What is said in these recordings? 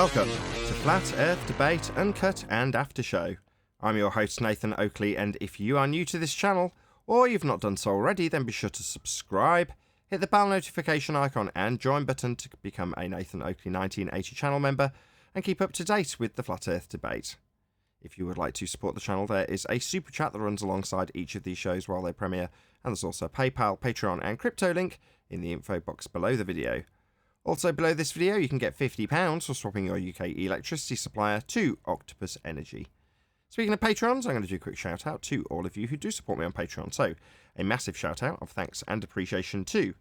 welcome to Flat Earth Debate, Uncut and After Show. I'm your host Nathan Oakley, and if you are new to this channel, or you've not done so already, then be sure to subscribe, hit the bell notification icon and join button to become a Nathan Oakley 1980 channel member and keep up to date with the Flat Earth Debate. If you would like to support the channel, there is a super chat that runs alongside each of these shows while they premiere, and there's also a PayPal, Patreon and crypto link in the info box below the video. Also below this video you can get £50 for swapping your UK electricity supplier to Octopus Energy. Speaking of Patrons, I'm going to do a quick shout out to all of you who do support me on Patreon. So, a massive shout out of thanks and appreciation to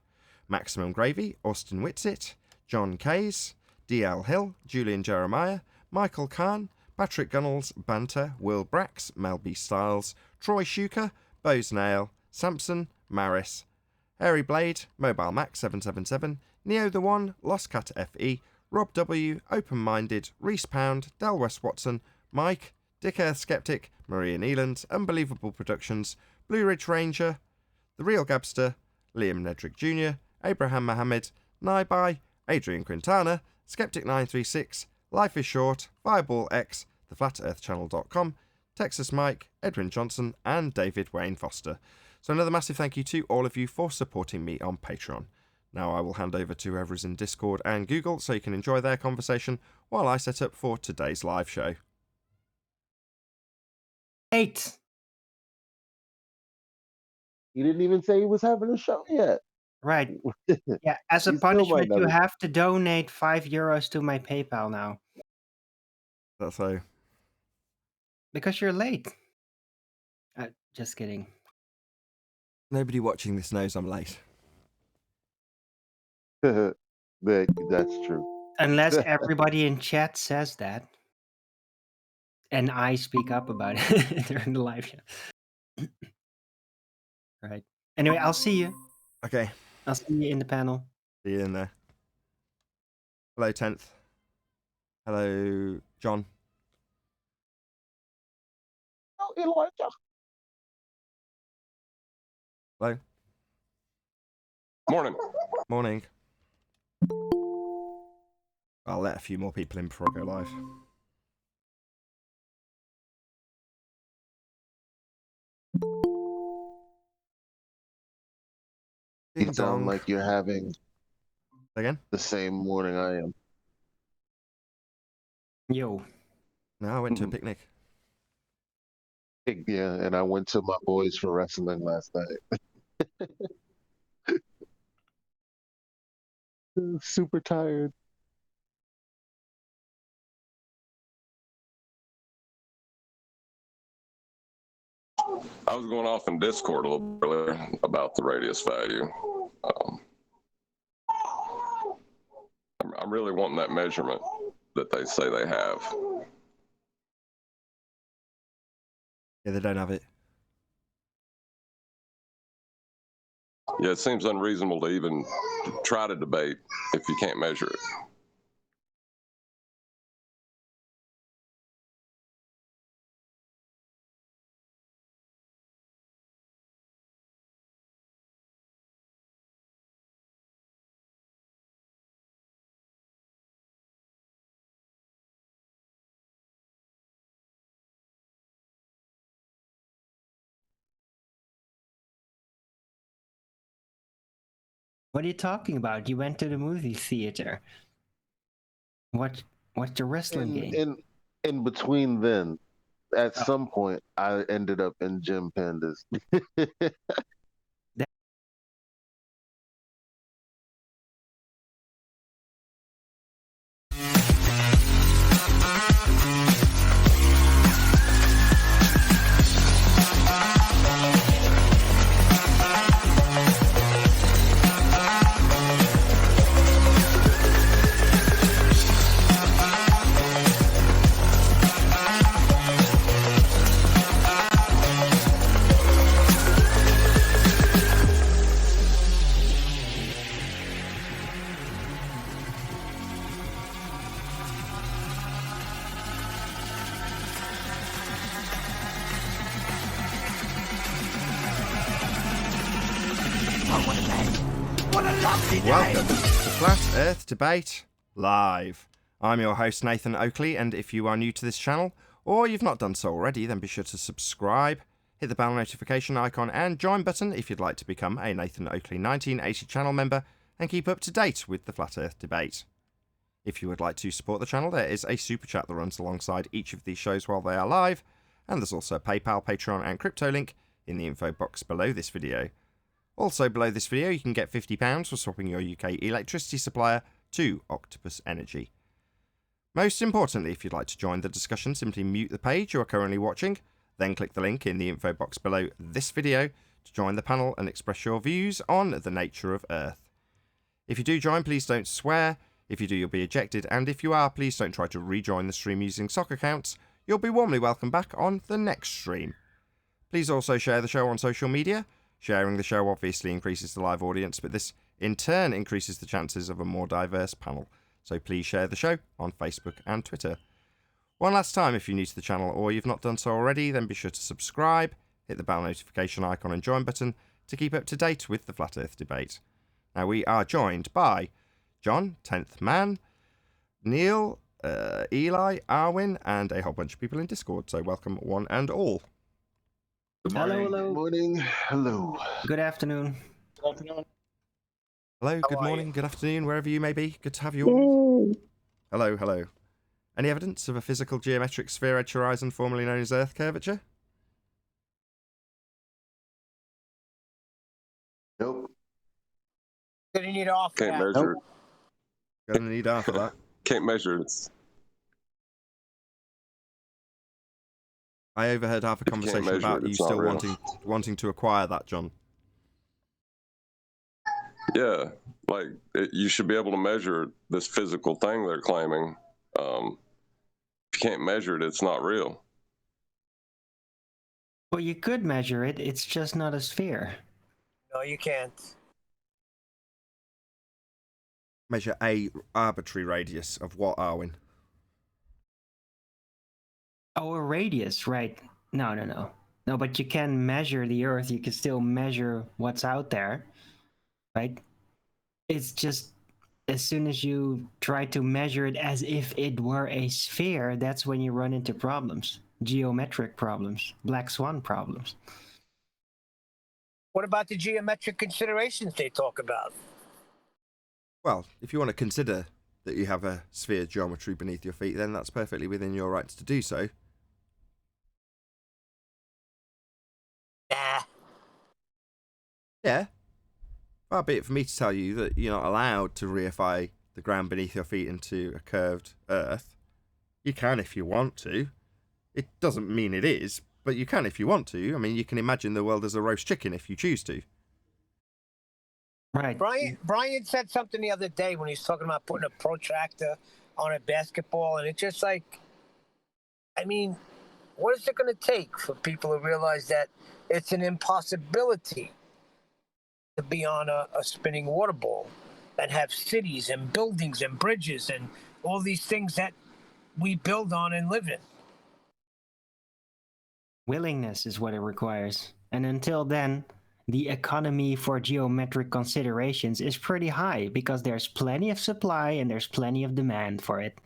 Maximum Gravy, Austin Whitsitt, John Kays, DL Hill, Julian Jeremiah, Michael Kahn, Patrick Gunnels, Banter, Will Brax, Mel B. Styles, Troy Shuker, Bose Nail, Samson, Maris, Airy Blade, Mobile Max 777, Neo the One, Lost Cat FE, Rob W, Open Minded, Reese Pound, Del West Watson, Mike, Dick Earth Skeptic, Maria Nealand, Unbelievable Productions, Blue Ridge Ranger, The Real Gabster, Liam Nedrick Jr., Abraham Mohammed, Naibai, Adrian Quintana, Skeptic936, Life is Short, Fireball X, TheFlatEarthChannel.com, Texas Mike, Edwin Johnson, and David Wayne Foster. So another massive thank you to all of you for supporting me on Patreon. Now I will hand over to whoever is in Discord and Google so you can enjoy their conversation while I set up for today's live show. 8. He didn't even say he was having a show yet. Right. Yeah, as a He still punishment, might you not have to donate €5 to my PayPal now. That's so. Because you're late. Just kidding. Nobody watching this knows I'm late. That's true. Unless everybody in chat says that. And I speak up about it during the live show. Right. Anyway, I'll see you. Okay, I'll see you in the panel. see you in there. Hello, 10th. Hello, John. Oh, Elijah. Hello. Morning. Morning. I'll let a few more people in before I go live. You Ding sound dong. like you're having Again? the same morning I am. Yo. No, I went to a picnic. Yeah, and I went to my boys for wrestling last night. Super tired. I was going off in Discord a little earlier about the radius value. I'm really wanting that measurement that they say they have. Yeah, they don't have it. Yeah, it seems unreasonable to even try to debate if you can't measure it. What are you talking about? You went to the movie theater. Watch the wrestling game. In between then, at some point, I ended up in Gym Pandas. Welcome to Flat Earth Debate Live. I'm your host Nathan Oakley, and if you are new to this channel, or you've not done so already, then be sure to subscribe, hit the bell notification icon and join button if you'd like to become a Nathan Oakley 1980 channel member and keep up to date with the Flat Earth debate. If you would like to support the channel, there is a super chat that runs alongside each of these shows while they are live, and there's also a PayPal, Patreon and crypto link in the info box below this video. Also below this video you can get £50 for swapping your UK electricity supplier to Octopus Energy. Most importantly, if you'd like to join the discussion, simply mute the page you are currently watching, then click the link in the info box below this video to join the panel and express your views on the nature of Earth. If you do join, please don't swear. If you do, you'll be ejected, and if you are, please don't try to rejoin the stream using sock accounts. You'll be warmly welcomed back on the next stream. Please also share the show on social media. Sharing the show obviously increases the live audience, but this in turn increases the chances of a more diverse panel. So please share the show on Facebook and Twitter. One last time, if you're new to the channel or you've not done so already, then be sure to subscribe, hit the bell notification icon and join button to keep up to date with the Flat Earth debate. Now we are joined by John, 10th Man, Neil, Eli, Arwin, and a whole bunch of people in Discord. So welcome one and all. Good Hello, morning. hello. Good morning. Hello. Good afternoon. Good afternoon. Hello, good How are morning, good afternoon, wherever you may be. Good to have you all. Hello, hello. Any evidence of a physical geometric sphere edge horizon formerly known as Earth curvature? Nope. Gonna need off Can't that. measure it. Gonna need half of that. Can't measure it. It's, I overheard half a If you can't conversation measure about it, you it's not still real. wanting to acquire that, John. yeah, like you should be able to measure this physical thing they're claiming. If you can't measure it, it's not real. Well, you could measure it, it's just not a sphere. No, you can't. Measure a arbitrary radius of what, Arwin? Oh, a radius, right. No. No, but you can measure the Earth, you can still measure what's out there, right? It's just, as soon as you try to measure it as if it were a sphere, that's when you run into problems. Geometric problems, black swan problems. What about the geometric considerations they talk about? Well, if you want to consider that you have a sphere geometry beneath your feet, then that's perfectly within your rights to do so. Nah. Yeah. Far be it for me to tell you that you're not allowed to reify the ground beneath your feet into a curved Earth. You can if you want to. It doesn't mean it is, but you can if you want to. I mean, you can imagine the world as a roast chicken if you choose to. Right. Brian said something the other day when he was talking about putting a protractor on a basketball, and it's just like, I mean, what is it going to take for people to realize that it's an impossibility to be on a spinning water ball and have cities and buildings and bridges and all these things that we build on and live in? Willingness is what it requires. And until then, the economy for geometric considerations is pretty high because there's plenty of supply and there's plenty of demand for it.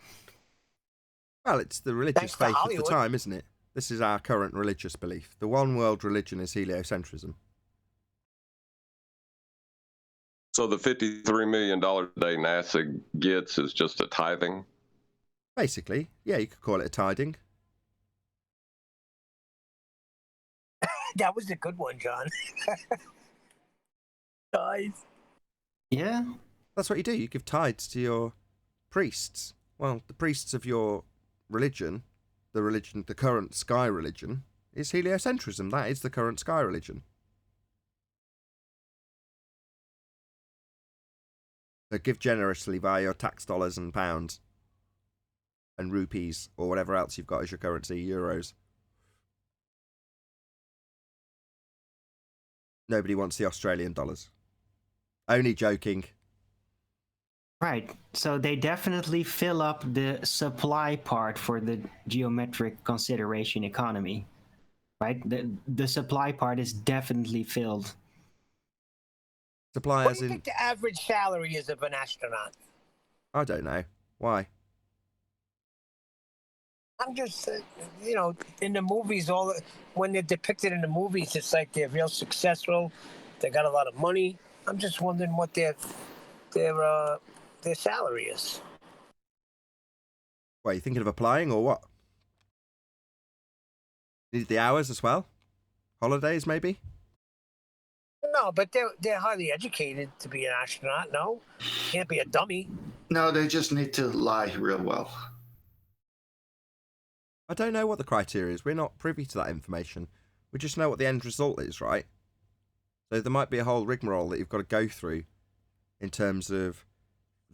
Well, it's the religious Thanks to faith of the Hollywood. time, isn't it? This is our current religious belief. The one world religion is heliocentrism. So the $53 million a day NASA gets is just a tithing. Basically, yeah, you could call it a tiding. That was a good one, John. Guys. Yeah. That's what you do. You give tithes to your priests. Well, the priests of your religion, the current sky religion, is heliocentrism. That is the current sky religion. So give generously via your tax dollars and pounds and rupees or whatever else you've got as your currency, euros. Nobody wants the Australian dollars. Only joking. Right. So they definitely fill up the supply part for the geometric consideration economy. Right? The supply part is definitely filled. Supply What as do you in... think the average salary is of an astronaut? I don't know. Why? I'm just, in the movies, when they're depicted in the movies, it's like they're real successful. They got a lot of money. I'm just wondering what their salary is. What, are you thinking of applying or what? Need the hours as well? Holidays, maybe? No, but they're highly educated to be an astronaut. No, can't be a dummy. No, they just need to lie real well. I don't know what the criteria is. We're not privy to that information. We just know what the end result is, right? So there might be a whole rigmarole that you've got to go through in terms of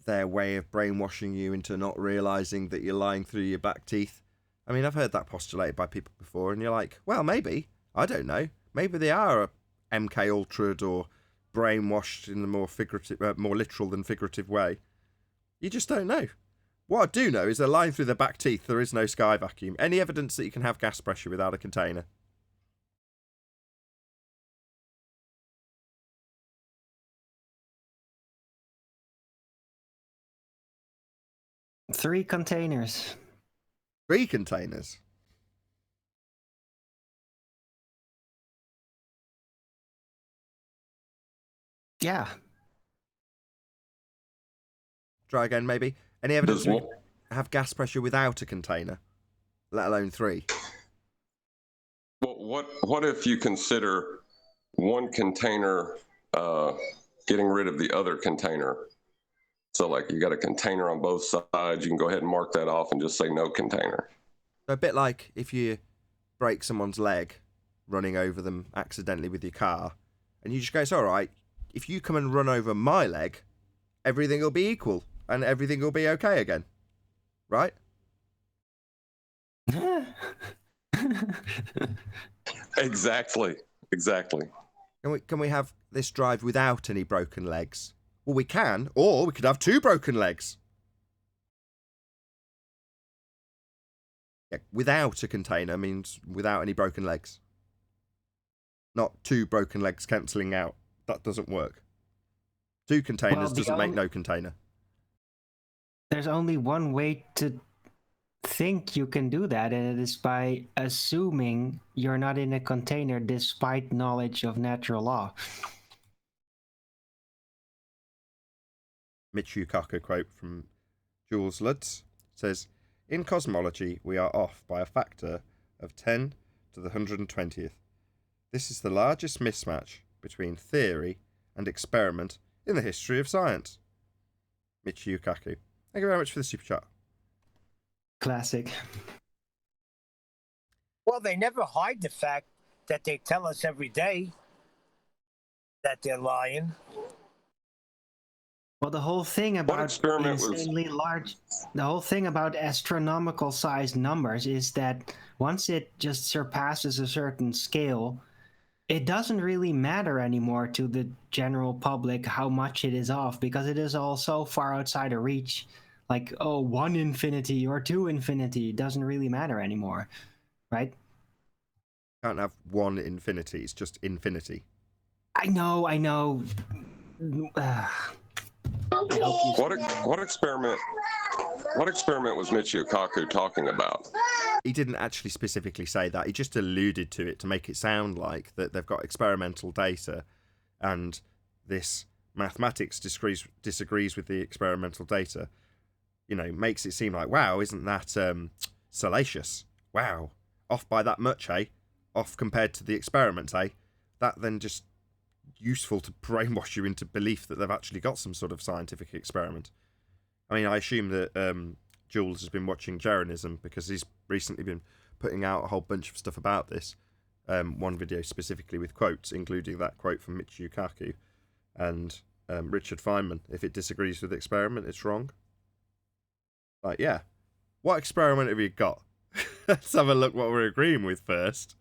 their way of brainwashing you into not realising that you're lying through your back teeth. I mean, I've heard that postulated by people before, and you're like, well, maybe. I don't know. Maybe they are MK Ultra'd or brainwashed in the more figurative, more literal than figurative way. You just don't know. What I do know is they're lying through their back teeth. There is no sky vacuum. Any evidence that you can have gas pressure without a container? Three containers. 3 containers? Yeah. Try again, maybe. Any evidence Does you what? have gas pressure without a container, let alone 3? Well, what if you consider one container getting rid of the other container? So, like, you got a container on both sides. You can go ahead and mark that off and just say no container. So a bit like if you break someone's leg running over them accidentally with your car, and you just go, it's all right. If you come and run over my leg, everything will be equal and everything will be okay again, right? Exactly. Can we have this drive without any broken legs? Well, we can, or we could have 2 broken legs. Yeah, without a container means without any broken legs. Not 2 broken legs cancelling out. That doesn't work. 2 containers doesn't make no container. There's only one way to think you can do that, and it is by assuming you're not in a container despite knowledge of natural law. Michio Kaku quote from Jules Lutz says, in cosmology, we are off by a factor of 10 to the 120th. This is the largest mismatch between theory and experiment in the history of science. Michio Kaku. Thank you very much for the super chat. Classic. Well, they never hide the fact that they tell us every day that they're lying. Well, the whole thing about experiment was- insanely large, the whole thing about astronomical sized numbers is that once it just surpasses a certain scale, it doesn't really matter anymore to the general public how much it is off, because it is all so far outside of reach. Like, 1 infinity or 2 infinity, it doesn't really matter anymore, right? Can't have 1 infinity, it's just infinity. I know. What experiment was Michio Kaku talking about? He didn't actually specifically say that. He just alluded to it to make it sound like that they've got experimental data and this mathematics disagrees with the experimental data. You know, makes it seem like, wow, isn't that salacious? Wow, off by that much, eh? Off compared to the experiment, eh? That then just useful to brainwash you into belief that they've actually got some sort of scientific experiment. I mean, I assume that Jules has been watching Jeranism because he's recently been putting out a whole bunch of stuff about this. One video specifically with quotes, including that quote from Michio Kaku and Richard Feynman. If it disagrees with the experiment, it's wrong. Like, yeah. What experiment have you got? Let's have a look what we're agreeing with first.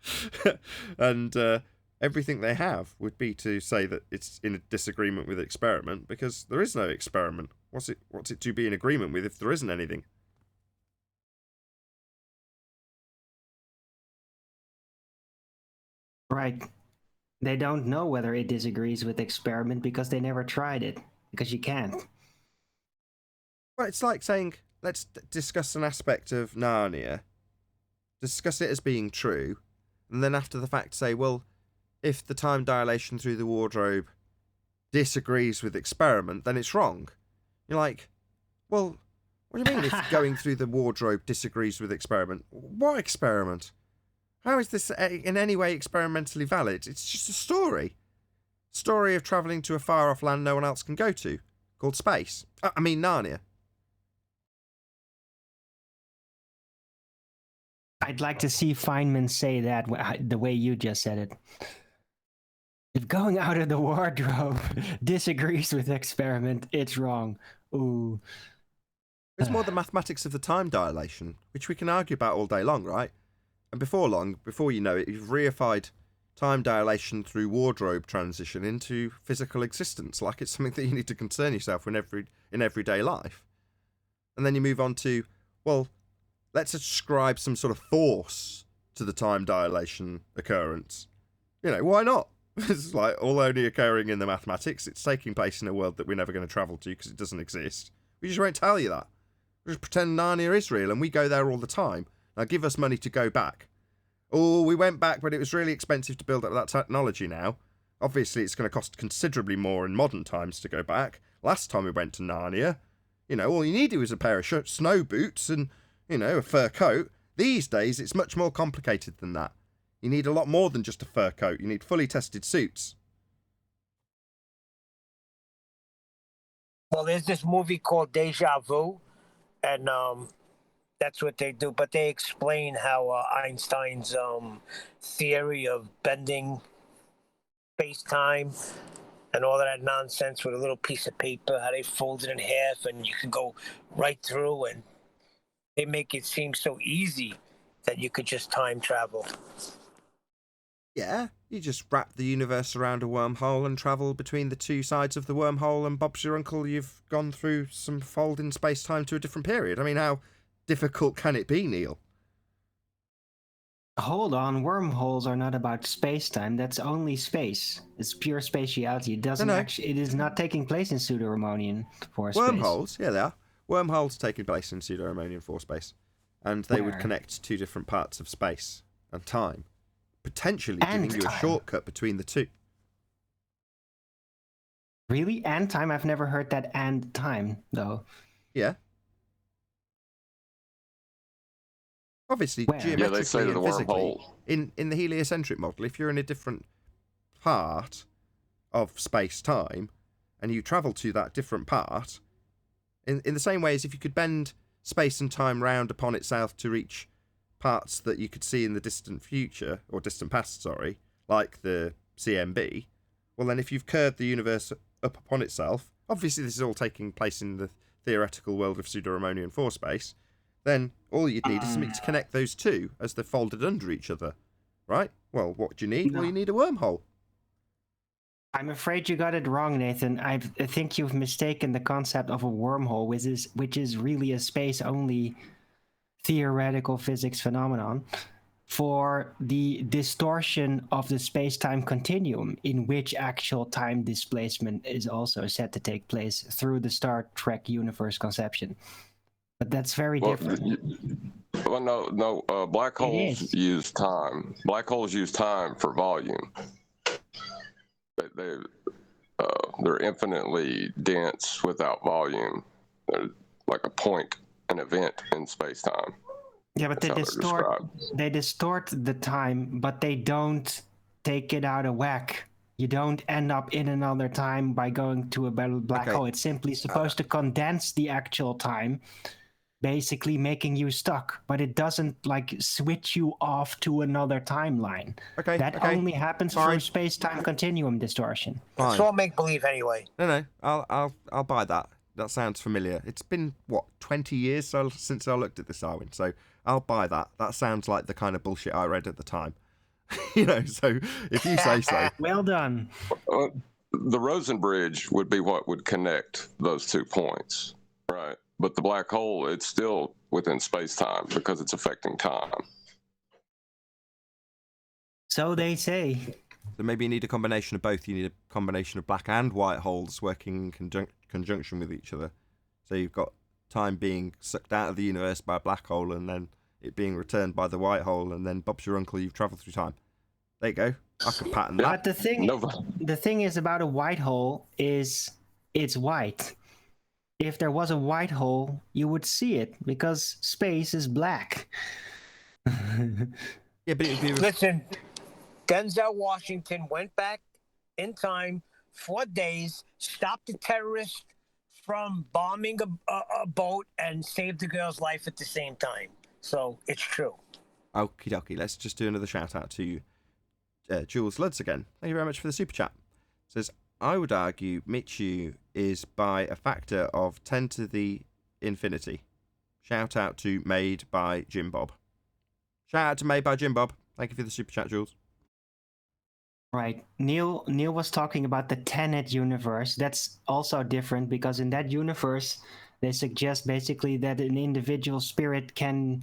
And everything they have would be to say that it's in a disagreement with the experiment because there is no experiment. What's it to be in agreement with if there isn't anything? Right. They don't know whether it disagrees with experiment because they never tried it, because you can't. Well, it's like saying, let's discuss an aspect of Narnia discuss it as being true, and then after the fact say, well, if the time dilation through the wardrobe disagrees with experiment, then it's wrong. You're like, well, what do you mean if going through the wardrobe disagrees with experiment? What experiment? How is this in any way experimentally valid? It's just a story. Story of travelling to a far-off land no one else can go to, called space. I mean Narnia. I'd like to see Feynman say that the way you just said it. If going out of the wardrobe disagrees with experiment, it's wrong. Ooh. It's more the mathematics of the time dilation, which we can argue about all day long, right? And before long, before you know it, you've reified time dilation through wardrobe transition into physical existence, like it's something that you need to concern yourself with in everyday life. And then you move on to, well, let's ascribe some sort of force to the time dilation occurrence. You know, why not? It's like all only occurring in the mathematics. It's taking place in a world that we're never going to travel to because it doesn't exist. We just won't tell you that. We just pretend Narnia is real and we go there all the time. Now give us money to go back. Oh, we went back, but it was really expensive to build up that technology now. Obviously, it's going to cost considerably more in modern times to go back. Last time we went to Narnia, you know, all you needed was a pair of snow boots and, you know, a fur coat. These days, it's much more complicated than that. You need a lot more than just a fur coat. You need fully tested suits. Well, there's this movie called Deja Vu, and that's what they do. But they explain how Einstein's theory of bending space-time and all of that nonsense with a little piece of paper, how they fold it in half and you can go right through, and they make it seem so easy that you could just time travel. Yeah, you just wrap the universe around a wormhole and travel between the two sides of the wormhole, and Bob's your uncle, you've gone through some fold in space-time to a different period. I mean, how difficult can it be, Neil? Hold on, wormholes are not about space-time. That's only space. It's pure spatiality. It doesn't actually. It is not taking place in pseudo-Riemannian force space. Wormholes, yeah, they are. Wormholes taking place in pseudo-Riemannian force space, and they would connect two different parts of space and time, potentially giving you a shortcut between the two. Really? And time? I've never heard that and time, though. Yeah. Obviously, geometrically yeah, they say and the physically, wormhole. in the heliocentric model, if you're in a different part of space-time and you travel to that different part, in the same way as if you could bend space and time round upon itself to reach parts that you could see in the distant future, or distant past, sorry, like the CMB, well then if you've curved the universe up upon itself, obviously this is all taking place in the theoretical world of pseudo-Riemannian force space, then all you'd need is something to connect those two as they're folded under each other, right? Well, what do you need? No. Well, you need a wormhole. I'm afraid you got it wrong, Nathan. I think you've mistaken the concept of a wormhole, which is really a space-only theoretical physics phenomenon, for the distortion of the space-time continuum, in which actual time displacement is also said to take place through the Star Trek universe conception. But that's very different. Well, no. Black holes use time. Black holes use time for volume. They're infinitely dense without volume. They're like a point, an event in space-time. Yeah, but they distort the time, but they don't take it out of whack. You don't end up in another time by going to a black hole. It's simply supposed to condense the actual time, basically making you stuck, but it doesn't like switch you off to another timeline. That only happens for space-time continuum distortion. Fine. It's all make-believe anyway. No, I'll buy that. That sounds familiar. It's been, 20 years since I looked at this, Arwin, so I'll buy that. That sounds like the kind of bullshit I read at the time. So if you say so. Well done. The Rosen Bridge would be what would connect those 2 points, right? But the black hole, it's still within space-time because it's affecting time. So they say. So maybe you need a combination of both. You need a combination of black and white holes working in conjunction with each other. So you've got time being sucked out of the universe by a black hole, and then it being returned by the white hole, and then Bob's your uncle, you've travelled through time. There you go. I could patent that. But the thing is about a white hole is it's white. If there was a white hole, you would see it because space is black. Yeah, but it'd be... Listen, Denzel Washington went back in time 4 days, stopped the terrorists from bombing a boat, and saved the girl's life at the same time. So it's true. Okie dokie. Let's just do another shout out to Jules Ludds again. Thank you very much for the super chat. Says, I would argue Michu is by a factor of 10 to the infinity. Shout out to Made by Jim Bob. Shout out to Made by Jim Bob. Thank you for the super chat, Jules. Right. Neil was talking about the Tenet universe. That's also different because in that universe, they suggest basically that an individual spirit can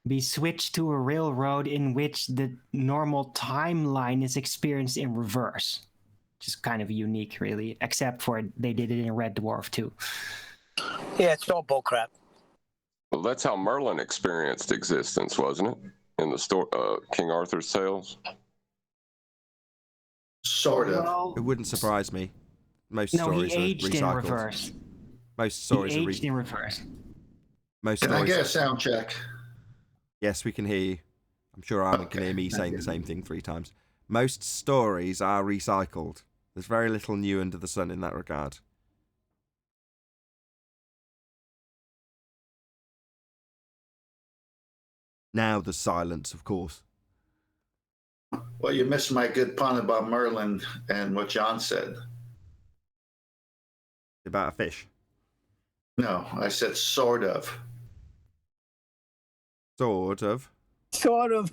be switched to a railroad in which the normal timeline is experienced in reverse. Which is kind of unique, really, except for they did it in Red Dwarf, too. Yeah, it's all bullcrap. Well, that's how Merlin experienced existence, wasn't it? In the story, King Arthur's tales. Sort of. Well, It wouldn't surprise me. Most no, stories he are aged in recycled. reverse. Most stories He are aged in reverse. most Can I stories. get a sound check? Yes, we can hear you. I'm sure Armin can hear me saying the same thing 3 times. Most stories are recycled. There's very little new under the sun in that regard. Now there's silence, of course. Well, you missed my good pun about Merlin and what John said. About a fish. No, I said sort of. Sort of. Sort of.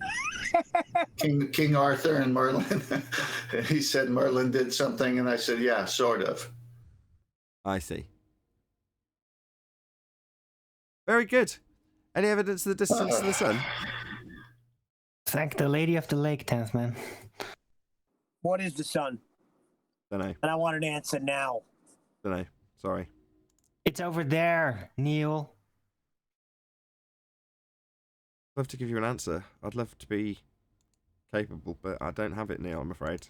King Arthur and Merlin. He said Merlin did something, and I said, yeah, sort of. I see. Very good. Any evidence of the distance to the sun? Thank the Lady of the Lake, 10th man. What is the sun? Don't know. And I want an answer now. Don't know. Sorry. It's over there, Neil. I'd love to give you an answer. I'd love to be capable, but I don't have it, Neil, I'm afraid.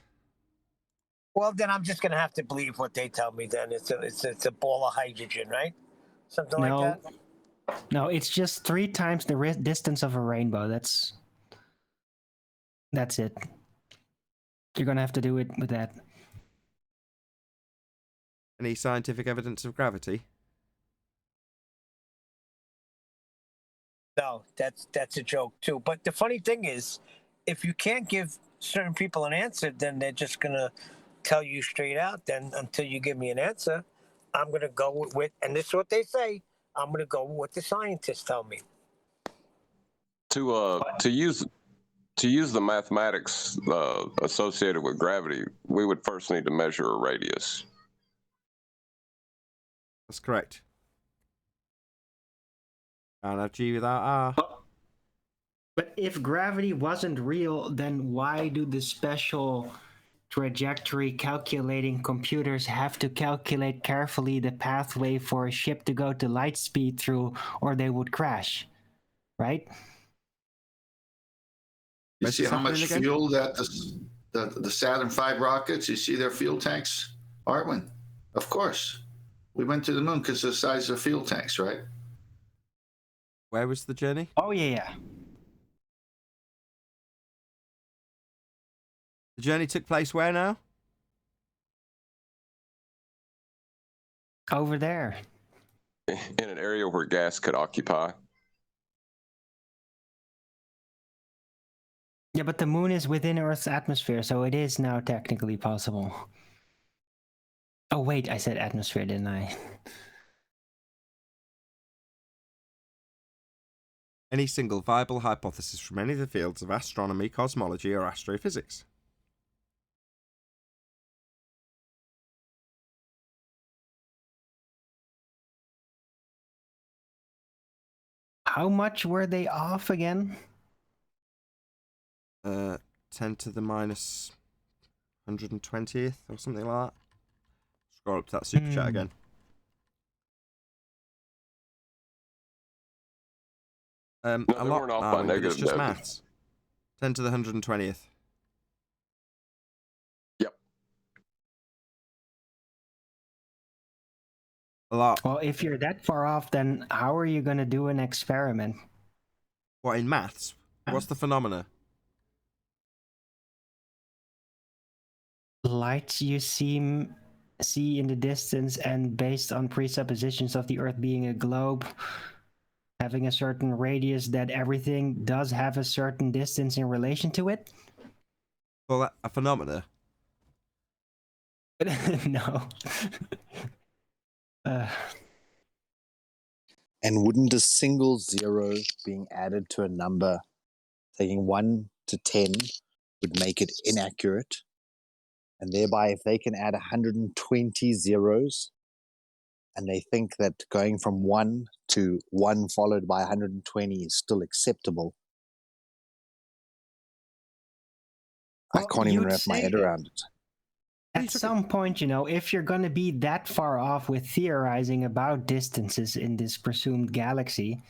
Well, then I'm just gonna have to believe what they tell me. Then it's a ball of hydrogen, right? Something No. like that. No, it's just 3 times the distance of a rainbow. That's it. You're gonna have to do it with that. Any scientific evidence of gravity? No, that's a joke too. But the funny thing is, if you can't give certain people an answer, then they're just gonna tell you straight out. Then until you give me an answer, I'm gonna go with and this is what they say. I'm gonna go with what the scientists tell me. To use the mathematics associated with gravity, we would first need to measure a radius. That's correct. Can't have G without R. But if gravity wasn't real, then why do the special trajectory calculating computers have to calculate carefully the pathway for a ship to go to light speed through, or they would crash, right? You What's see how much happening again? fuel that the Saturn V rockets, you see their fuel tanks, Arwin? Of course. We went to the moon because of the size of fuel tanks, right? Where was the journey? Oh yeah. The journey took place where now? Over there. In an area where gas could occupy. Yeah, but the moon is within Earth's atmosphere, so it is now technically possible. Oh wait, I said atmosphere, didn't I? Any single viable hypothesis from any of the fields of astronomy, cosmology, or astrophysics? How much were they off again? 10 to the minus 120th or something like that. Scroll up to that super chat again. No, A they lot, weren't off by Darwin, but it's negative, just Nathan. maths. 10 to the 120th. Yep. A lot. Well, if you're that far off, then how are you going to do an experiment? What, in maths? What's the phenomena? Light you see in the distance, and based on presuppositions of the Earth being a globe, having a certain radius, that everything does have a certain distance in relation to it? Call that a phenomena? No. uh, And wouldn't a single zero being added to a number, taking 1 to 10, would make it inaccurate? And thereby, if they can add 120 zeros, and they think that going from 1 to 1 followed by 120 is still acceptable, I Well, can't even you'd wrap my head say- around it. At some point, if you're going to be that far off with theorizing about distances in this presumed galaxy,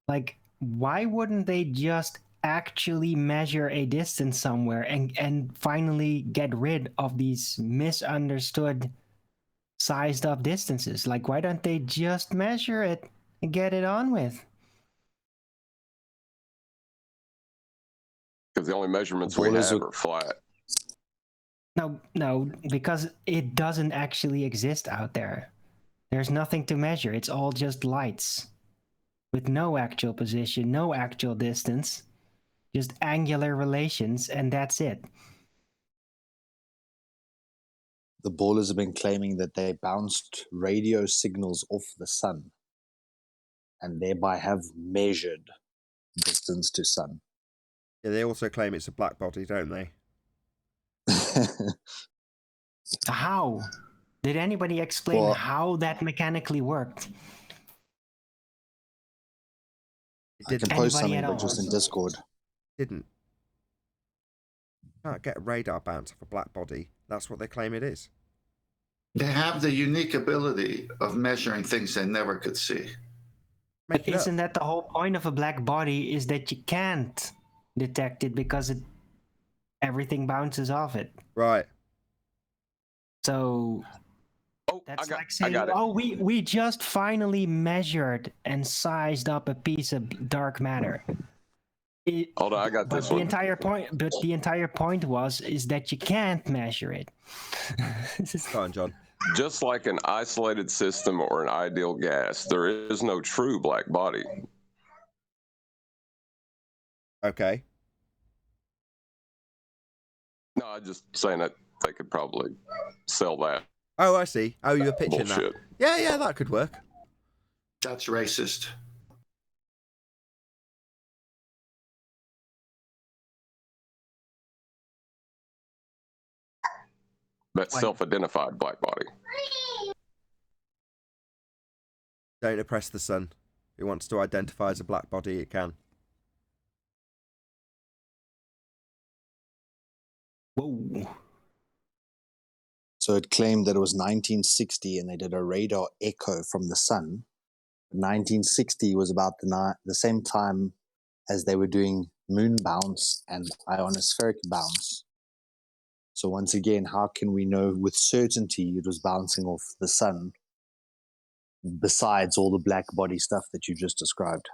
like, why wouldn't they just actually measure a distance somewhere and finally get rid of these misunderstood sized up distances? Like, why don't they just measure it and get it on with? Because the only measurements we Ballers have are- are flat. No, because it doesn't actually exist out there. There's nothing to measure. It's all just lights with no actual position, no actual distance, just angular relations, and that's it. The ballers have been claiming that they bounced radio signals off the sun and thereby have measured distance to sun. Yeah, they also claim it's a black body, don't they? How? Did anybody explain Well, how that mechanically worked? It I can didn't. post Anybody something, at but all? just in Discord. Didn't. Can't get a radar bounce off a black body. That's what they claim it is. They have the unique ability of measuring things they never could see. Make But it up. isn't that the whole point of a black body, is that you can't detect it because everything bounces off it? Right. So Oh, that's I like saying, got it. oh, we just finally measured and sized up a piece of dark matter. Hold on, I got But this the one. entire point is that you can't measure it. Go on, John. Just like an isolated system or an ideal gas, there is no true black body. Okay. No, I'm just saying that they could probably sell that Oh, I see. Oh, you were pitching bullshit. that. Yeah, that could work. That's racist. That Like- self-identified black body. Don't oppress the sun. If it wants to identify as a black body, it can. Whoa. So it claimed that it was 1960 and they did a radar echo from the sun. 1960 was about the same time as they were doing moon bounce and ionospheric bounce. So once again, how can we know with certainty it was bouncing off the sun besides all the black body stuff that you just described?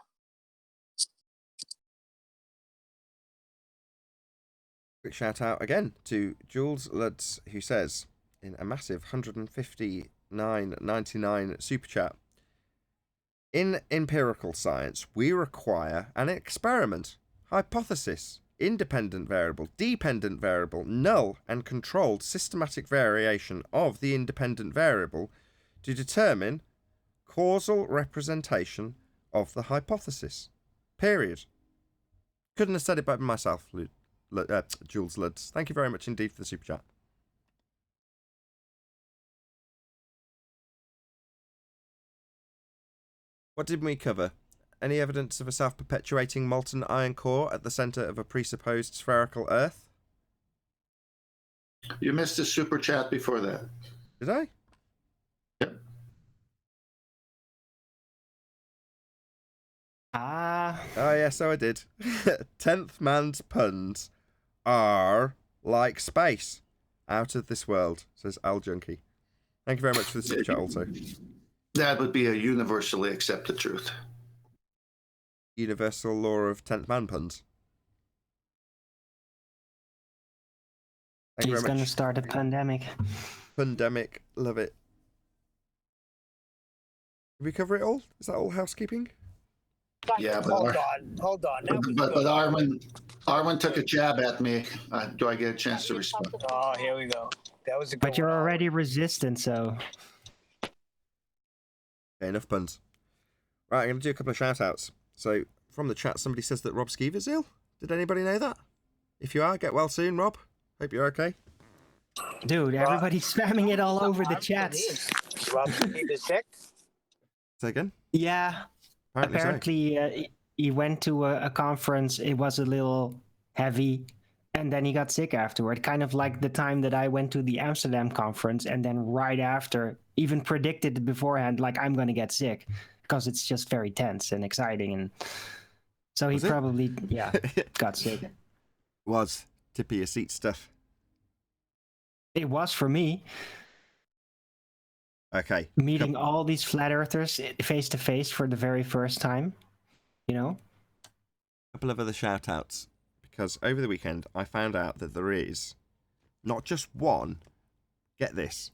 Quick shout out again to Jules Lutz, who says in a massive 159.99 super chat, in empirical science, we require an experiment, hypothesis, independent variable, dependent variable, null and controlled systematic variation of the independent variable to determine causal representation of the hypothesis. Period. Couldn't have said it better myself, Jules Lutz. Thank you very much indeed for the super chat. What did we cover? Any evidence of a self-perpetuating molten iron core at the centre of a presupposed spherical Earth? You missed a super chat before that. Did I? Yep. Oh, yeah, so I did. 10th man's puns are like space. Out of this world, says Al Junkie. Thank you very much for the super chat also. That would be a universally accepted truth. Universal law of 10th man puns. Thank you He's very gonna much. start a pandemic. Pandemic, love it. Did we cover it all? Is that all housekeeping? Yeah, but hold on. Now we But go. Armin took a jab at me. Do I get a chance to respond? Oh, here we go. That was a good But you're one. already resistant, so. Okay, enough puns. Right, I'm going to do a couple of shout-outs. So, from the chat, somebody says that Rob Skeever's ill. Did anybody know that? If you are, get well soon, Rob. Hope you're okay. Dude, everybody's spamming it all over the chats. Rob is sick. Say again? Yeah. Apparently, he went to a conference. It was a little heavy, and then he got sick afterward. Kind of like the time that I went to the Amsterdam conference, and then right after, even predicted beforehand, like, I'm going to get sick, because it's just very tense and exciting. And so he probably, got sick. Was tippy your seat stuff. It was for me. Okay. Meeting all these flat earthers face to face for the very first time, you know? A couple of other shout outs. Because over the weekend, I found out that there is not just one, get this,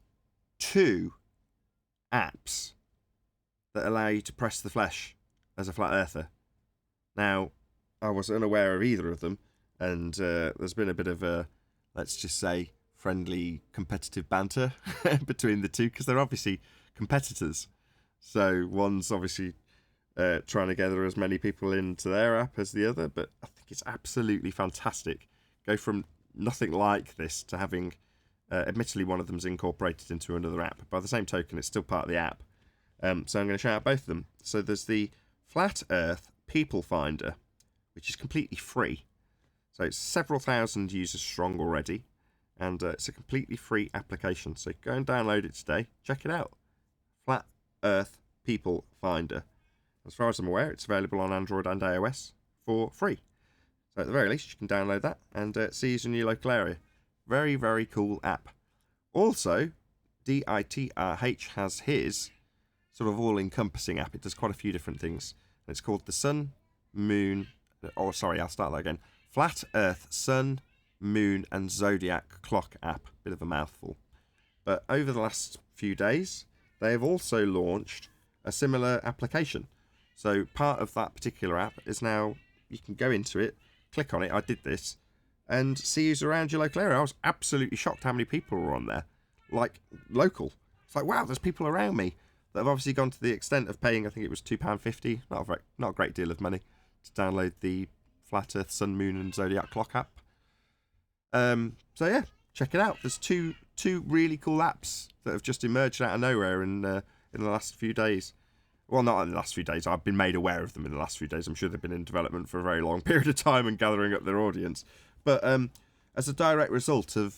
2 apps that allow you to press the flesh as a flat earther. Now, I was unaware of either of them, and there's been a bit of a, let's just say, friendly competitive banter between the two, because they're obviously competitors. So one's obviously trying to gather as many people into their app as the other, but I think it's absolutely fantastic. Go from nothing like this to having, admittedly one of them's incorporated into another app. By the same token, it's still part of the app. So I'm going to shout out both of them. So there's the Flat Earth People Finder, which is completely free. So it's several thousand users strong already. And it's a completely free application. So go and download it today. Check it out. Flat Earth People Finder. As far as I'm aware, it's available on Android and iOS for free. So at the very least, you can download that and see it in your local area. Very, very cool app. Also, DITRH has his sort of all-encompassing app. It does quite a few different things. And it's called the Sun, Moon... Oh, sorry, I'll start that again. Flat Earth, Sun, Moon and Zodiac Clock app. Bit of a mouthful. But over the last few days, they have also launched a similar application. So part of that particular app is now, you can go into it, click on it, I did this, and see who's around your local area. I was absolutely shocked how many people were on there. Like, local. It's like, wow, there's people around me that have obviously gone to the extent of paying, I think it was £2.50, not a great deal of money, to download the Flat Earth, Sun, Moon and Zodiac Clock app. So yeah, check it out. There's two really cool apps that have just emerged out of nowhere in the last few days. Well, not in the last few days. I've been made aware of them in the last few days. I'm sure they've been in development for a very long period of time and gathering up their audience. But as a direct result of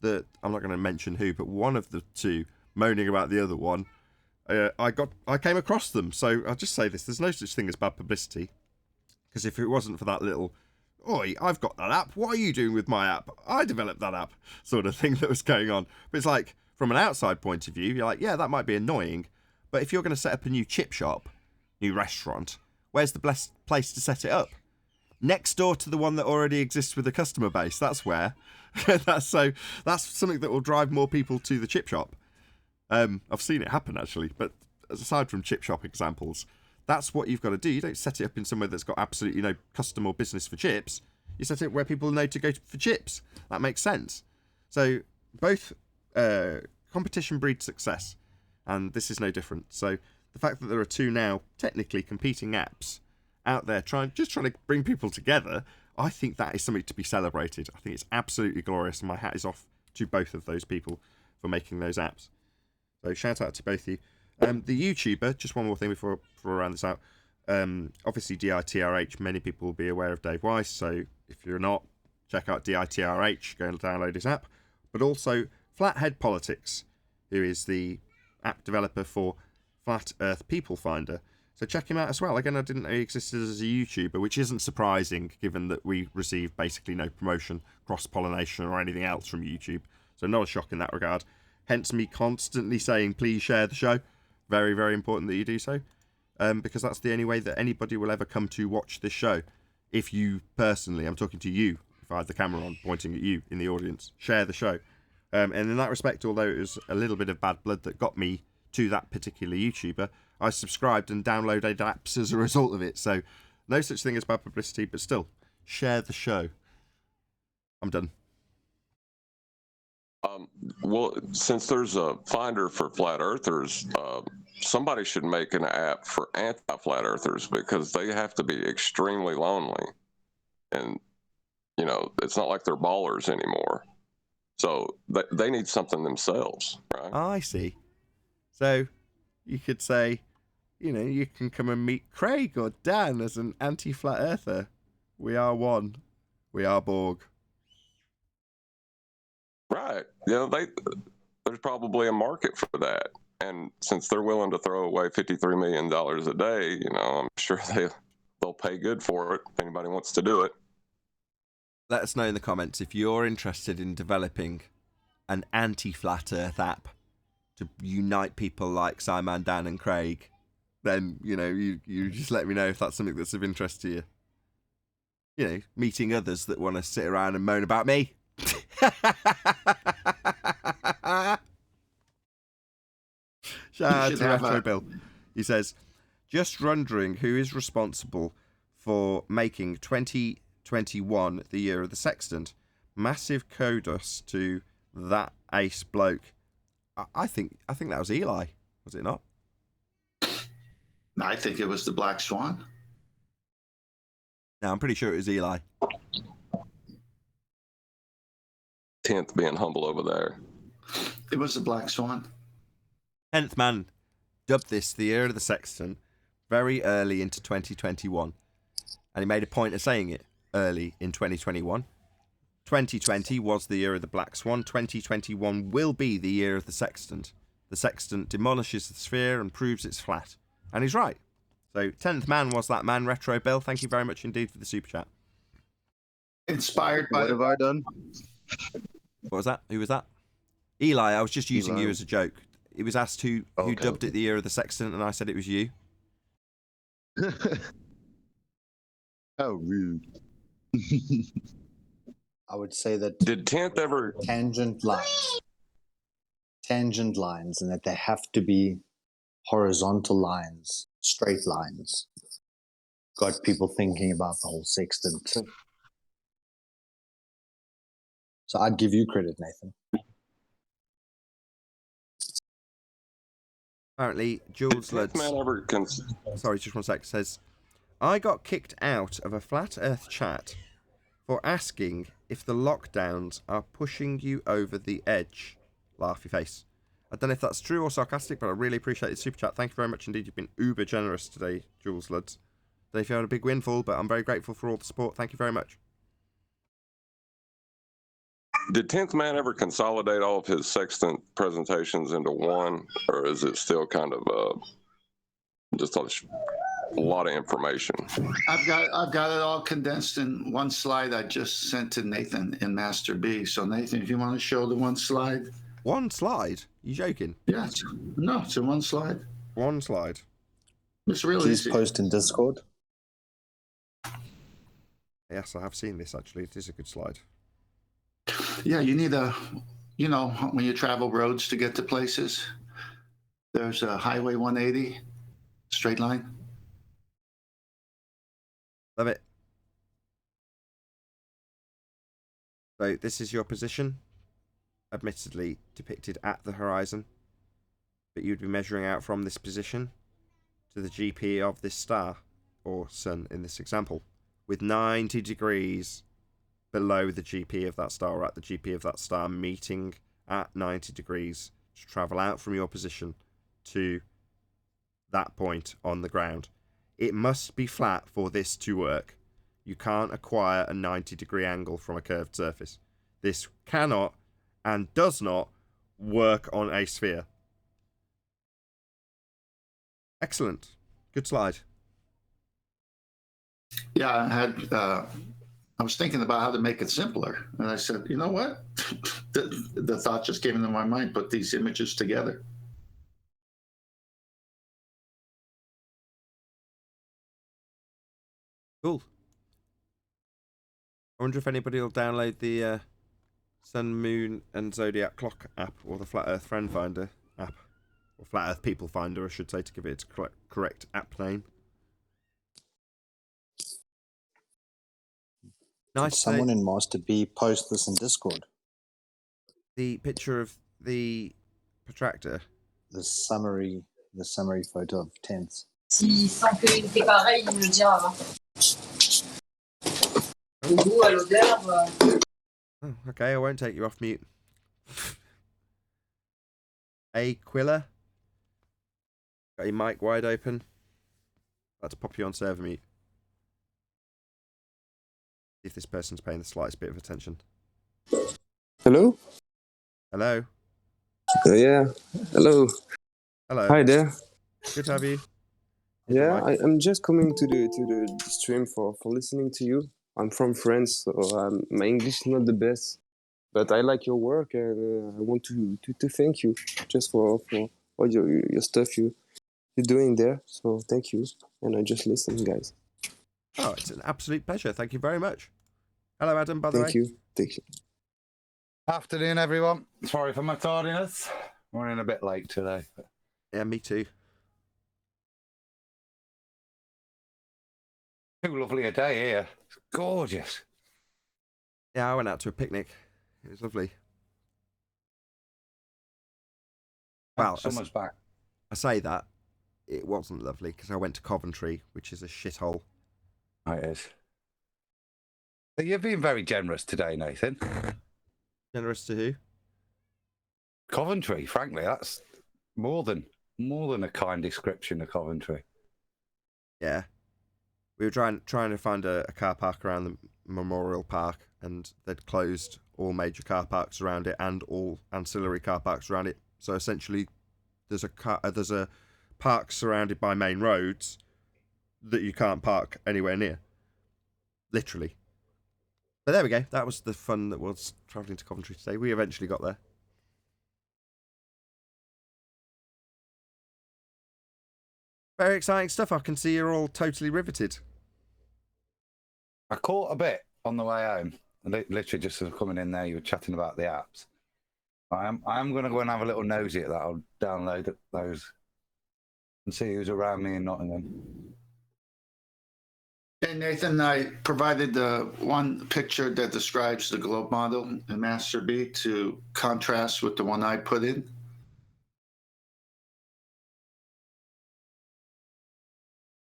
I'm not going to mention who, but one of the two moaning about the other one, I came across them. So I'll just say this: there's no such thing as bad publicity, because if it wasn't for that little, "Oi, I've got that app, what are you doing with my app? I developed that app," sort of thing that was going on. But it's like, from an outside point of view, you're like, yeah, that might be annoying, but if you're going to set up a new chip shop, new restaurant, where's the best place to set it up? Next door to the one that already exists with a customer base. That's where. That's something that will drive more people to the chip shop. I've seen it happen, actually, but aside from chip shop examples, that's what you've got to do. You don't set it up in somewhere that's got absolutely no customer or business for chips. You set it where people know to go for chips. That makes sense. So both competition breeds success, and this is no different. So the fact that there are two now technically competing apps out there trying to bring people together, I think that is something to be celebrated. I think it's absolutely glorious, and my hat is off to both of those people for making those apps. So shout out to both of you. The YouTuber, just one more thing before I round this out. Obviously, DITRH, many people will be aware of Dave Weiss, so if you're not, check out DITRH, go and download his app. But also, Flathead Politics, who is the app developer for Flat Earth People Finder. So check him out as well. Again, I didn't know he existed as a YouTuber, which isn't surprising given that we receive basically no promotion, cross-pollination or anything else from YouTube. So not a shock in that regard. Hence me constantly saying, please share the show. Very, very important that you do so. Because that's the only way that anybody will ever come to watch this show. If you personally, I'm talking to you, if I had the camera on, pointing at you in the audience, share the show. And in that respect, although it was a little bit of bad blood that got me to that particular YouTuber, I subscribed and downloaded apps as a result of it. So no such thing as bad publicity, but still, share the show. I'm done. Well, since there's a finder for flat earthers, somebody should make an app for anti-flat earthers because they have to be extremely lonely. And, you know, it's not like they're ballers anymore. So they need something themselves, right? I see. So you could say, you know, you can come and meet Craig or Dan as an anti-flat earther. We are one. We are Borg. Right. You know, there's probably a market for that. And since they're willing to throw away $53 million a day, you know, I'm sure they'll pay good for it if anybody wants to do it. Let us know in the comments if you're interested in developing an anti-flat earth app to unite people like Simon, Dan and Craig. Then, you know, you just let me know if that's something that's of interest to you. You know, meeting others that want to sit around and moan about me. Shout out to Retro Bill. He says, just wondering who is responsible for making 2021 the year of the sextant. Massive kudos to that ace bloke. I think that was Eli, was it not? I think it was the Black Swan. No, I'm pretty sure it was Eli. 10th being humble over there. It was the Black Swan. 10th man dubbed this the year of the sextant very early into 2021. And he made a point of saying it early in 2021. 2020 was the year of the Black Swan. 2021 will be the year of the sextant. The sextant demolishes the sphere and proves it's flat. And he's right. So 10th man was that man, Retro Bill. Thank you very much indeed for the super chat. Inspired by What have I done? What was that? Who was that? Eli, I was just using Eli. you as a joke. It was asked who Okay. dubbed it the year of the sextant, and I said it was you. How rude. I would say that Did 10th ever? tangent lines, and that they have to be horizontal lines, straight lines. Got people thinking about the whole sextant. So I'd give you credit, Nathan. Apparently, Did Jules 10th man Lutz, ever? sorry, just 1 sec, says, I got kicked out of a flat earth chat for asking if the lockdowns are pushing you over the edge. Laughy face. I don't know if that's true or sarcastic, but I really appreciate the super chat. Thank you very much indeed. You've been uber generous today, Jules Lutz. Don't know if you had a big windfall, but I'm very grateful for all the support. Thank you very much. Did 10th man ever consolidate all of his sextant presentations into one, or is it still kind of just a lot of information? I've got it all condensed in one slide I just sent to Nathan in Master B. So Nathan, if you want to show the one slide. One slide? You joking? Yeah, it's in one slide. One slide. It's really Please easy. post in Discord. Yes, I have seen this actually. It is a good slide. Yeah, you need when you travel roads to get to places, there's a Highway 180, straight line. Love it. So this is your position, admittedly depicted at the horizon, but you'd be measuring out from this position to the GP of this star, or sun in this example, with 90 degrees below the GP of that star, or at the GP of that star, meeting at 90 degrees to travel out from your position to that point on the ground. It must be flat for this to work. You can't acquire a 90-degree angle from a curved surface. This cannot and does not work on a sphere. Excellent. Good slide. Yeah, I was thinking about how to make it simpler, and I said, you know what? the thought just came into my mind. Put these images together. Cool. I wonder if anybody will download the Sun, Moon, and Zodiac Clock app, or the Flat Earth Friend Finder app, or Flat Earth People Finder, I should say, to give it its correct app name. Nice. Did someone in Master B post this in Discord? The picture of the protractor. The summary photo of tents. S'il sent qu'il était pareil, il me le dira. Au goût, à l'odeur. Oh, okay, I won't take you off mute. Aquila. Got your mic wide open. About to pop you on server mute. See if this person's paying the slightest bit of attention. Hello? Hello? Yeah. Hello. Hello. Hi there. Good to have you. Yeah, I'm just coming to the stream for listening to you. I'm from France, so my English is not the best, but I like your work, and I want to thank you just for all your stuff you're doing there. So thank you, and I just listen, guys. Oh, it's an absolute pleasure. Thank you very much. Hello, Adam, by the way. Thank you. Afternoon, everyone. Sorry for my tardiness. Running a bit late today. Yeah, me too. Too lovely a day here. It's gorgeous. Yeah, I went out to a picnic. It was lovely. Well, summer's back. I say that. It wasn't lovely because I went to Coventry, which is a shithole. Oh, it is. You've been very generous today, Nathan. Generous to who? Coventry, frankly, that's more than a kind description of Coventry. Yeah. We were trying to find a car park around the Memorial Park, and they'd closed all major car parks around it and all ancillary car parks around it. So essentially, there's a park surrounded by main roads that you can't park anywhere near. Literally. But there we go. That was the fun that was travelling to Coventry today. We eventually got there. Very exciting stuff. I can see you're all totally riveted. I caught a bit on the way home. Literally just as coming in there, you were chatting about the apps. I'm going to go and have a little nosy at that. I'll download those and see who's around me in Nottingham. Hey, Nathan, I provided the one picture that describes the globe model in Master B to contrast with the one I put in.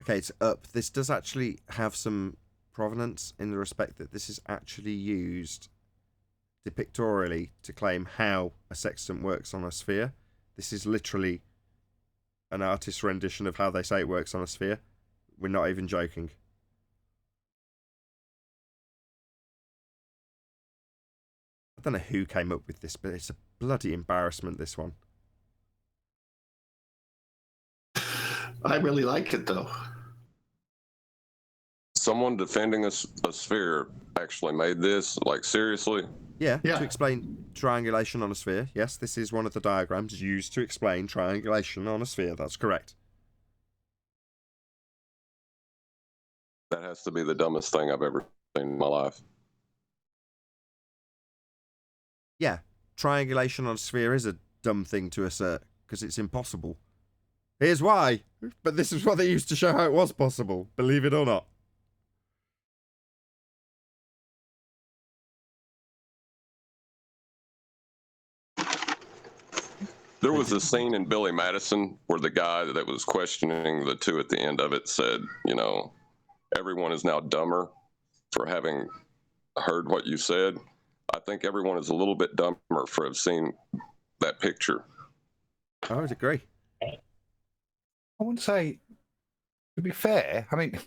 Okay, it's up. This does actually have some provenance in the respect that this is actually used depictorially to claim how a sextant works on a sphere. This is literally an artist's rendition of how they say it works on a sphere. We're not even joking. I don't know who came up with this, but it's a bloody embarrassment, this one. I really like it, though. Someone defending a sphere actually made this, like, seriously? Yeah, to explain triangulation on a sphere. Yes, this is one of the diagrams used to explain triangulation on a sphere. That's correct. That has to be the dumbest thing I've ever seen in my life. Yeah, triangulation on a sphere is a dumb thing to assert, because it's impossible. Here's why, but this is what they used to show how it was possible, believe it or not. There was a scene in Billy Madison where the guy that was questioning the two at the end of it said, you know, everyone is now dumber for having heard what you said. I think everyone is a little bit dumber for have seen that picture. I would agree. I wouldn't say, to be fair, I mean,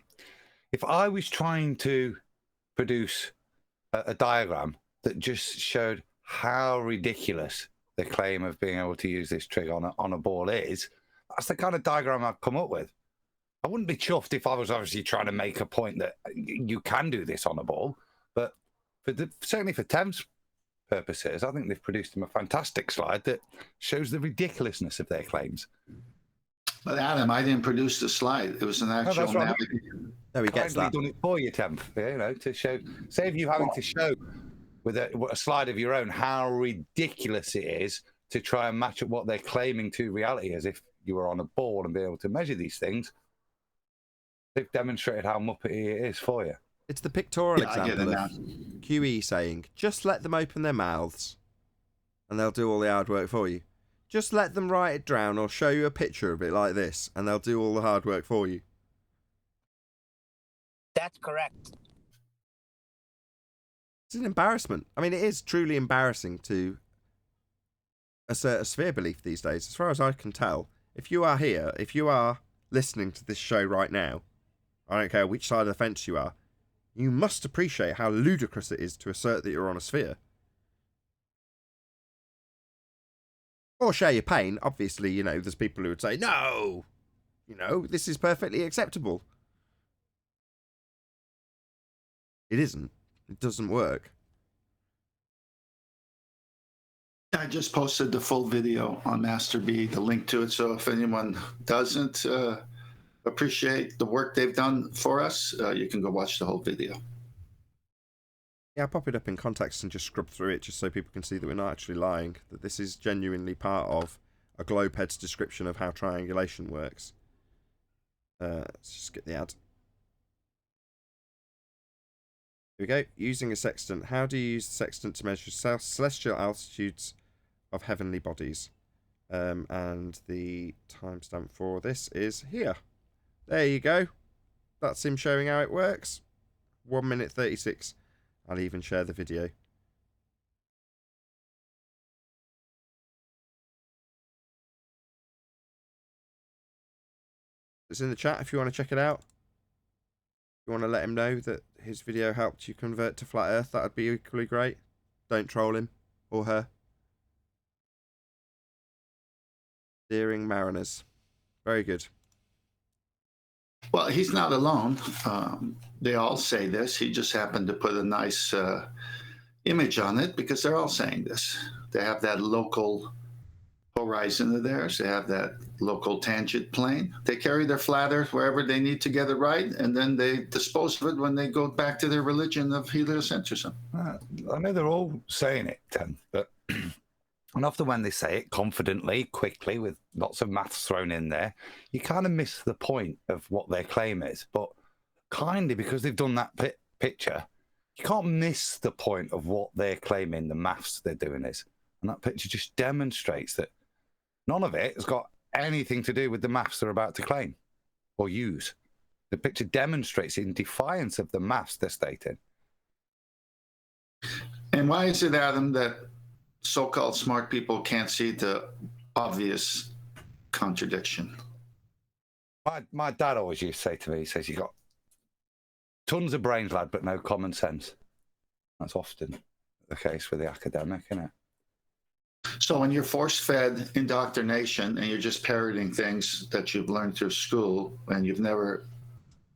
if I was trying to produce a diagram that just showed how ridiculous the claim of being able to use this trick on a ball is, that's the kind of diagram I've come up with. I wouldn't be chuffed if I was obviously trying to make a point that you can do this on a ball, but certainly for Thames purposes, I think they've produced him a fantastic slide that shows the ridiculousness of their claims. But Adam, I didn't produce the slide. It was an actual navigation. No, he gets that. Done it for you, Temp. You know, to show, save you having to show with a slide of your own how ridiculous it is to try and match up what they're claiming to reality as if you were on a ball and be able to measure these things. They've demonstrated how muppety it is for you. It's the pictorial example of QE saying, just let them open their mouths and they'll do all the hard work for you. Just let them write it down or show you a picture of it like this and they'll do all the hard work for you. That's correct. It's an embarrassment. I mean, it is truly embarrassing to assert a sphere belief these days. As far as I can tell, if you are here, if you are listening to this show right now, I don't care which side of the fence you are, you must appreciate how ludicrous it is to assert that you're on a sphere. Or share your pain. Obviously, you know, there's people who would say, no, you know, this is perfectly acceptable. It isn't. It doesn't work. I just posted the full video on Master B, the link to it. So if anyone doesn't appreciate the work they've done for us, you can go watch the whole video. Yeah, I'll pop it up in context and just scrub through it just so people can see that we're not actually lying, that this is genuinely part of a Globehead's description of how triangulation works. Let's just get the ad. Here we go. Using a sextant. How do you use the sextant to measure celestial altitudes of heavenly bodies? And the timestamp for this is here. There you go. That's him showing how it works. 1 minute 36. I'll even share the video. It's in the chat if you want to check it out. If you want to let him know that his video helped you convert to flat earth, that would be equally great. Don't troll him or her. Steering mariners. Very good. Well, he's not alone. They all say this. He just happened to put a nice image on it because they're all saying this. They have that local horizon of theirs. They have that local tangent plane. They carry their flat earth wherever they need to get it right, and then they dispose of it when they go back to their religion of heliocentrism. I know they're all saying it, Tim, but and often when they say it confidently, quickly, with lots of maths thrown in there, you kind of miss the point of what their claim is. But kindly, because they've done that picture, you can't miss the point of what they're claiming the maths they're doing is. And that picture just demonstrates that none of it has got anything to do with the maths they're about to claim or use. The picture demonstrates in defiance of the maths they're stating. And why is it, Adam, that so-called smart people can't see the obvious contradiction? My dad always used to say to me, he says, you got tons of brains, lad, but no common sense. That's often the case with the academic, isn't it? So when you're force-fed indoctrination and you're just parroting things that you've learned through school and you've never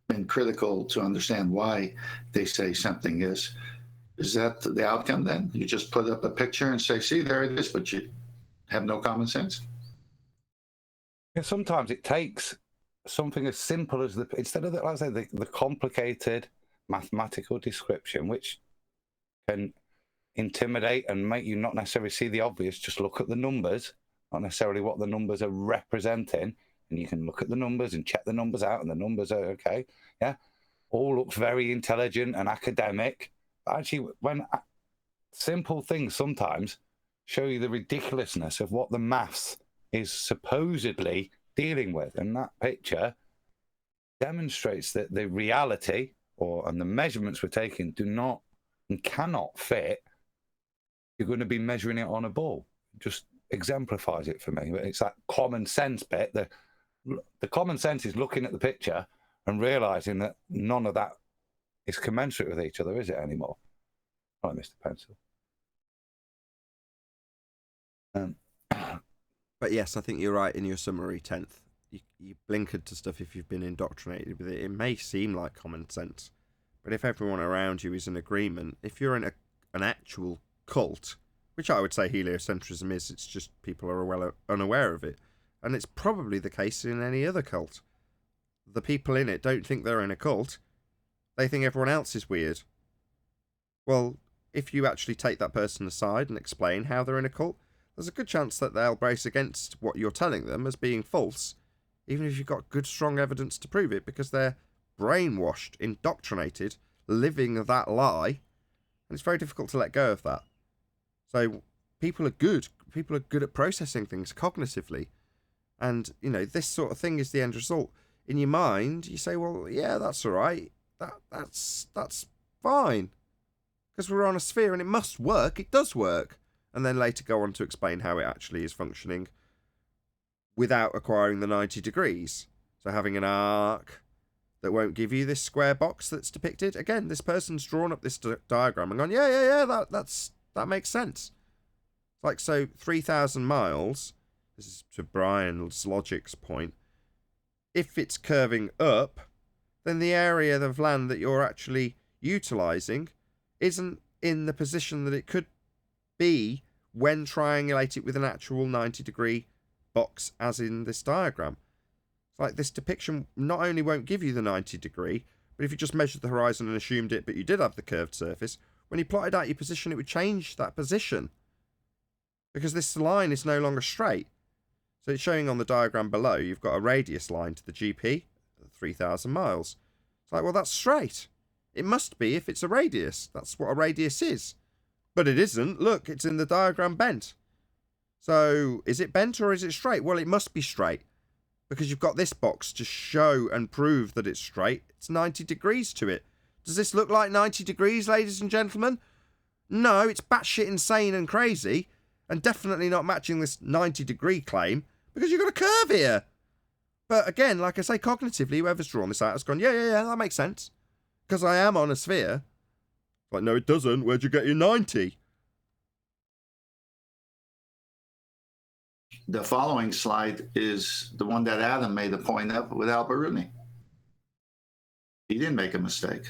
been critical to understand why they say something is that the outcome then? You just put up a picture and say, see, there it is, but you have no common sense? Yeah, sometimes it takes something as simple as instead of, like I say, the complicated mathematical description, which can intimidate and make you not necessarily see the obvious, just look at the numbers, not necessarily what the numbers are representing, and you can look at the numbers and check the numbers out, and the numbers are okay. Yeah, all looks very intelligent and academic. Actually, when simple things sometimes show you the ridiculousness of what the maths is supposedly dealing with, and that picture demonstrates that the reality and the measurements we're taking do not and cannot fit. You're going to be measuring it on a ball. It just exemplifies it for me. It's that common sense bit. The common sense is looking at the picture and realizing that none of that is commensurate with each other, is it anymore? Oh, I missed the pencil. But yes, I think you're right in your summary, 10th. you blinkered to stuff if you've been indoctrinated with it. It may seem like common sense, but if everyone around you is in agreement, if you're in an actual cult, which I would say heliocentrism is, it's just people are well unaware of it, and it's probably the case in any other cult. The people in it don't think they're in a cult. They think everyone else is weird. Well, if you actually take that person aside and explain how they're in a cult, there's a good chance that they'll brace against what you're telling them as being false, even if you've got good, strong evidence to prove it, because they're brainwashed, indoctrinated, living that lie, and it's very difficult to let go of that. So people are good. People are good at processing things cognitively, and this sort of thing is the end result. In your mind, you say, "Well, yeah, that's all right. That's fine, because we're on a sphere and it must work. It does work." And then later go on to explain how it actually is functioning without acquiring the 90 degrees. So having an arc that won't give you this square box that's depicted. Again, this person's drawn up this diagram and gone, yeah, that makes sense. Like, so 3,000 miles, this is to Brian's logic's point, if it's curving up, then the area of land that you're actually utilising isn't in the position that it could be when triangulated with an actual 90-degree box, as in this diagram. It's like this depiction not only won't give you the 90 degree, but if you just measured the horizon and assumed it, but you did have the curved surface, when you plotted out your position, it would change that position, because this line is no longer straight. So it's showing on the diagram below, you've got a radius line to the GP, 3,000 miles. It's like, well, that's straight. It must be if it's a radius. That's what a radius is. But it isn't. Look, it's in the diagram bent. So is it bent or is it straight? Well, it must be straight, because you've got this box to show and prove that it's straight. It's 90 degrees to it. Does this look like 90 degrees, ladies and gentlemen? No, it's batshit insane and crazy, and definitely not matching this 90-degree claim, because you've got a curve here. But again, like I say, cognitively, whoever's drawn this out has gone, yeah, that makes sense, because I am on a sphere. Like, no, it doesn't. Where'd you get your 90? The following slide is the one that Adam made a point of with Al-Biruni. He didn't make a mistake.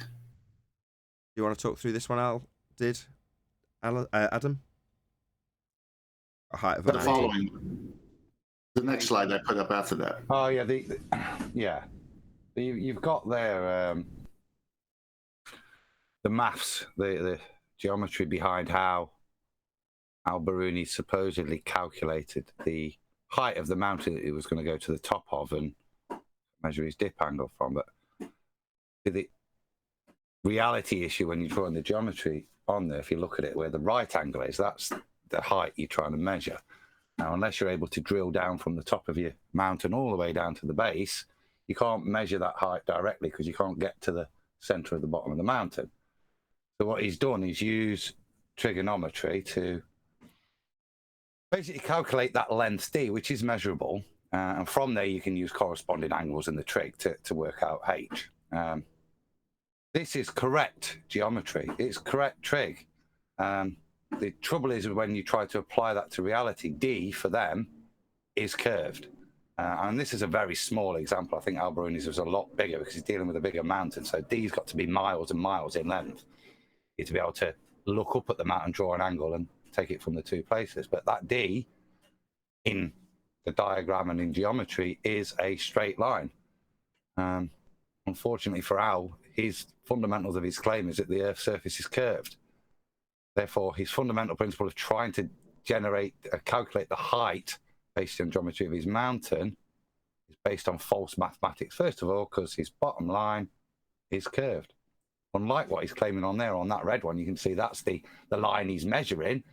You want to talk through this one, Adam? A height of The 90. following, the next slide I put up after that. Oh yeah, you've got there the maths, the geometry behind how Al-Biruni supposedly calculated the height of the mountain that he was going to go to the top of and measure his dip angle from. But the reality issue when you're drawing the geometry on there, if you look at it where the right angle is, that's the height you're trying to measure. Now, unless you're able to drill down from the top of your mountain all the way down to the base, you can't measure that height directly, because you can't get to the center of the bottom of the mountain. So what he's done is use trigonometry to basically calculate that length d, which is measurable, and from there you can use corresponding angles in the trig to work out h. This is correct geometry. It's correct trig. The trouble is when you try to apply that to reality, d for them is curved. And this is a very small example. I think Al-Biruni's was a lot bigger because he's dealing with a bigger mountain. So d's got to be miles and miles in length. You to be able to look up at the mountain, draw an angle, and take it from the two places. But that d in the diagram and in geometry is a straight line. Unfortunately for Al, his fundamentals of his claim is that the Earth's surface is curved. Therefore, his fundamental principle of trying to calculate the height based on geometry of his mountain is based on false mathematics. First of all, because his bottom line is curved. Unlike what he's claiming on there, on that red one, you can see that's the line he's measuring,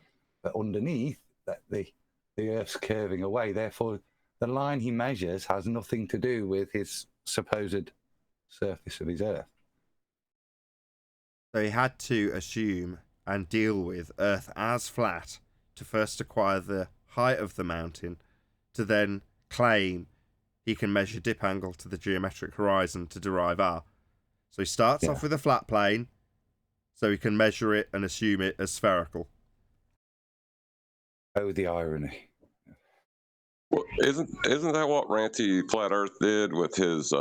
but underneath that the Earth's curving away. Therefore, the line he measures has nothing to do with his supposed surface of his Earth. So he had to assume and deal with Earth as flat to first acquire the height of the mountain, to then claim he can measure dip angle to the geometric horizon to derive R. So he starts off with a flat plane, so he can measure it and assume it as spherical. Oh, the irony. Well, isn't that what Ranty Flat Earth did with his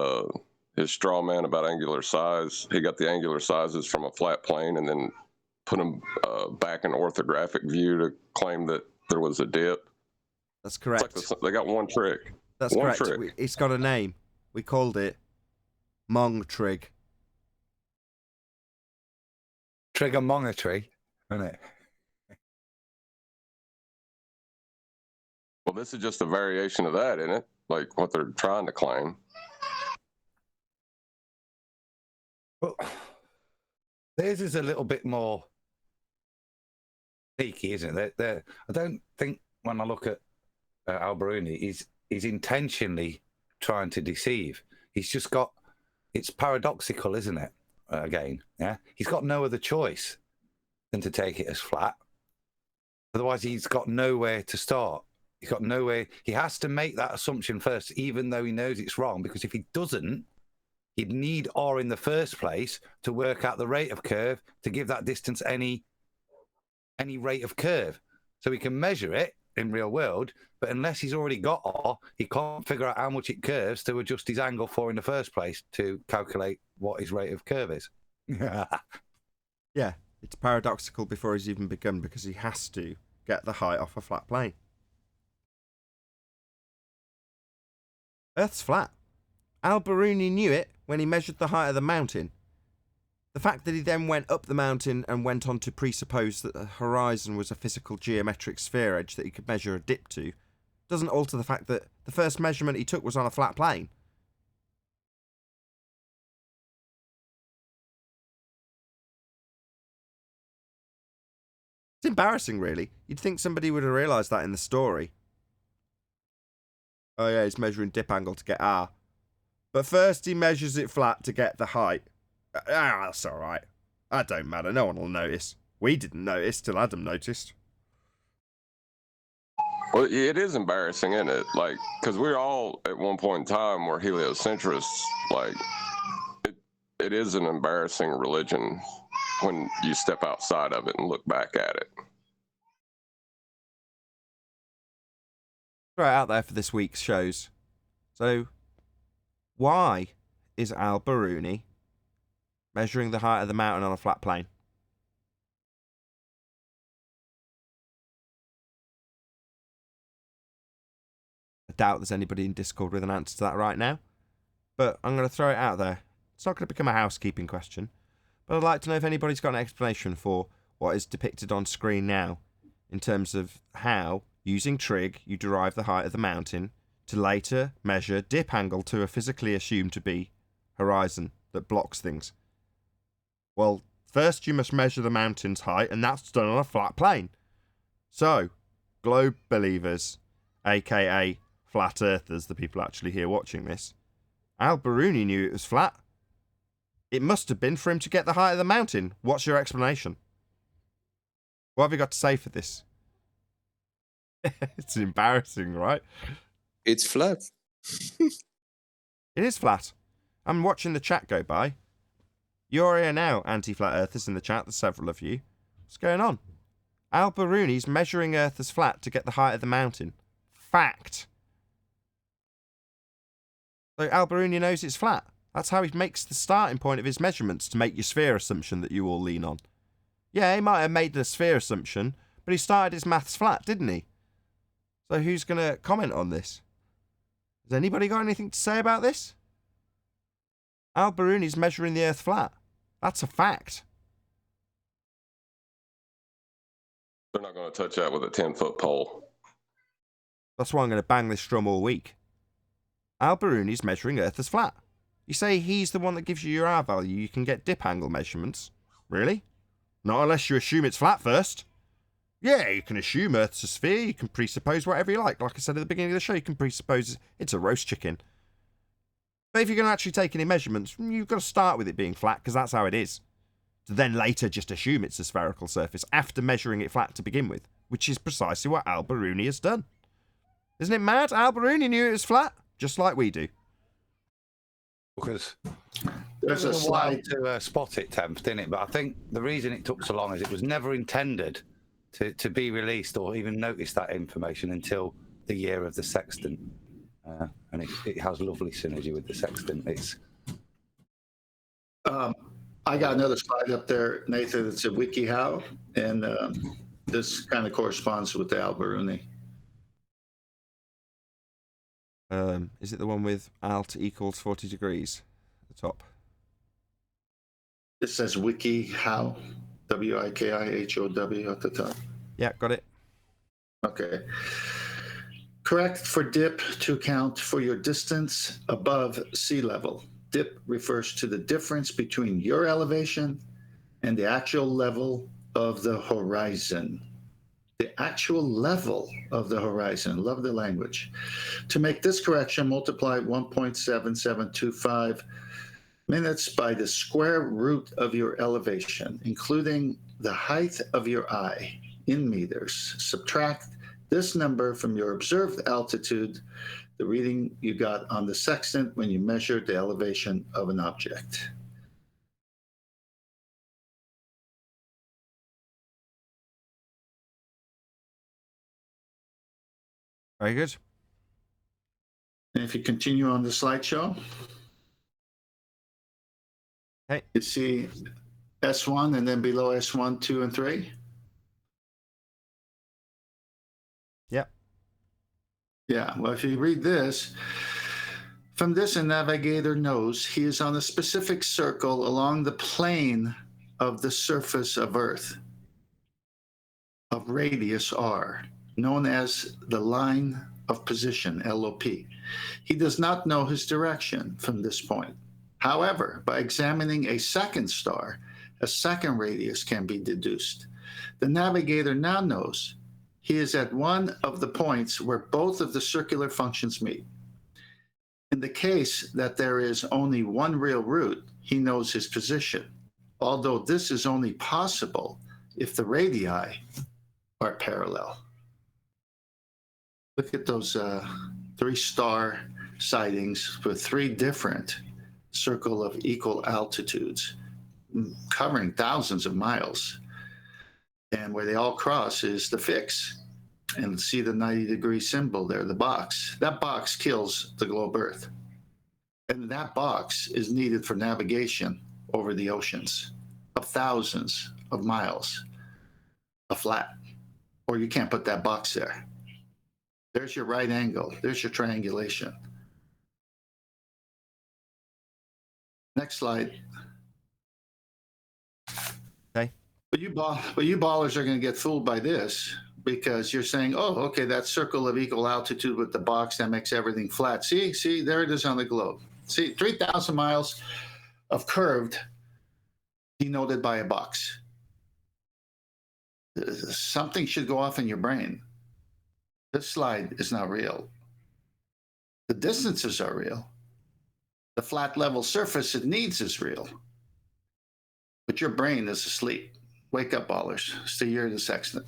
straw man about angular size? He got the angular sizes from a flat plane and then put them back in orthographic view to claim that there was a dip. That's correct. They got one trick. That's one correct. Trick. It's got a name. We called it Mong Trig. Trigonometry, isn't it? Well, this is just a variation of that, isn't it? Like what they're trying to claim. Well, theirs is a little bit more peaky, isn't it? I don't think when I look at Alberuni, he's intentionally trying to deceive. He's just got, it's paradoxical, isn't it? Again, yeah? He's got no other choice than to take it as flat. Otherwise, he's got nowhere to start. He's got nowhere. He has to make that assumption first, even though he knows it's wrong, because if he doesn't, he'd need R in the first place to work out the rate of curve to give that distance any rate of curve. So he can measure it in real world, but unless he's already got R, he can't figure out how much it curves to adjust his angle for in the first place to calculate what his rate of curve is. Yeah, it's paradoxical before he's even begun because he has to get the height off a flat plane. Earth's flat. Alberuni knew it when he measured the height of the mountain. The fact that he then went up the mountain and went on to presuppose that the horizon was a physical geometric sphere edge that he could measure a dip to doesn't alter the fact that the first measurement he took was on a flat plane. It's embarrassing, really. You'd think somebody would have realised that in the story. Oh yeah, he's measuring dip angle to get R. But first he measures it flat to get the height. That's alright. That don't matter, no one will notice. We didn't notice till Adam noticed. Well, it is embarrassing, isn't it? Like, because we're all, at one point in time, were heliocentrists. Like, it is an embarrassing religion when you step outside of it and look back at it. Right out there for this week's shows. So, why is Alberuni measuring the height of the mountain on a flat plane? I doubt there's anybody in Discord with an answer to that right now, but I'm going to throw it out there. It's not going to become a housekeeping question, but I'd like to know if anybody's got an explanation for what is depicted on screen now in terms of how, using trig, you derive the height of the mountain to later measure dip angle to a physically assumed to be horizon that blocks things. Well, first you must measure the mountain's height, and that's done on a flat plane. So, globe believers, aka flat earthers, the people actually here watching this, Alberuni knew it was flat. It must have been for him to get the height of the mountain. What's your explanation? What have you got to say for this? It's embarrassing, right? It's flat. It is flat. I'm watching the chat go by. You're here now, anti-flat earthers in the chat. There's several of you. What's going on? Alberuni's measuring Earth as flat to get the height of the mountain. Fact. So Alberuni knows it's flat. That's how he makes the starting point of his measurements to make your sphere assumption that you all lean on. Yeah, he might have made the sphere assumption, but he started his maths flat, didn't he? So who's going to comment on this? Has anybody got anything to say about this? Alberuni's measuring the Earth flat. That's a fact. They're not going to touch that with a 10-foot pole. That's why I'm going to bang this drum all week. Alberuni's measuring Earth as flat. You say he's the one that gives you your R value, you can get dip angle measurements. Really? Not unless you assume it's flat first. Yeah, you can assume Earth's a sphere, you can presuppose whatever you like. Like I said at the beginning of the show, you can presuppose it's a roast chicken. But if you're going to actually take any measurements, you've got to start with it being flat, because that's how it is. To then later just assume it's a spherical surface after measuring it flat to begin with, which is precisely what Alberuni has done. Isn't it mad? Alberuni knew it was flat, just like we do. Because There's it a was a while slide. to spot it, Temp, didn't it? But I think the reason it took so long is it was never intended to be released or even notice that information until the year of the sextant, and it has lovely synergy with the sextant. It's I got another slide up there, Nathan. It's a WikiHow, and this kind of corresponds with the Al-Biruni. Is it the one with alt equals 40 degrees at the top? It says WikiHow, WIKIHOW at the top. Yeah, got it. Okay. Correct for dip to account for your distance above sea level. Dip refers to the difference between your elevation and the actual level of the horizon. The actual level of the horizon. Love the language. To make this correction, multiply 1.7725 minutes by the square root of your elevation, including the height of your eye in meters. Subtract this number from your observed altitude, the reading you got on the sextant when you measured the elevation of an object. Very good. And if you continue on the slideshow, hey, you see S1 and then below S1, 2, and 3. Yep. Yeah, well, if you read this, from this, a navigator knows he is on a specific circle along the plane of the surface of Earth, of radius r, known as the line of position, LOP. He does not know his direction from this point. However, by examining a second star, a second radius can be deduced. The navigator now knows he is at one of the points where both of the circular functions meet. In the case that there is only one real route, he knows his position, although this is only possible if the radii are parallel. Look at those 3-star sightings with 3 different circle of equal altitudes, covering thousands of miles. And where they all cross is the fix. And see the 90-degree symbol there, the box. That box kills the globe Earth. And that box is needed for navigation over the oceans of thousands of miles, a flat. Or you can't put that box there. There's your right angle. There's your triangulation. Next slide. Okay. But you ballers are going to get fooled by this because you're saying, oh, okay, that circle of equal altitude with the box, that makes everything flat. See, there it is on the globe. See, 3,000 miles of curved denoted by a box. Something should go off in your brain. This slide is not real. The distances are real. The flat level surface it needs is real. But your brain is asleep. Wake up, ballers. It's the year of the sextant.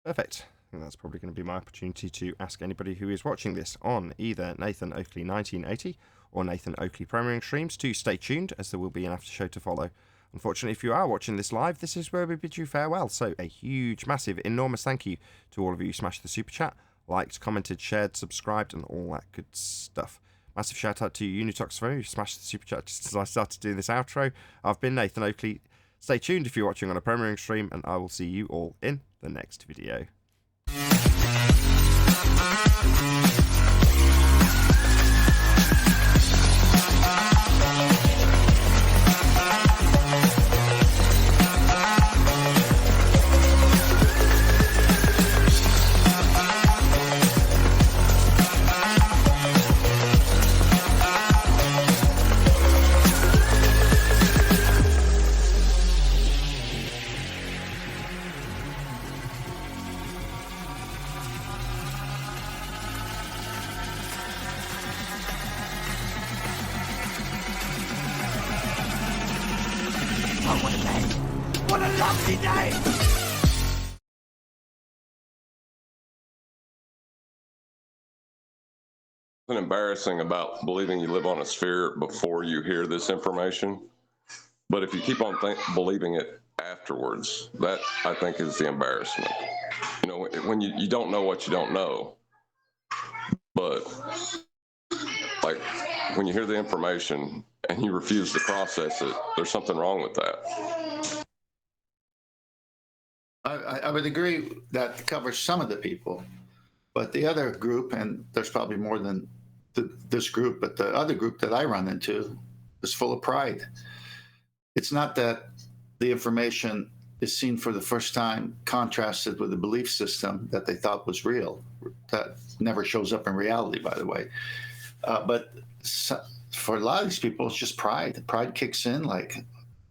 Perfect. I think that's probably going to be my opportunity to ask anybody who is watching this on either Nathan Oakley 1980 or Nathan Oakley Premiering streams to stay tuned, as there will be an after show to follow. Unfortunately, if you are watching this live, this is where we bid you farewell. So a huge, massive, enormous thank you to all of you who smashed the super chat, liked, commented, shared, subscribed, and all that good stuff. Massive shout out to Unitoxphone, who smashed the super chat just as I started doing this outro. I've been Nathan Oakley. Stay tuned if you're watching on a premiering stream, and I will see you all in the next video. Something embarrassing about believing you live on a sphere before you hear this information. But if you keep on believing it afterwards. That, I think, is the embarrassment. You know, when you don't know what you don't know. But, like, when you hear the information and you refuse to process it, there's something wrong with that. I would agree that covers some of the people, but the other group, and there's probably more than this group, but the other group that I run into is full of pride. It's not that the information is seen for the first time contrasted with a belief system that they thought was real. That never shows up in reality, by the way. But for a lot of these people, it's just pride. Pride kicks in like,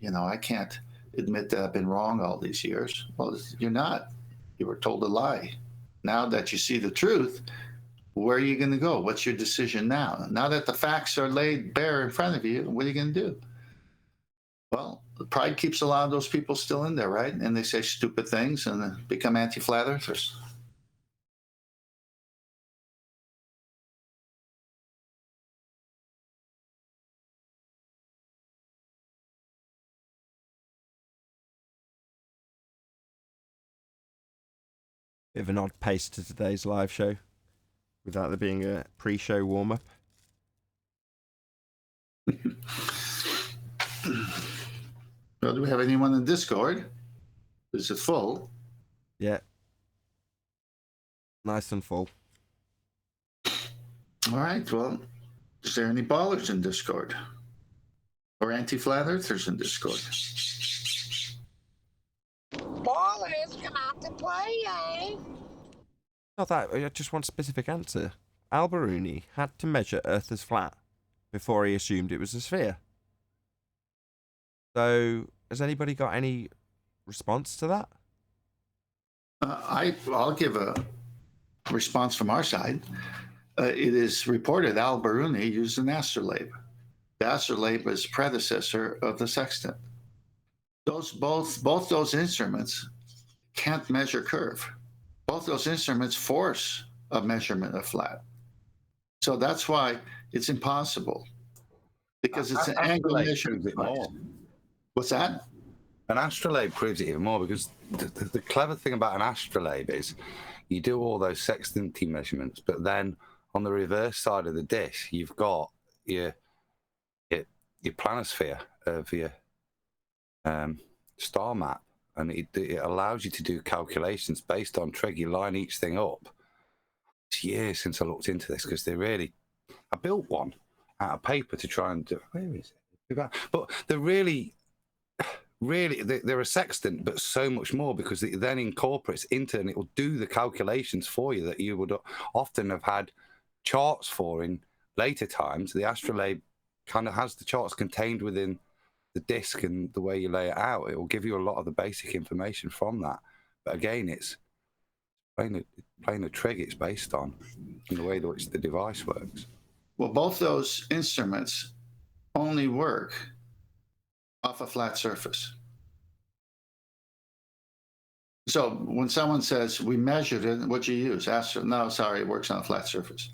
I can't admit that I've been wrong all these years. Well, you're not. You were told a lie. Now that you see the truth, where are you going to go? What's your decision now? Now that the facts are laid bare in front of you, what are you going to do? Well, pride keeps a lot of those people still in there, right? And they say stupid things and then become anti-flat earthers. Bit of an odd pace to today's live show, without there being a pre-show warm-up. Well, do we have anyone in Discord? Is it full? Yeah. Nice and full. All right. Well, is there any ballers in Discord? Or anti-flat earthers in Discord? Ballers, come out to play, eh? Not that, I just want a specific answer. Al-Biruni had to measure Earth as flat before he assumed it was a sphere. So, has anybody got any response to that? I'll give a response from our side. It is reported Al-Biruni used an astrolabe. The astrolabe is predecessor of the sextant. Both those instruments can't measure curve. Both those instruments force a measurement of flat. So that's why it's impossible, because it's an angle measurement device. What's that? An astrolabe proves it even more, because the clever thing about an astrolabe is you do all those sextanty measurements, but then on the reverse side of the dish, you've got your planisphere of your star map, and it allows you to do calculations based on trig. You line each thing up. It's years since I looked into this, because I built one out of paper to try and do. Where is it? But they're really they're a sextant, but so much more, because it then incorporates into, and it will do the calculations for you that you would often have had charts for in later times. The astrolabe kind of has the charts contained within the disc, and the way you lay it out, it will give you a lot of the basic information from that. But again, it's playing a trig it's based on, and the way in which the device works. Well, both those instruments only work off a flat surface. So when someone says, we measured it, what'd you use? No, sorry, it works on a flat surface.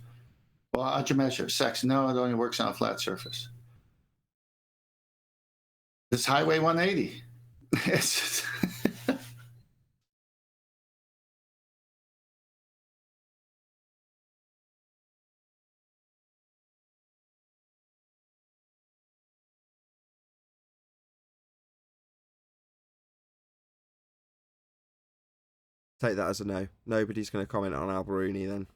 Well, how'd you measure? Sex? No, it only works on a flat surface. It's Highway 180. It's Take that as a no. Nobody's going to comment on Al-Biruni then.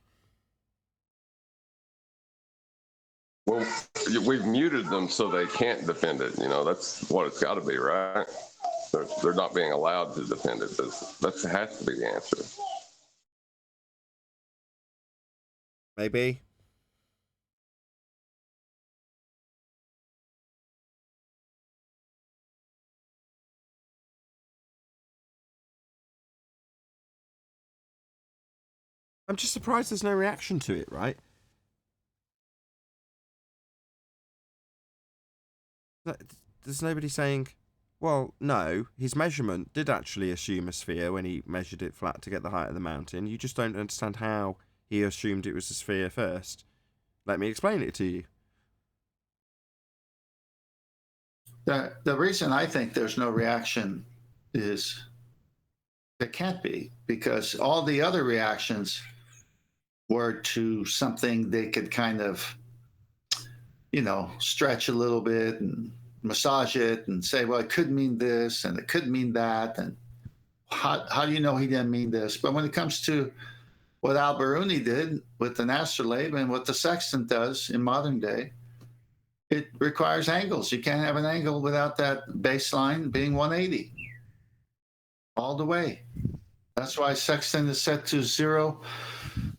Well, we've muted them so they can't defend it. That's what it's got to be, right? They're not being allowed to defend it. That has to be the answer. Maybe. I'm just surprised there's no reaction to it, right? There's nobody saying, well, no, his measurement did actually assume a sphere when he measured it flat to get the height of the mountain. You just don't understand how he assumed it was a sphere first. Let me explain it to you. the reason I think there's no reaction is there can't be, because all the other reactions were to something they could kind of, stretch a little bit and massage it and say, well, it could mean this and it could mean that. And how do you know he didn't mean this? But when it comes to what Al-Biruni did with an astrolabe and what the sextant does in modern day, it requires angles. You can't have an angle without that baseline being 180 all the way. That's why sextant is set to 0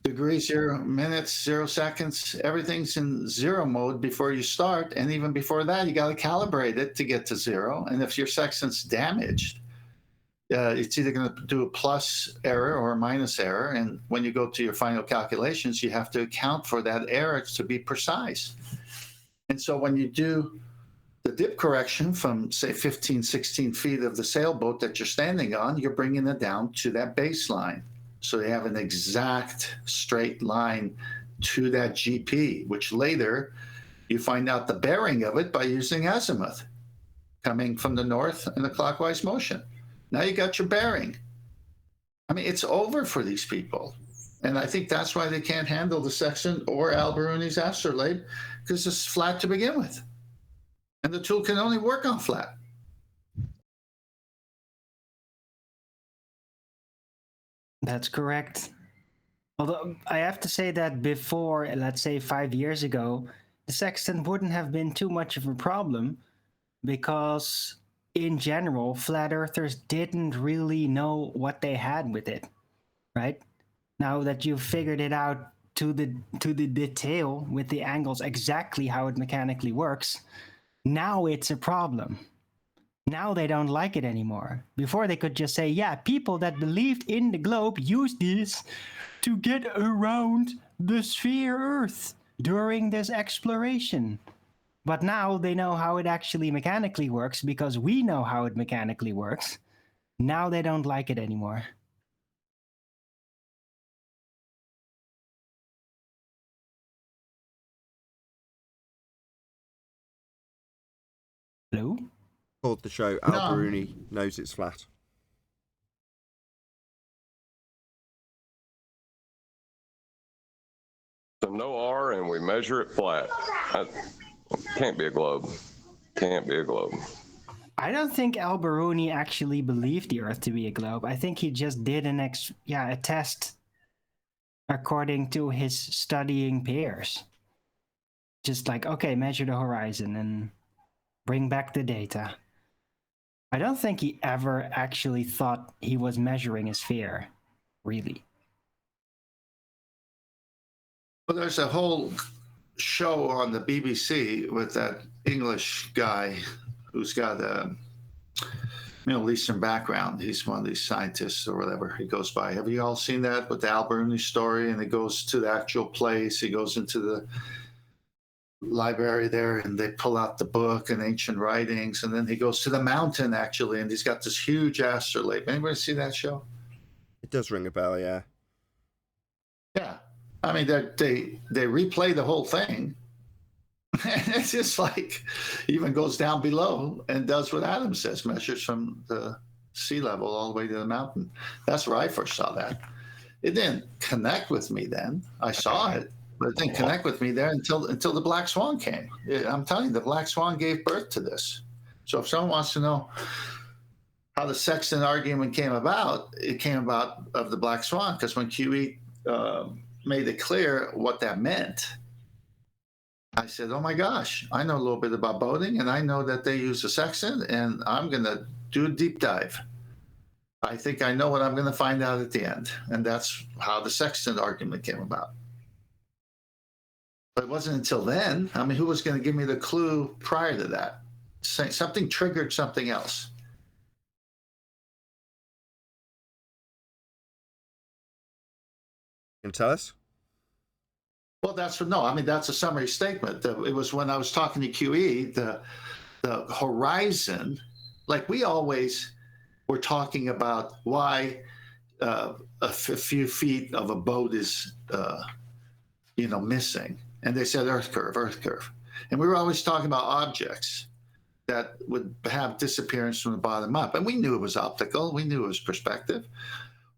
degrees, 0 minutes, 0 seconds. Everything's in 0 mode before you start. And even before that, you got to calibrate it to get to 0. And if your sextant's damaged, it's either going to do a plus error or a minus error. And when you go to your final calculations, you have to account for that error to be precise. And so when you do the dip correction from, say, 15, 16 feet of the sailboat that you're standing on, you're bringing it down to that baseline. So they have an exact straight line to that GP, which later you find out the bearing of it by using azimuth, coming from the north in a clockwise motion. Now you got your bearing. I mean, it's over for these people. And I think that's why they can't handle the sextant or Al-Biruni's astrolabe, because it's flat to begin with. And the tool can only work on flat. That's correct. Although I have to say that before, let's say 5 years ago, the sextant wouldn't have been too much of a problem, because in general, flat earthers didn't really know what they had with it, right? Now that you've figured it out to the detail with the angles, exactly how it mechanically works, now it's a problem. Now they don't like it anymore. Before they could just say, yeah, people that believed in the globe used this to get around the sphere Earth during this exploration. But now they know how it actually mechanically works because we know how it mechanically works. Now they don't like it anymore. Hello? Called the show Al-Biruni Knows It's Flat. So no R, and we measure it flat. Can't be a globe. Can't be a globe. I don't think Al-Biruni actually believed the Earth to be a globe. I think he just did a test according to his studying peers. Just like, okay, measure the horizon and bring back the data. I don't think he ever actually thought he was measuring a sphere, really. Well, there's a whole show on the BBC with that English guy who's got a Middle Eastern background. He's one of these scientists or whatever he goes by. Have you all seen that with the Al-Biruni story? And he goes to the actual place. He goes into the library there and they pull out the book and ancient writings. And then he goes to the mountain, actually, and he's got this huge astrolabe. Anybody see that show? It does ring a bell, yeah. Yeah. I mean, they replay the whole thing. And it's just like, even goes down below and does what Adam says, measures from the sea level all the way to the mountain. That's where I first saw that. It didn't connect with me then. I saw it, but it didn't connect with me there until the Black Swan came. I'm telling you, the Black Swan gave birth to this. So if someone wants to know how the sextant argument came about, it came about of the Black Swan, because when QE made it clear what that meant, I said, oh my gosh, I know a little bit about boating, and I know that they use a sextant, and I'm going to do a deep dive. I think I know what I'm going to find out at the end. And that's how the sextant argument came about. But it wasn't until then. I mean, who was going to give me the clue prior to that? Something triggered something else. Can you tell us? Well, that's a summary statement. It was when I was talking to QE, the horizon, like we always were talking about why a few feet of a boat is, missing. And they said Earth curve. And we were always talking about objects. that would have disappearance from the bottom up. And we knew it was optical. We knew it was perspective.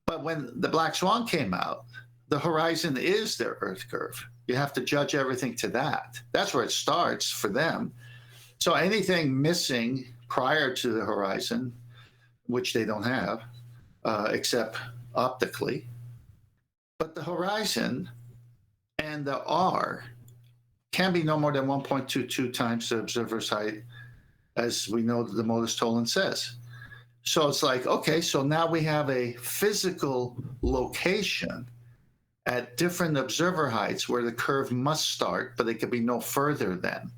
But when the black swan came out, the horizon is their Earth curve. You have to judge everything to that. That's where it starts for them. So anything missing prior to the horizon, which they don't have, except optically, but the horizon and the R can be no more than 1.22 times the observer's height, as we know the modus tollens says. So it's like, okay, so now we have a physical location at different observer heights where the curve must start, but it could be no further than.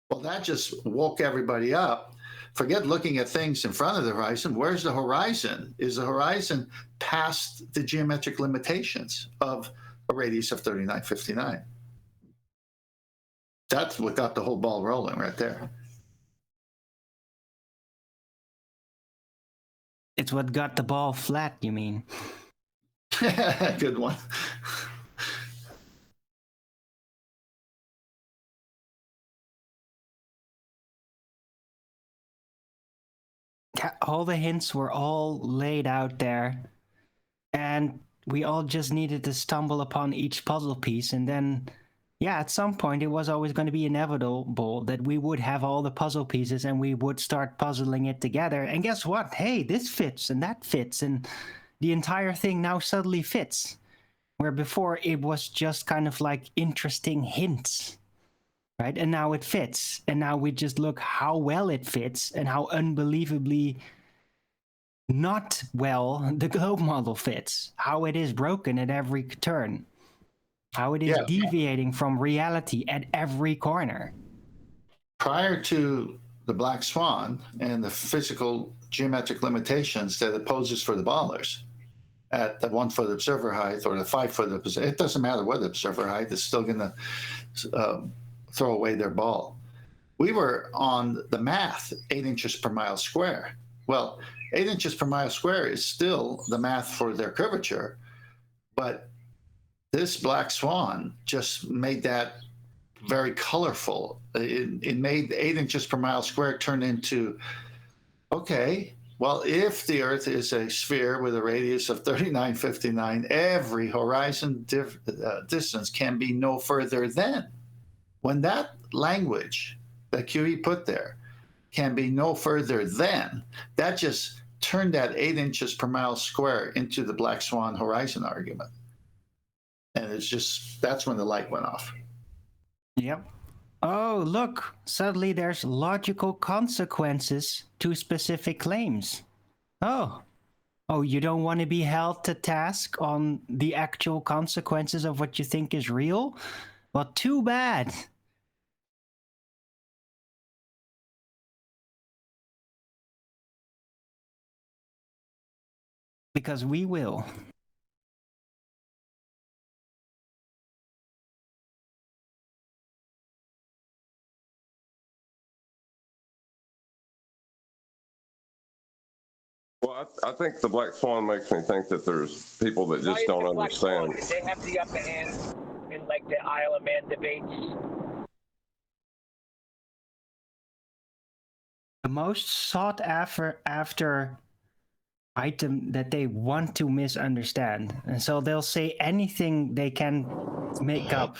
Well, that just woke everybody up. Forget looking at things in front of the horizon. Where's the horizon? Is the horizon past the geometric limitations of a radius of 3959? That's what got the whole ball rolling right there. It's what got the ball flat, you mean? Good one. Yeah, all the hints were all laid out there, and we all just needed to stumble upon each puzzle piece, and then, yeah, at some point it was always going to be inevitable that we would have all the puzzle pieces and we would start puzzling it together. And guess what? Hey, this fits and that fits, and the entire thing now suddenly fits. Where before it was just kind of like interesting hints, right? And now it fits. And now we just look how well it fits and how unbelievably not well the globe model fits. How it is broken at every turn. How it is deviating from reality at every corner. Prior to the black swan and the physical geometric limitations that it poses for the ballers, at the 1 foot observer height or the 5 foot observer, it doesn't matter what observer height, it's still going to throw away their ball. We were on the math, 8 inches per mile square. Well, 8 inches per mile square is still the math for their curvature, but this black swan just made that very colorful. It made 8 inches per mile square turn into, okay, well, if the Earth is a sphere with a radius of 3959, every horizon distance can be no further than. When that language that QE put there can be no further than, that just turned that 8 inches per mile square into the black swan horizon argument. And it's just, that's when the light went off. Yep. Oh, look, suddenly there's logical consequences to specific claims. Oh, you don't want to be held to task on the actual consequences of what you think is real? Well, too bad. Because we will. Well, I think the black swan makes me think that there's people that just don't understand. Did they have the upper hand in like the Isle of Man debates? The most sought after item that they want to misunderstand. And so they'll say anything they can make up,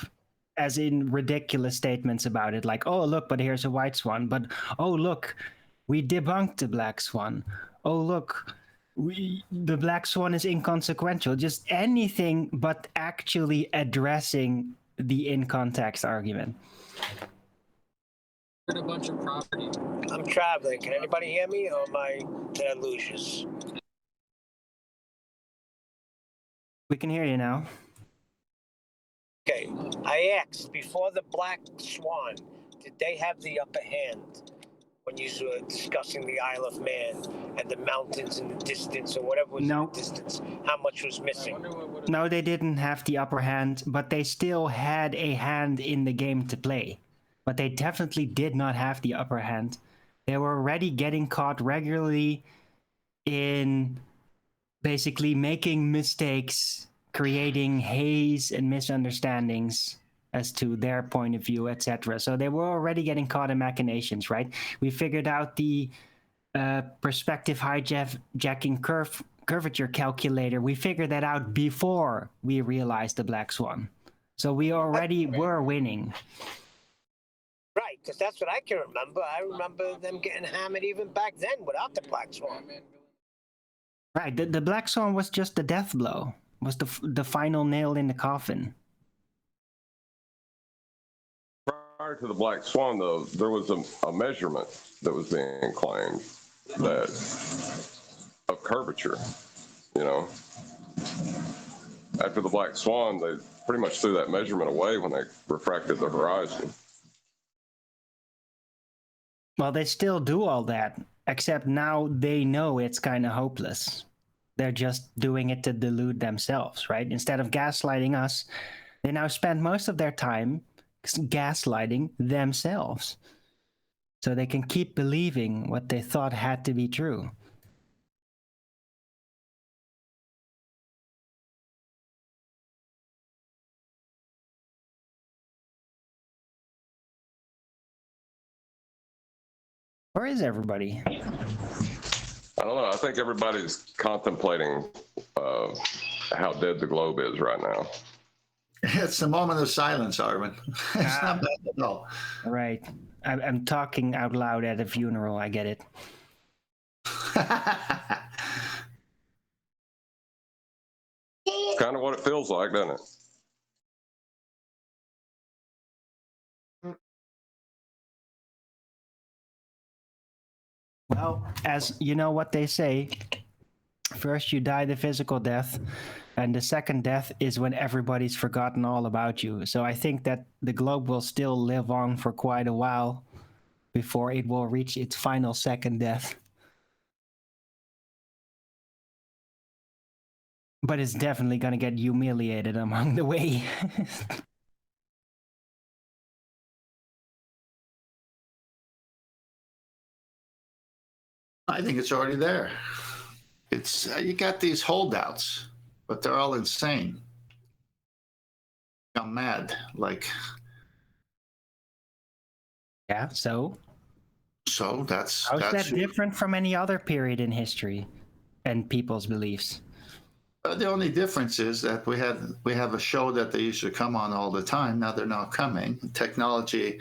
as in ridiculous statements about it, like, oh, look, but here's a white swan. But, oh, look, we debunked the black swan. Oh, look, the black swan is inconsequential. Just anything but actually addressing the in context argument. A bunch of property. I'm traveling. Can anybody hear me, or did I lose you? We can hear you now. Okay, I asked, before the black swan, did they have the upper hand when you were discussing the Isle of Man and the mountains in the distance, or whatever was in the distance? How much was missing? No, they didn't have the upper hand, but they still had a hand in the game to play. But they definitely did not have the upper hand. They were already getting caught regularly in basically making mistakes, creating haze and misunderstandings as to their point of view, etc. So they were already getting caught in machinations, right? We figured out the perspective hijacking curvature calculator. We figured that out before we realized the black swan. So we already were winning. Right, because that's what I can remember. I remember them getting hammered even back then without the black swan. Right, the black swan was just the death blow, was the final nail in the coffin. Prior to the black swan, though, there was a measurement that was being claimed that of curvature. You know, after the black swan, they pretty much threw that measurement away when they refracted the horizon. Well, they still do all that, except now they know it's kind of hopeless. They're just doing it to delude themselves, right? Instead of gaslighting us, they now spend most of their time gaslighting themselves. So they can keep believing what they thought had to be true. Where is everybody? I don't know. I think everybody's contemplating how dead the globe is right now. It's the moment of silence, Arvin. It's not bad at all. Right. I'm talking out loud at a funeral. I get it. Kind of what it feels like, doesn't it? Well, as you know what they say, first you die the physical death, and the second death is when everybody's forgotten all about you. So I think that the globe will still live on for quite a while before it will reach its final second death. But it's definitely going to get humiliated along the way. I think it's already there. It's you got these holdouts, but they're all insane. I'm mad. Like, yeah, so that's how's that's that different from any other period in history and people's beliefs? The only difference is that we have a show that they used to come on all the time. Now they're not coming. Technology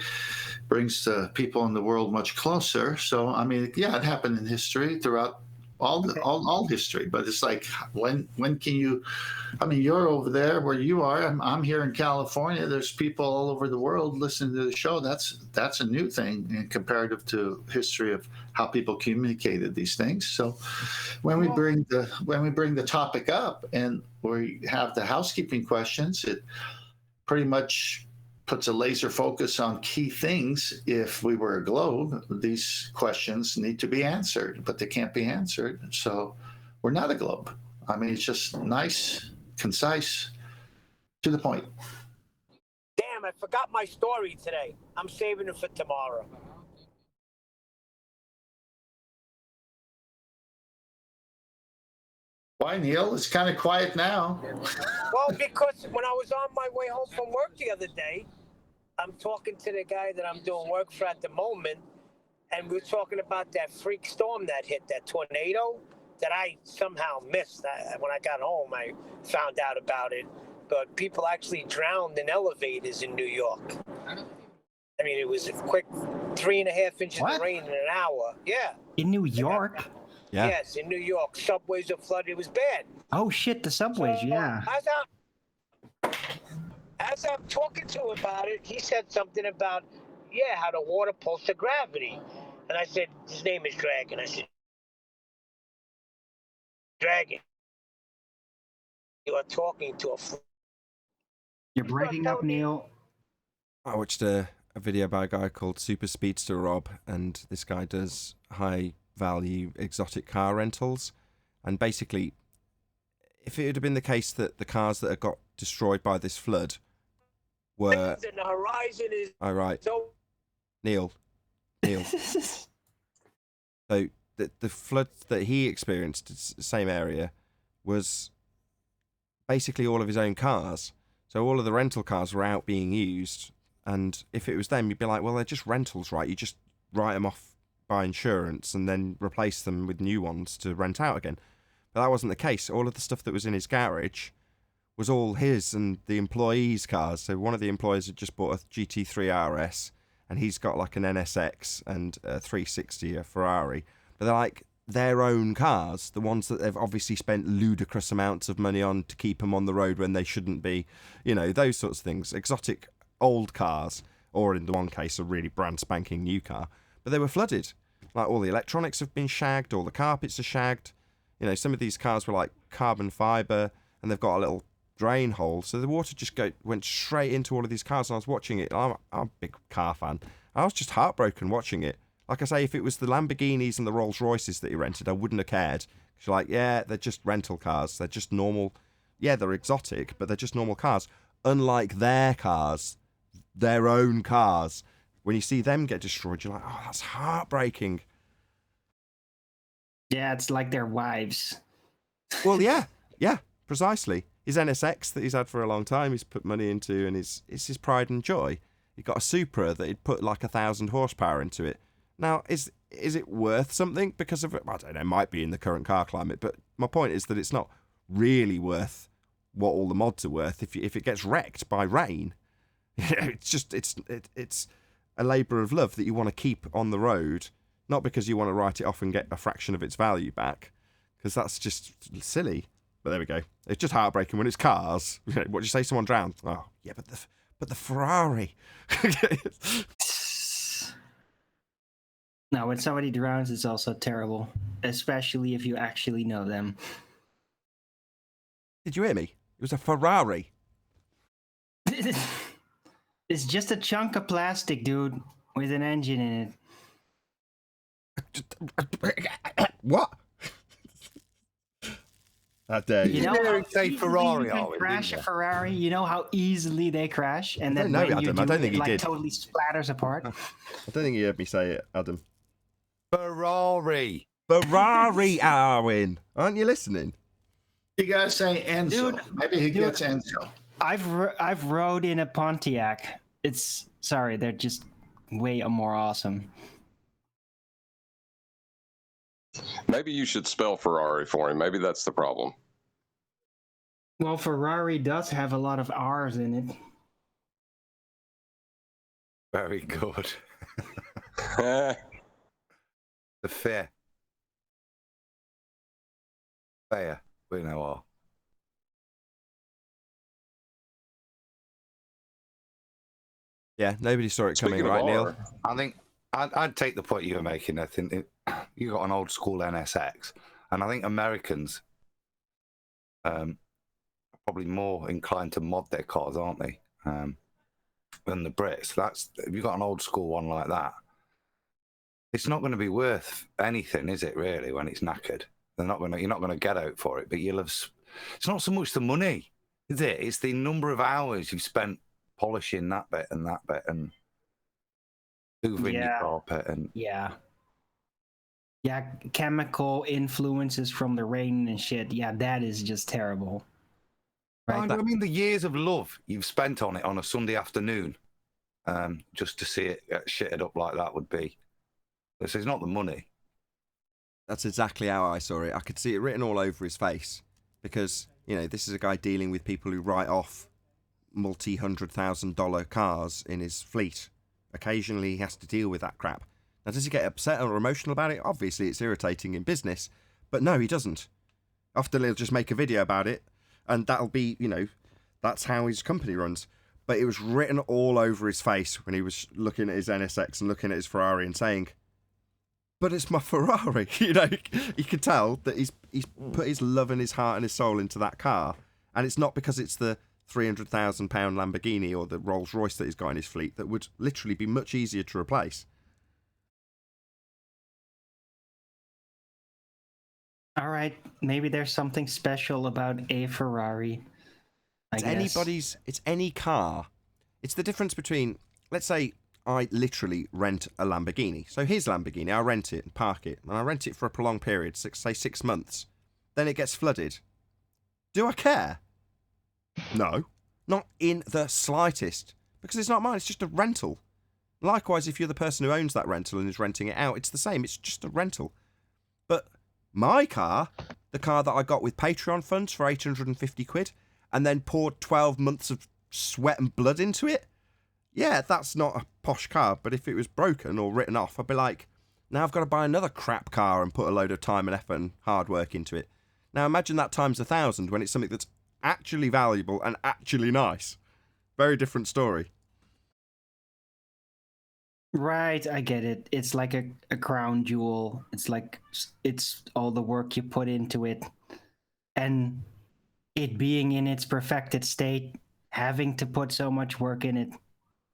brings the people in the world much closer. So I mean, yeah, it happened in history throughout all history. But it's like when can you? I mean, you're over there where you are. I'm here in California. There's people all over the world listening to the show. That's a new thing in comparative to history of how people communicated these things. So when we bring the topic up and we have the housekeeping questions, it pretty much puts a laser focus on key things. If we were a globe, these questions need to be answered, but they can't be answered. So we're not a globe. I mean, it's just nice, concise, to the point. Damn, I forgot my story today. I'm saving it for tomorrow. Why, Neil? It's kind of quiet now. Well, because when I was on my way home from work the other day, I'm talking to the guy that I'm doing work for at the moment, and we were talking about that freak storm that hit, that tornado that I somehow missed. When I got home, I found out about it. But people actually drowned in elevators in New York. I mean, it was a quick 3.5 inches of rain in an hour. Yeah. In New York? Yeah. Yes, in New York. Subways are flooded. It was bad. Oh, shit, the subways, yeah. As I'm talking to him about it, he said something about, how the water pulls to gravity. And I said, his name is Dragon. I said, Dragon, you are talking to a... You're breaking up, Neil. I watched a video by a guy called Super Speedster Rob, and this guy does high-value exotic car rentals. And basically, if it had been the case that the cars that had got destroyed by this flood were... And the horizon is... Oh, right. So... Neil. So the flood that he experienced, same area, was basically all of his own cars. So all of the rental cars were out being used. And if it was them, you'd be like, well, they're just rentals, right? You just write them off by insurance and then replace them with new ones to rent out again. But that wasn't the case. All of the stuff that was in his garage was all his and the employees' cars. So one of the employees had just bought a GT3 RS, and he's got like an NSX and a 360, a Ferrari. But they're like their own cars, the ones that they've obviously spent ludicrous amounts of money on to keep them on the road when they shouldn't be. You know, those sorts of things. Exotic old cars, or in the one case, a really brand spanking new car. But they were flooded. Like all the electronics have been shagged, all the carpets are shagged. You know, some of these cars were like carbon fibre, and they've got a little drain hole, so the water just went straight into all of these cars. And I was watching it. I'm a big car fan. I was just heartbroken watching it. Like I say, if it was the Lamborghinis and the Rolls Royces that he rented, I wouldn't have cared. You're like, yeah, they're just rental cars. They're just normal. Yeah, they're exotic, but they're just normal cars. Unlike their cars, their own cars. When you see them get destroyed, you're like, oh, that's heartbreaking. Yeah, it's like their wives. Well, yeah, precisely. His NSX that he's had for a long time, he's put money into, and it's his pride and joy. He got a Supra that he'd put like 1,000 horsepower into it. Now, is it worth something because of it? I don't know, it might be in the current car climate, but my point is that it's not really worth what all the mods are worth if it gets wrecked by rain. It's a labour of love that you want to keep on the road, not because you want to write it off and get a fraction of its value back, because that's just silly. But there we go. It's just heartbreaking when it's cars. What do you say? Someone drowned? Oh, yeah, but the Ferrari. No, when somebody drowns, it's also terrible, especially if you actually know them. Did you hear me? It was a Ferrari. It's just a chunk of plastic, dude, with an engine in it. What? How dare you? You know how say Ferrari you can crash a Ferrari? You know how easily they crash? And then when you do I don't think it, he did. Totally splatters apart. I don't think he heard me say it, Adam. Ferrari, Arwin. Aren't you listening? You gotta say Enzo. Dude, Maybe he gets Enzo. I've rode in a Pontiac. They're just way more awesome. Maybe you should spell Ferrari for him. Maybe that's the problem. Well, Ferrari does have a lot of R's in it. very good. The fair. Fair, we know all. Yeah, nobody saw it coming, right, Neil? I think I'd take the point you were making. I think you got an old school NSX, and I think Americans are probably more inclined to mod their cars, aren't they, than the Brits. If you've got an old school one like that, it's not going to be worth anything, is it? Really, when it's knackered, you're not going to get out for it. But you'll have. It's not so much the money, is it? It's the number of hours you've spent polishing that bit and hoovering your carpet and chemical influences from the rain and shit. Yeah, that is just terrible. Right? I mean, the years of love you've spent on it on a Sunday afternoon, just to see it get shitted up like that would be. This is not the money. That's exactly how I saw it. I could see it written all over his face because, this is a guy dealing with people who write off multi-$100,000 cars in his fleet. Occasionally he has to deal with that crap. Now, does he get upset or emotional about it? Obviously, it's irritating in business. But no, he doesn't. Often he'll just make a video about it, and that'll be, that's how his company runs. But it was written all over his face when he was looking at his NSX and looking at his Ferrari and saying, but it's my Ferrari. You could tell that he's put his love and his heart and his soul into that car. And it's not because it's the £300,000 Lamborghini or the Rolls Royce that he's got in his fleet that would literally be much easier to replace. All right, maybe there's something special about a Ferrari. It's any car. It's the difference between, let's say, I literally rent a Lamborghini. So his Lamborghini, I rent it and park it, and I rent it for a prolonged period, say 6 months. Then it gets flooded. Do I care? No. Not in the slightest. Because it's not mine, it's just a rental. Likewise, if you're the person who owns that rental and is renting it out, it's the same, it's just a rental. But my car, the car that I got with Patreon funds for 850 quid, and then poured 12 months of sweat and blood into it, yeah, that's not a posh car, but if it was broken or written off, I'd be like, now I've got to buy another crap car and put a load of time and effort and hard work into it. Now imagine that times 1,000 when it's something that's actually valuable and actually nice. Very different story. Right, I get it. It's like a crown jewel. It's like it's all the work you put into it. And it being in its perfected state, having to put so much work in it.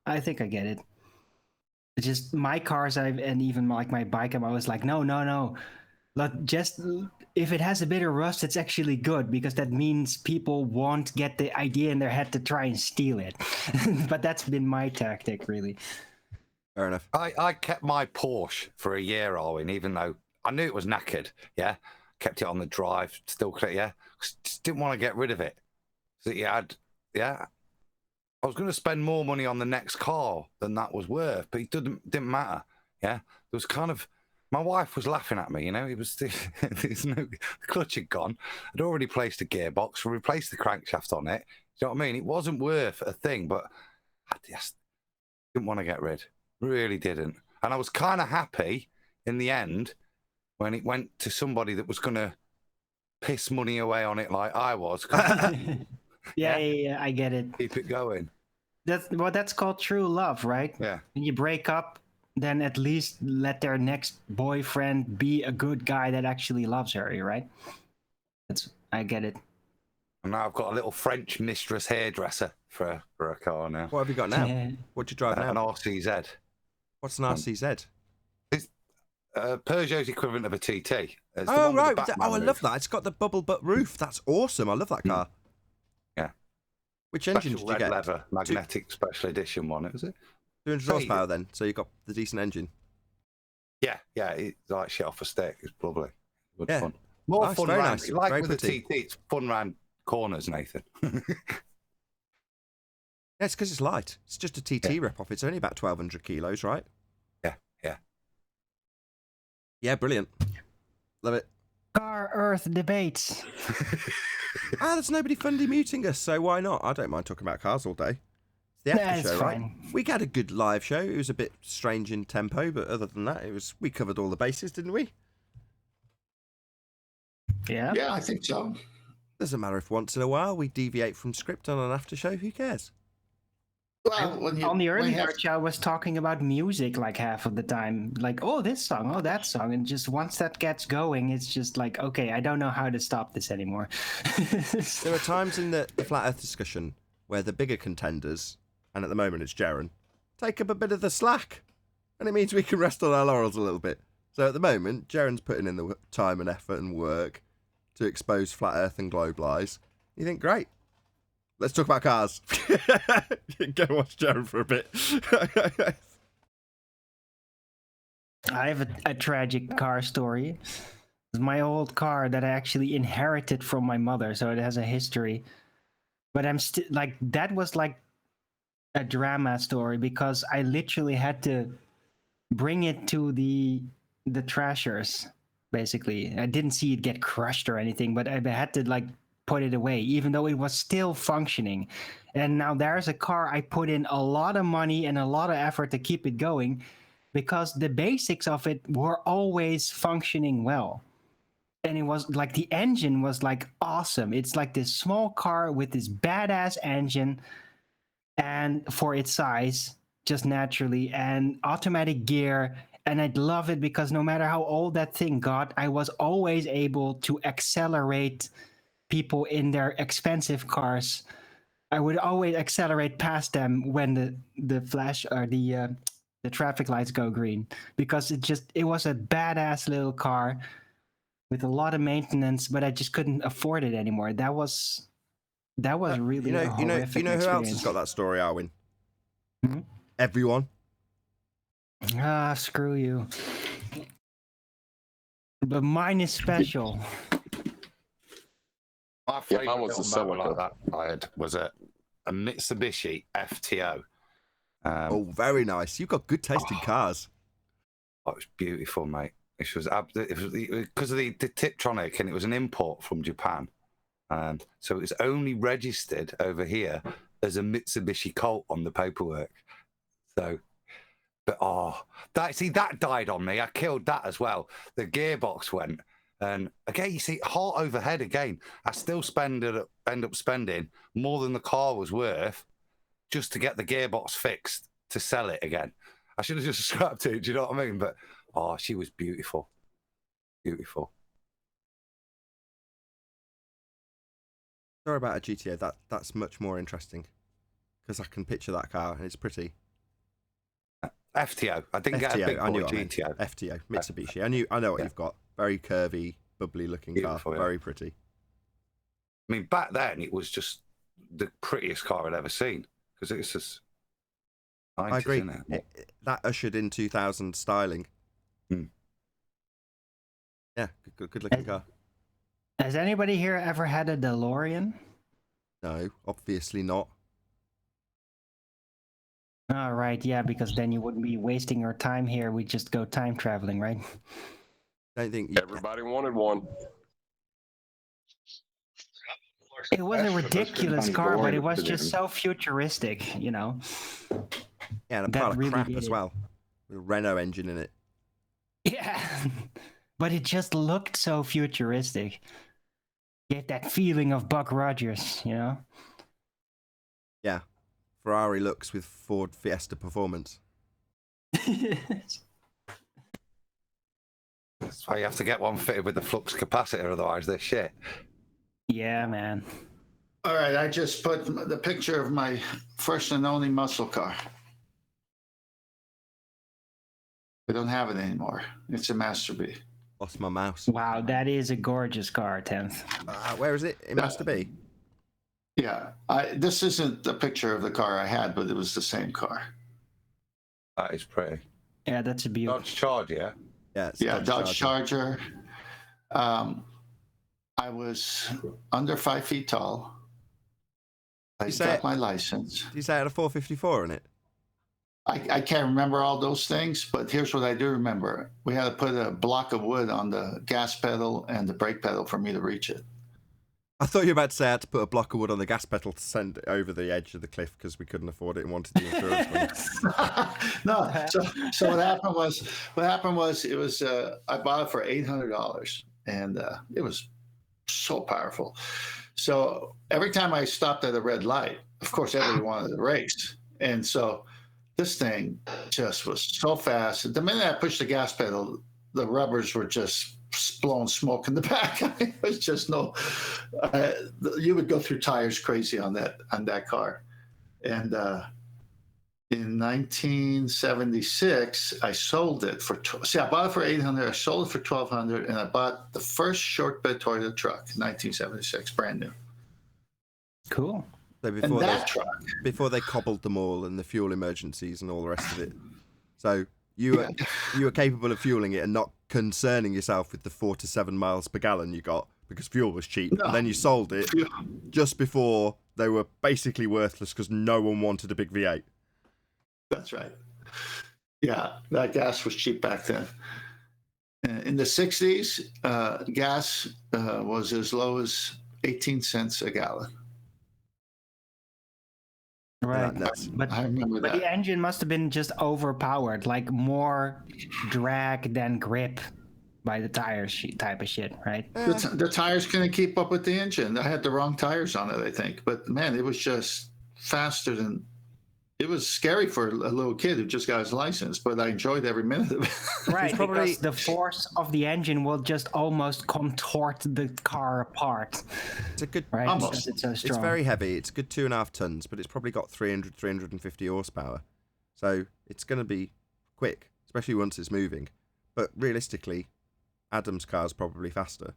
I think I get it. It's just my cars, and even like my bike, I'm always like, no. Just if it has a bit of rust, it's actually good because that means people won't get the idea in their head to try and steal it. But that's been my tactic, really. Fair enough. I kept my Porsche for a year, Owen, even though I knew it was knackered. Yeah, kept it on the drive, still clear. Yeah, just didn't want to get rid of it. So I was going to spend more money on the next car than that was worth, but it didn't matter. Yeah, there was kind of. My wife was laughing at me, it was the clutch had gone. I'd already placed a gearbox, replaced the crankshaft on it. You know what I mean? It wasn't worth a thing, but I just didn't want to get rid. Really didn't. And I was kind of happy in the end when it went to somebody that was going to piss money away on it like I was. Yeah, I get it. Keep it going. That's called true love, right? Yeah. When you break up, then at least let their next boyfriend be a good guy that actually loves her, right? I get it. And now I've got a little French mistress hairdresser for a car now. What have you got now? Yeah. What do you drive now? An RCZ. What's an RCZ? It's Peugeot's equivalent of a TT. It's the Oh, one with the right. Batman I love roof. that. It's got the bubble butt roof. That's awesome. I love that car. Yeah. Which engine Special did you red get? leather, magnetic special edition one, is it? 200 horsepower then, so you got the decent engine. Yeah, it's like shit off a stick. It's lovely. Good Yeah. fun. More Nice, fun very round. nice, Like very with the pretty. TT, it's fun round corners, Nathan. Yeah, it's because it's light. It's just a TT rip-off. It's only about 1,200 kilos, right? Yeah. Yeah, brilliant. Love it. Car Earth debates. There's nobody fundy muting us, so why not? I don't mind talking about cars all day. It's the after It's show, right? fine. We had a good live show. It was a bit strange in tempo, but other than that, we covered all the bases, didn't we? Yeah. Yeah, I think so. Doesn't matter if once in a while we deviate from script on an after show. Who cares? Well, On the earlier show, I was talking about music like half of the time. Like, oh, this song, oh, that song. And just once that gets going, it's just like, okay, I don't know how to stop this anymore. There are times in the Flat Earth discussion where the bigger contenders, and at the moment it's Jaren, take up a bit of the slack. And it means we can rest on our laurels a little bit. So at the moment, Jaren's putting in the time and effort and work to expose Flat Earth and globe lies. You think, great. Let's talk about cars. Go watch Jaren for a bit. I have a tragic car story. It's my old car that I actually inherited from my mother, so it has a history. But I'm still like, that was like a drama story because I literally had to bring it to the trashers. Basically, I didn't see it get crushed or anything, but I had to like put it away, even though it was still functioning. And now there's a car I put in a lot of money and a lot of effort to keep it going because the basics of it were always functioning well. And it was like the engine was like awesome. It's like this small car with this badass engine and for its size, just naturally, and automatic gear. And I'd love it because no matter how old that thing got, I was always able to accelerate people in their expensive cars. I would always accelerate past them when the flash or the traffic lights go green because it was a badass little car with a lot of maintenance, but I just couldn't afford it anymore. That was really you know who else has got that story, Arwin? Everyone. Screw you. But mine is special. My Yeah, favourite mine was little the summer mower like that I had was a a Mitsubishi FTO. Oh, very nice. You've got good taste in cars. Oh, it was beautiful, mate. It was because of the Tiptronic, and it was an import from Japan. So it was only registered over here as a Mitsubishi Colt on the paperwork. So, but that died on me. I killed that as well. The gearbox went, and again, you see, heart over head again. I still end up spending more than the car was worth just to get the gearbox fixed to sell it again. I should have just scrapped it. Do you know what I mean? But she was beautiful, beautiful. Sorry about a GTA. That's much more interesting because I can picture that car and it's pretty. FTO. I didn't get a big boy GTO. FTO. Mitsubishi. I know what you've got. Very curvy, bubbly looking car. Yeah. Very pretty. I mean, back then it was just the prettiest car I'd ever seen because it was just. 90s, I agree. Isn't it? That ushered in 2000 styling. Yeah, good looking car. Has anybody here ever had a DeLorean? No, obviously not. All right, yeah, because then you wouldn't be wasting your time here. We just go time traveling, right? Don't think everybody wanted one. It was a ridiculous car, but it was just so futuristic, you know. Yeah, and a pile of crap as well. With a Renault engine in it. Yeah, but it just looked so futuristic. Get that feeling of Buck Rogers, you know? Yeah. Ferrari looks with Ford Fiesta performance. That's why you have to get one fitted with the flux capacitor, otherwise they're shit. Yeah, man. All right, I just put the picture of my first and only muscle car. I don't have it anymore. It's a Master B. Lost my mouse. Wow, that is a gorgeous car, 10th. Where is it? It Master B? Yeah, this isn't a picture of the car I had, but it was the same car. That is pretty. Yeah, that's a beautiful. Dodge Charger, yeah? Yeah, Dodge Charger. I was under 5 feet tall. I got my license. Did you say it had a 454 in it? I can't remember all those things, but here's what I do remember. We had to put a block of wood on the gas pedal and the brake pedal for me to reach it. I thought you were about to say I had to put a block of wood on the gas pedal to send it over the edge of the cliff because we couldn't afford it and wanted the insurance money. No, so what happened was it was I bought it for $800 and it was so powerful. So every time I stopped at a red light, of course, everybody wanted to race, and so this thing just was so fast. The minute I pushed the gas pedal, the rubbers were just blowing smoke in the back. I mean, it was just you would go through tires crazy on that car. And in 1976, I sold it for. I bought it for $800. I sold it for $1,200, and I bought the first short bed Toyota truck, 1976, brand new. Cool. So before they cobbled them all and the fuel emergencies and all the rest of it. So you were capable of fueling it and not concerning yourself with the 4 to 7 miles per gallon you got because fuel was cheap. No. And then you sold it just before they were basically worthless because no one wanted a big V8. That's right. Yeah, that gas was cheap back then. In the 60s, gas was as low as 18 cents a gallon. Right, but I remember that. But the engine must have been just overpowered, like more drag than grip by the tires type of shit, right? The tires couldn't keep up with the engine. I had the wrong tires on it, I think. But man, it was just faster than. It was scary for a little kid who just got his license, but I enjoyed every minute of it. Right, because the force of the engine will just almost contort the car apart. It's a good, right? Almost. It's so strong. It's very heavy. It's a good 2.5 tons, but it's probably got 350 horsepower. So it's going to be quick, especially once it's moving. But realistically, Adam's car's probably faster.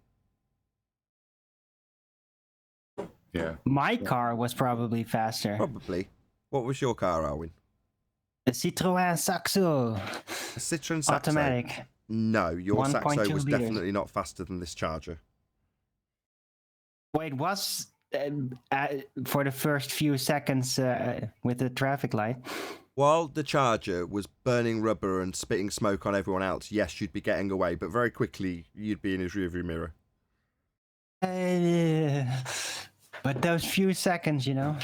Yeah. My car was probably faster. Probably. What was your car, Arwin? A Citroën Saxo. A Citroën Saxo? Automatic. No, your Saxo was liters. definitely not faster than this Charger. Wait, was for the first few seconds with the traffic light. While the Charger was burning rubber and spitting smoke on everyone else, yes, you'd be getting away, but very quickly you'd be in his rearview mirror. But those few seconds, you know.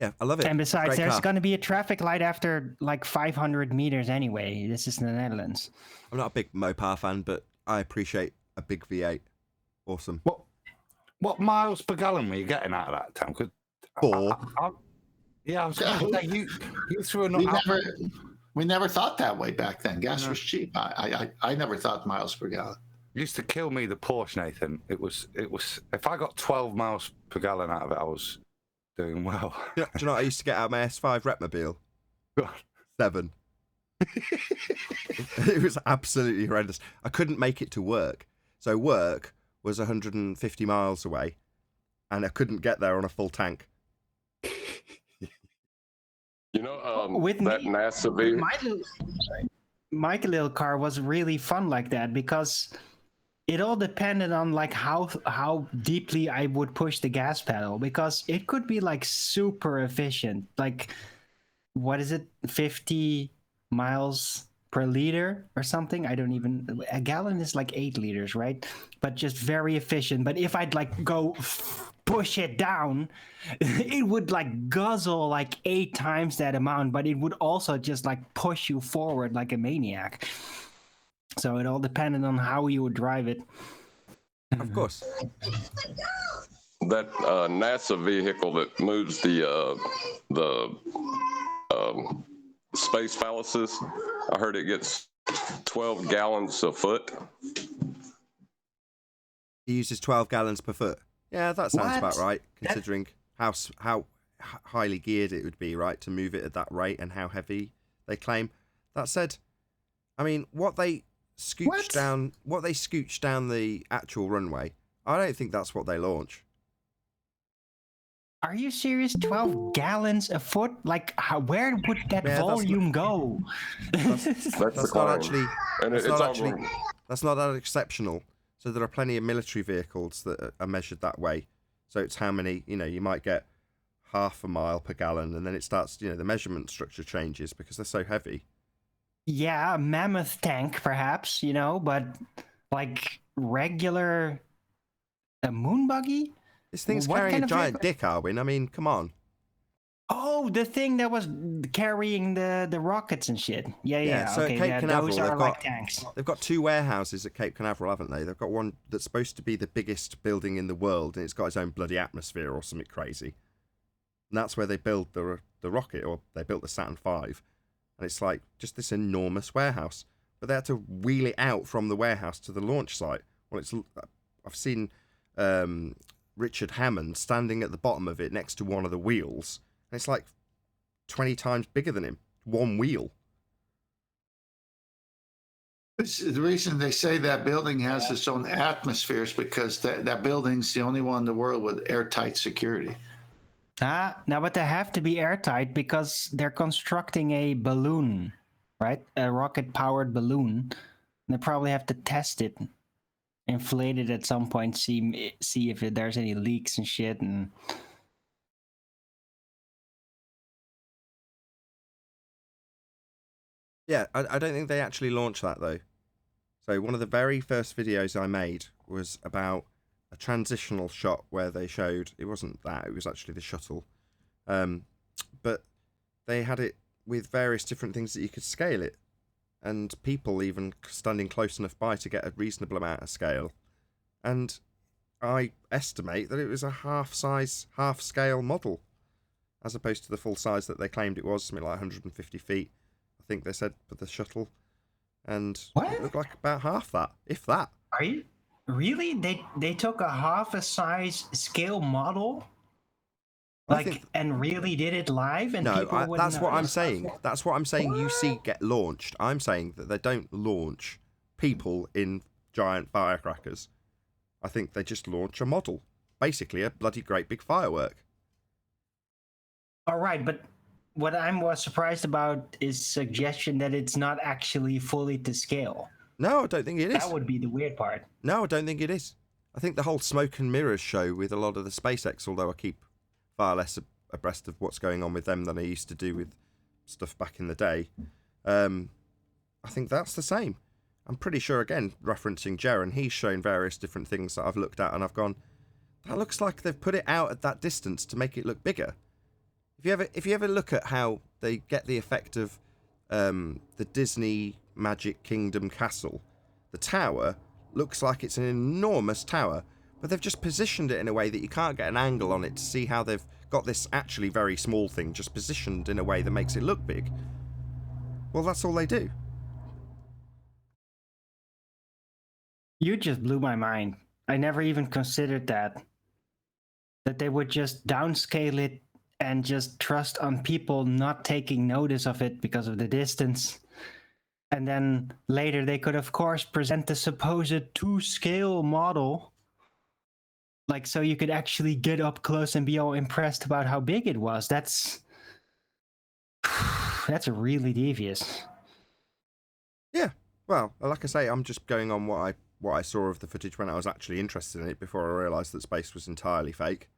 Yeah, I love it. And besides, Great there's car. going to be a traffic light after like 500 meters anyway. This is the Netherlands. I'm not a big Mopar fan, but I appreciate a big V8. Awesome. What miles per gallon were you getting out of that, Tom? 'Cause 4. I was going to say, you threw We never thought that way back then. Gas was cheap. I never thought miles per gallon. Used to kill me, the Porsche, Nathan. It was. If I got 12 miles per gallon out of it, I was doing well. Do you know what I used to get out of my S5 Repmobile? 7. It was absolutely horrendous. I couldn't make it to work. So work was 150 miles away, and I couldn't get there on a full tank. You know, With that me- NASA V. My little car was really fun like that because it all depended on like how deeply I would push the gas pedal, because it could be like super efficient, like what is it, 50 miles per liter or something. I don't even, a gallon is like 8 liters, right? But just very efficient. But if I'd like go push it down, it would like guzzle like 8 times that amount, but it would also just like push you forward like a maniac. So it all depended on how you would drive it. Of course. That NASA vehicle that moves the space phalluses, I heard it gets 12 gallons a foot. He uses 12 gallons per foot. Yeah, that sounds What? about right, considering how highly geared it would be, right, to move it at that rate and how heavy they claim. That said, I mean, what they scooched down the actual runway, I don't think that's what they launch. Are you serious? 12 gallons a foot? Like, where would that volume go? That's That's not actually. And That's it's not all actually. That's not that exceptional. So there are plenty of military vehicles that are measured that way. So it's how many, you might get half a mile per gallon, and then it starts, the measurement structure changes because they're so heavy. Yeah, a mammoth tank, perhaps, but like regular a moon buggy? This thing's What carrying kind a of giant vehicle? dick, Arwin. I mean, come on. Oh, the thing that was carrying the rockets and shit. Yeah. So Okay, at Cape yeah, Canaveral, those they've are got like tanks. they've got 2 warehouses at Cape Canaveral, haven't they? They've got one that's supposed to be the biggest building in the world, and it's got its own bloody atmosphere or something crazy. And that's where they build the rocket, or they built the Saturn V. And it's like just this enormous warehouse. But they had to wheel it out from the warehouse to the launch site. Well, I've seen Richard Hammond standing at the bottom of it next to one of the wheels, and it's like 20 times bigger than him. One wheel. The reason they say that building has its own atmosphere is because that building's the only one in the world with airtight security. Now, but they have to be airtight because they're constructing a balloon, right? A rocket-powered balloon. They probably have to test it, inflate it at some point, see if there's any leaks and shit. And Yeah, I don't think they actually launched that, though. So one of the very first videos I made was about a transitional shot where they showed, it wasn't that, it was actually the shuttle. But they had it with various different things that you could scale it. And people even standing close enough by to get a reasonable amount of scale. And I estimate that it was a half-scale model, as opposed to the full size that they claimed it was, something like 150 feet. I think they said for the shuttle, and it looked like about half that, if that. are you really? They took a half a size scale model, and really did it live, and No, people wouldn't that's what I'm notice? saying. That's what I'm saying. You see, get launched. I'm saying that they don't launch people in giant firecrackers. I think they just launch a model, basically a bloody great big firework. All right, but what I'm more surprised about is suggestion that it's not actually fully to scale. No, I don't think it is. That would be the weird part. No, I don't think it is. I think the whole smoke and mirrors show with a lot of the SpaceX, although I keep far less abreast of what's going on with them than I used to do with stuff back in the day. I think that's the same. I'm pretty sure, again, referencing Jaren, he's shown various different things that I've looked at and I've gone, that looks like they've put it out at that distance to make it look bigger. If you ever look at how they get the effect of the Disney Magic Kingdom castle, the tower looks like it's an enormous tower, but they've just positioned it in a way that you can't get an angle on it to see how they've got this actually very small thing just positioned in a way that makes it look big. Well, that's all they do. You just blew my mind. I never even considered that they would just downscale it and just trust on people not taking notice of it because of the distance. And then later they could, of course, present the supposed to-scale model. Like, so you could actually get up close and be all impressed about how big it was. That's really devious. Yeah. Well, like I say, I'm just going on what I saw of the footage when I was actually interested in it before I realised that space was entirely fake.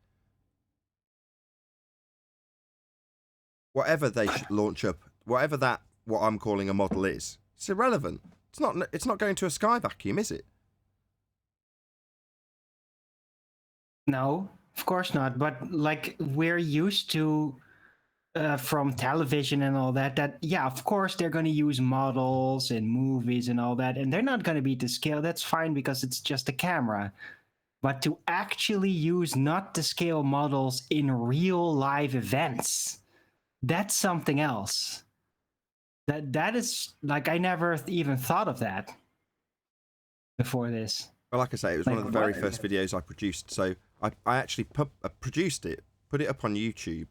Whatever they launch up, whatever that, what I'm calling a model is, it's irrelevant. It's not going to a sky vacuum, is it? No, of course not. But like we're used to from television and all that, yeah, of course they're going to use models in movies and all that, and they're not going to be to scale. That's fine because it's just a camera. But to actually use not to scale models in real live events, that's something else. That is like, I never even thought of that before this. Well, like I say, it was one of the very first videos I produced. So I actually produced it, put it up on YouTube,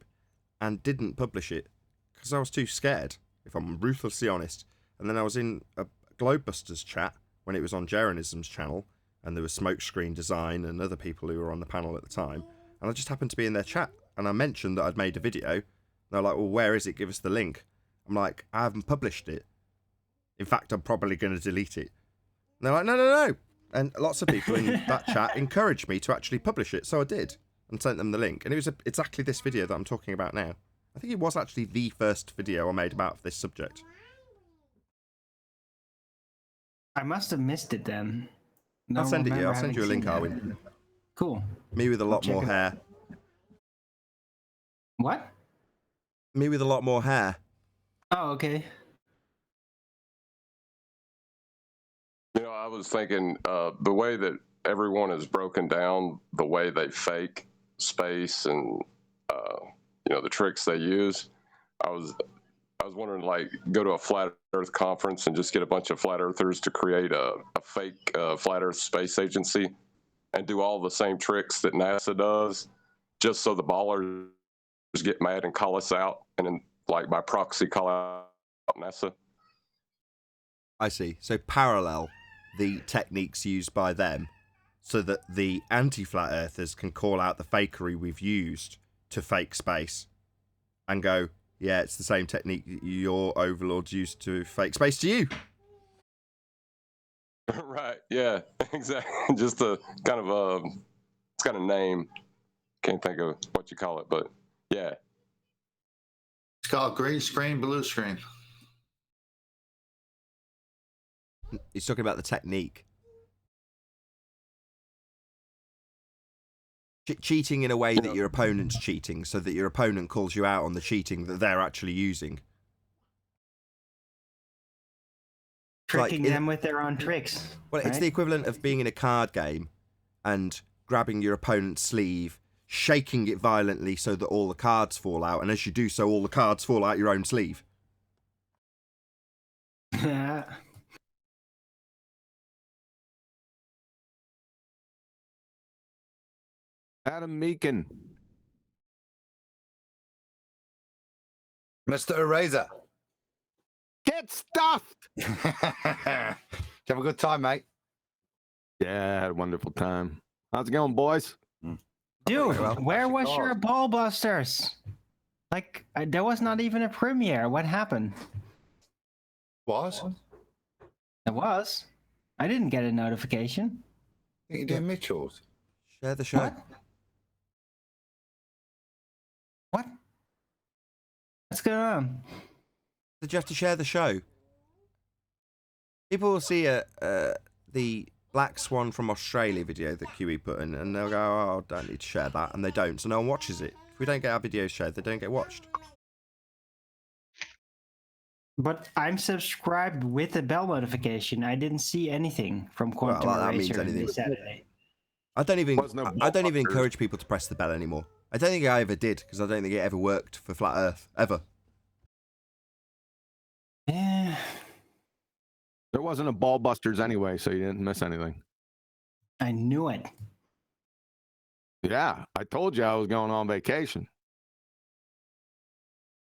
and didn't publish it because I was too scared, if I'm ruthlessly honest. And then I was in a Globebusters chat when it was on Jarenism's channel, and there was Smokescreen Design and other people who were on the panel at the time, and I just happened to be in their chat, and I mentioned that I'd made a video. They're like, well, where is it? Give us the link. I'm like, I haven't published it. In fact, I'm probably going to delete it. And they're like, no. And lots of people in that chat encouraged me to actually publish it, so I did, and sent them the link. And it was exactly this video that I'm talking about now. I think it was actually the first video I made about this subject. I must have missed it then. I'll send it you. I'll send you a link, Arwin. Cool. Me with a lot more hair. What? Me with a lot more hair. Oh, okay. You know, I was thinking the way that everyone is broken down, the way they fake space and, the tricks they use. I was wondering, like, go to a flat Earth conference and just get a bunch of flat earthers to create a fake flat Earth space agency and do all the same tricks that NASA does, just so the ballers get mad and call us out, and then, like, by proxy call out NASA. I see. So parallel the techniques used by them so that the anti-flat earthers can call out the fakery we've used to fake space and go, yeah, it's the same technique your overlords used to fake space to you. Right. Yeah, exactly. Just a kind of it's got a name. Can't think of what you call it, but yeah. It's called green screen, blue screen. He's talking about the technique. Cheating in a way that your opponent's cheating, so that your opponent calls you out on the cheating that they're actually using. Tricking them with their own tricks. Well, it's the equivalent of being in a card game and grabbing your opponent's sleeve, shaking it violently so that all the cards fall out, and as you do so, all the cards fall out your own sleeve. Adam Meakin. Mr. Eraser. Get stuffed! Did you have a good time, mate? Yeah, I had a wonderful time. How's it going, boys? Dude, where was your ball busters? Like, there was not even a premiere. What happened? Was? It was. I didn't get a notification. You're doing Mitchell's. Share the show. What? What? What's going on? Did you have to share the show? People will see the Black Swan from Australia video that QE put in, and they'll go, "Oh, I don't need to share that," and they don't, so no one watches it. If we don't get our videos shared, they don't get watched. But I'm subscribed with a bell notification. I didn't see anything from Quantum Well, that means Eraser anything. this Saturday. I don't even Ballbusters. encourage people to press the bell anymore. I don't think I ever did, because I don't think it ever worked for Flat Earth, ever. Yeah, There wasn't a Ballbusters anyway, so you didn't miss anything. I knew it. Yeah, I told you I was going on vacation.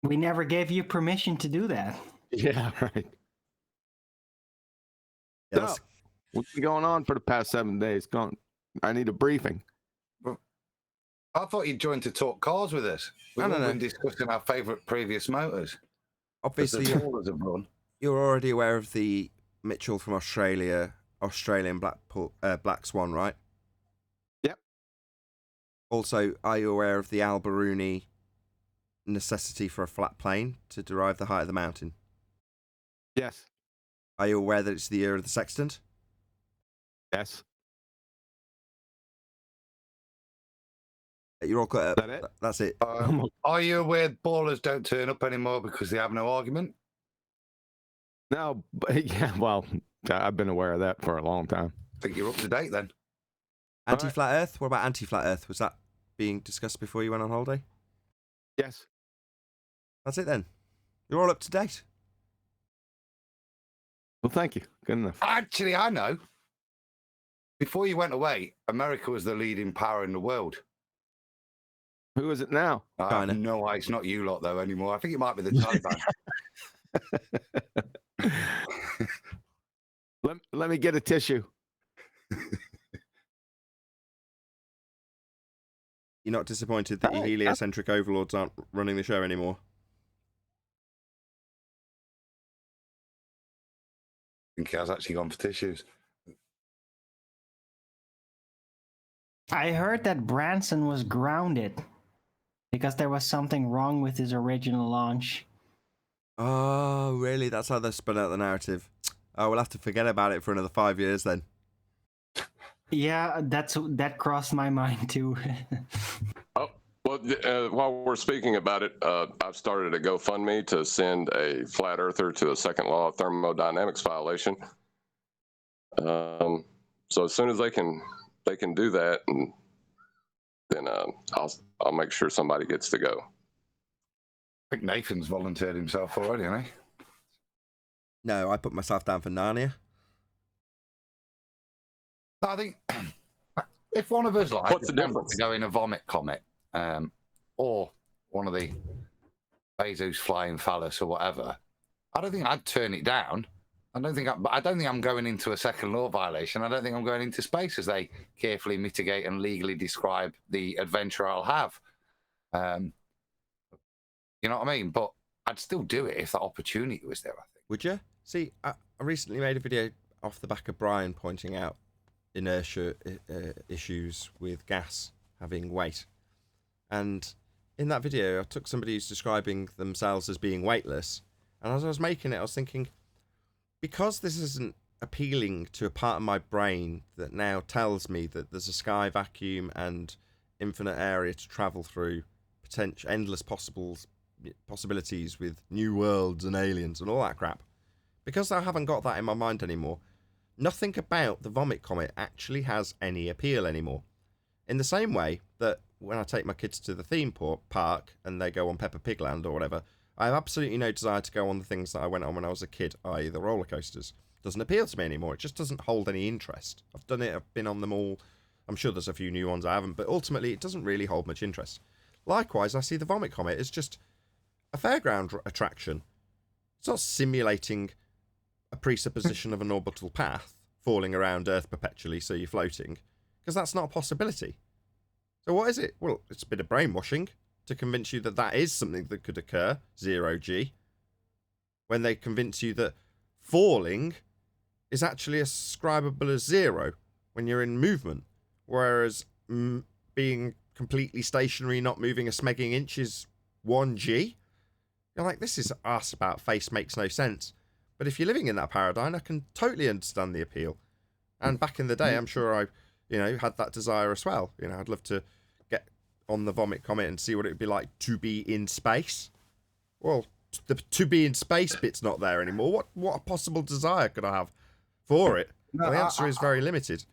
We never gave you permission to do that. Yeah, right. Yeah, So, what's been going on for the past 7 days? I need a briefing. I thought you'd join to talk cars with us. We've No. been discussing our favourite previous motors. obviously, The Ballers have run. you're already aware of the Mitchell from Australia, Australian Black Swan, right? Yep. Also, are you aware of the Alberuni necessity for a flat plane to derive the height of the mountain? Yes. Are you aware that it's the year of the sextant? Yes. You're all cut up. That it? That's it. Are you aware ballers don't turn up anymore because they have no argument? No, but yeah, well, I've been aware of that for a long time. I think you're up to date then. Anti-flat Earth? What about anti-flat Earth? Was that being discussed before you went on holiday? Yes. That's it then. You're all up to date. Well, thank you. Good enough. Actually, I know. Before you went away, America was the leading power in the world. Who is it now? I China. have no idea. It's not you lot, though, anymore. I think it might be the Taliban. Let me get a tissue. You're not disappointed that your heliocentric overlords aren't running the show anymore? I think he has actually gone for tissues. I heard that Branson was grounded because there was something wrong with his original launch. Oh, really? That's how they spun out the narrative. Oh, we'll have to forget about it for another 5 years then. Yeah, that crossed my mind too. Well, while we're speaking about it, I've started a GoFundMe to send a flat earther to a second law of thermodynamics violation. So as soon as they can do that, and then I'll make sure somebody gets to go. I think Nathan's volunteered himself already, hasn't he? No, I put myself down for Narnia. I think if one of us like What's the difference? to go in a vomit comet, or one of the Bezos flying phallus or whatever, I don't think I'd turn it down. I don't think I'm going into a second law violation. I don't think I'm going into space as they carefully mitigate and legally describe the adventure I'll have. You know what I mean? But I'd still do it if that opportunity was there, I think. Would you? See, I recently made a video off the back of Brian pointing out inertia issues with gas having weight. And in that video, I took somebody who's describing themselves as being weightless. And as I was making it, I was thinking, because this isn't appealing to a part of my brain that now tells me that there's a sky vacuum and infinite area to travel through, potential endless possibilities with new worlds and aliens and all that crap, because I haven't got that in my mind anymore, nothing about the vomit comet actually has any appeal anymore. In the same way that when I take my kids to the theme park and they go on Peppa Pig Land or whatever, I have absolutely no desire to go on the things that I went on when I was a kid, i.e. the roller coasters. It doesn't appeal to me anymore. It just doesn't hold any interest. I've done it, I've been on them all. I'm sure there's a few new ones I haven't, but ultimately it doesn't really hold much interest. Likewise, I see the vomit comet as just a fairground attraction. It's not simulating a presupposition of an orbital path falling around Earth perpetually so you're floating, because that's not a possibility. So what is it? Well, it's a bit of brainwashing to convince you that that is something that could occur, 0G, when they convince you that falling is actually ascribable as 0, when you're in movement, whereas being completely stationary, not moving a smegging inch is 1G. You're like, this is us about face makes no sense. But if you're living in that paradigm, I can totally understand the appeal. And back in the day, I'm sure I, had that desire as well. I'd love to get on the Vomit Comet and see what it would be like to be in space. Well, the to be in space bit's not there anymore. What possible desire could I have for it? No, the answer is very limited.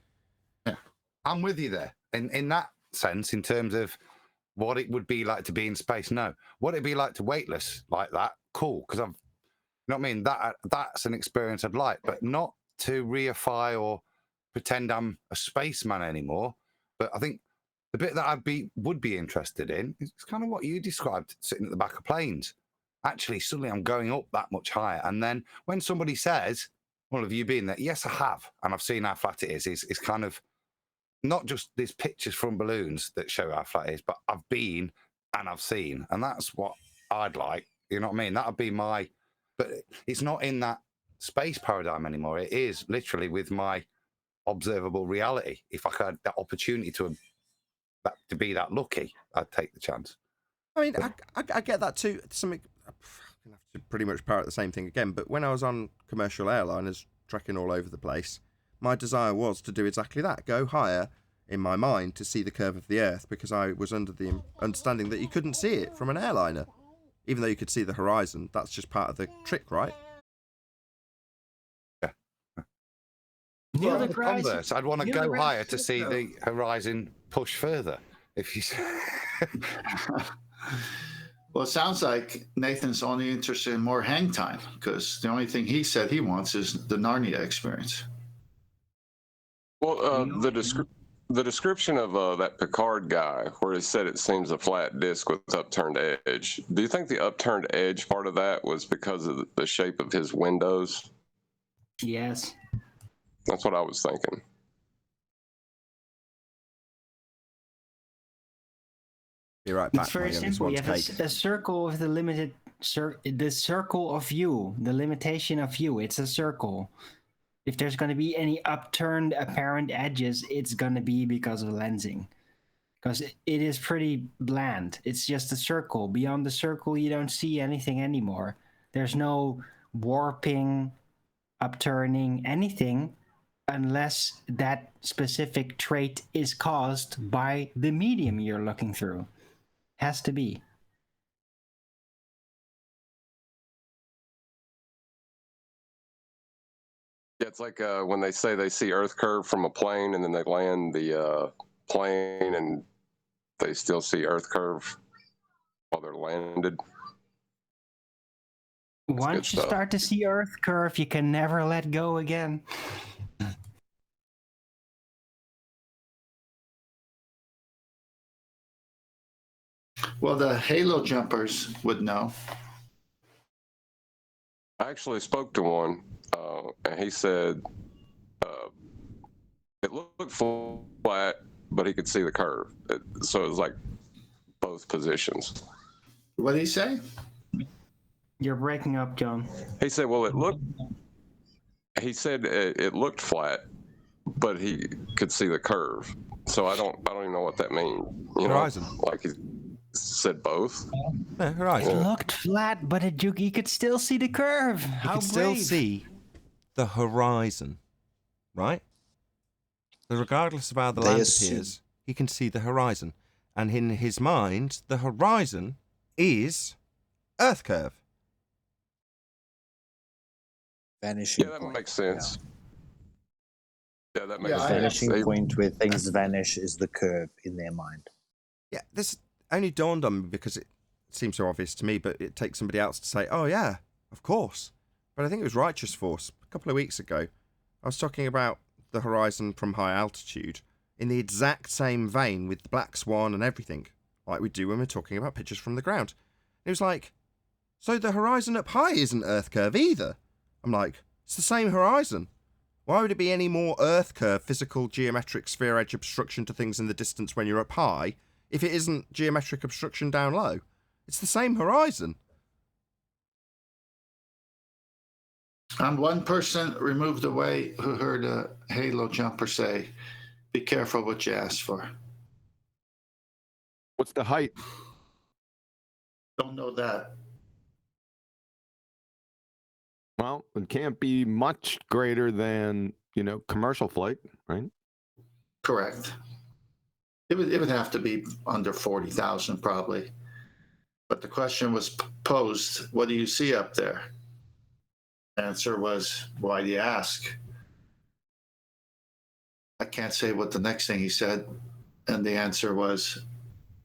I'm with you there. In that sense, in terms of what it would be like to be in space, no. What it'd be like to weightless like that, cool. Because you know what I mean? That's an experience I'd like, but not to reify or pretend I'm a spaceman anymore. But I think the bit that would be interested in is kind of what you described, sitting at the back of planes. Actually, suddenly I'm going up that much higher. And then when somebody says, well, have you been there? Yes, I have. And I've seen how flat it is. It's kind of not just these pictures from balloons that show how flat it is, but I've been and I've seen. And that's what I'd like. You know what I mean? That would be my... But it's not in that space paradigm anymore. It is literally with my observable reality. If I had that opportunity to be that lucky, I'd take the chance. I mean, I get that too. Something I'm gonna have to pretty much parrot the same thing again. But when I was on commercial airliners, trekking all over the place, my desire was to do exactly that: go higher in my mind to see the curve of the Earth, because I was under the understanding that you couldn't see it from an airliner, even though you could see the horizon. That's just part of the trick, right? Yeah. Neil Well, deGrasse- converse, I'd want to Neil go deGrasse higher to see Tyson. the horizon push further. If you Well, it sounds like Nathan's only interested in more hang time, because the only thing he said he wants is the Narnia experience. Well, the description of that Picard guy, where he said it seems a flat disc with upturned edge. Do you think the upturned edge part of that was because of the shape of his windows? Yes. That's what I was thinking. Be right back. It's very simple. You have a circle with the limited the circle of view, the limitation of view. It's a circle. If there's going to be any upturned apparent edges, it's going to be because of lensing. Because it is pretty bland. It's just a circle. Beyond the circle, you don't see anything anymore. There's no warping, upturning, anything, unless that specific trait is caused by the medium you're looking through. Has to be. Yeah, it's like when they say they see Earth curve from a plane, and then they land the plane, and they still see Earth curve while they're landed. Once you start to see Earth curve, you can never let go again. Well, the halo jumpers would know. I actually spoke to one, and he said it looked flat, but he could see the curve. So it was like both positions. What did he say? You're breaking up, John. He said, well, he said it looked flat, but he could see the curve. So I don't even know what that means. Horizon. Like he said both. Yeah, horizon. It looked flat, but you could still see the curve. You could still see the horizon, right? So regardless of how the land appears, he can see the horizon. And in his mind, the horizon is Earth curve. Vanishing Yeah, that point. makes sense. Yeah, that makes The sense. vanishing point where things vanish is the curve in their mind. Yeah, this only dawned on me because it seems so obvious to me, but it takes somebody else to say, oh yeah, of course. But I think it was Righteous Force a couple of weeks ago. I was talking about the horizon from high altitude in the exact same vein with the black swan and everything, like we do when we're talking about pictures from the ground. It was like, so the horizon up high isn't Earth curve either. I'm like, it's the same horizon. Why would it be any more Earth curve, physical geometric sphere edge obstruction to things in the distance when you're up high, if it isn't geometric obstruction down low? It's the same horizon. I'm one person removed away who heard a halo jumper say, "Be careful what you ask for." What's the height? Don't know that. Well, it can't be much greater than, commercial flight, right? Correct. It would have to be under 40,000 probably. But the question was posed, what do you see up there? Answer was, why do you ask? I can't say what the next thing he said. And the answer was,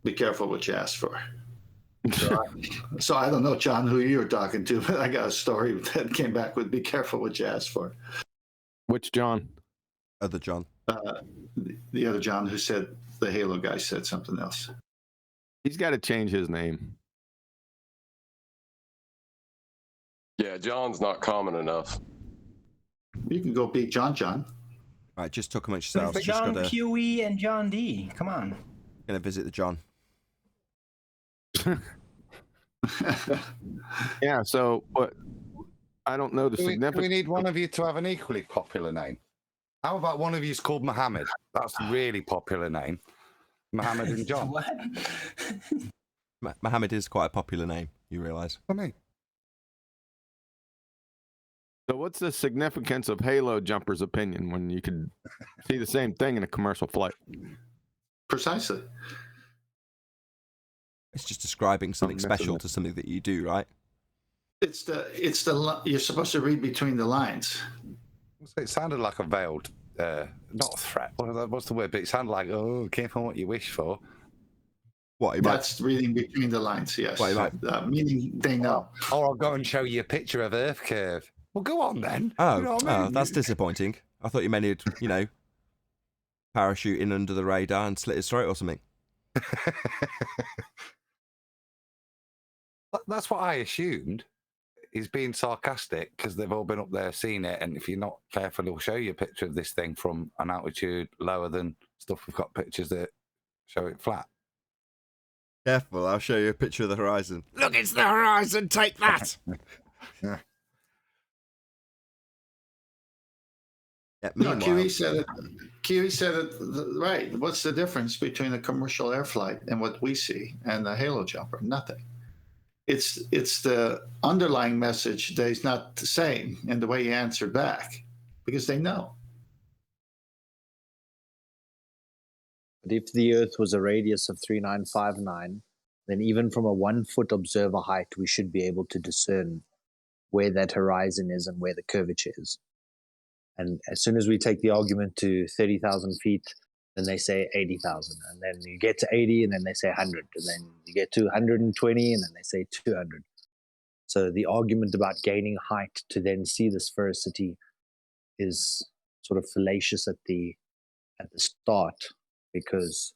be careful what you ask for. So I don't know, John, who you were talking to, but I got a story that came back with, be careful what you ask for. Which John? Other John. The other John who said the Halo guy said something else. He's got to change his name. Yeah, John's not common enough. You can go beat John. All right, just talk amongst yourselves. John QE and John D. Come on. Gonna visit the John. Yeah, so but I don't know the significance. We need one of you to have an equally popular name. How about one of you's called Mohammed? That's a really popular name. Mohammed and John. What? Mohammed is quite a popular name, you realise. For me. So what's the significance of Halo Jumper's opinion when you could see the same thing in a commercial flight? Precisely. It's just describing something special to something that you do, right? It's the you're supposed to read between the lines. It sounded like a veiled, not a threat. What's the word? But it sounded like, oh, careful what you wish for. What? That's reading between the lines. Yes. Meaning they know. Or I'll go and show you a picture of Earth curve. Well, go on then. Oh, you know what I mean? That's disappointing. I thought you meant he'd, parachute in under the radar and slit his throat or something. That's what I assumed. He's being sarcastic because they've all been up there seeing it, and if you're not careful, he'll show you a picture of this thing from an altitude lower than stuff we've got pictures that show it flat. Careful, I'll show you a picture of the horizon. Look, it's the horizon, take that! Yeah. Yeah, No, Kiwi said it right. What's the difference between a commercial air flight and what we see and a Halo jumper? Nothing. It's the underlying message that he's not saying and the way he answered back, because they know. But if the Earth was a radius of 3959, then even from a 1 foot observer height, we should be able to discern where that horizon is and where the curvature is. And as soon as we take the argument to 30,000 feet, then they say 80,000. And then you get to 80, and then they say 100. And then you get to 120, and then they say 200. So the argument about gaining height to then see the sphericity is sort of fallacious at the start, because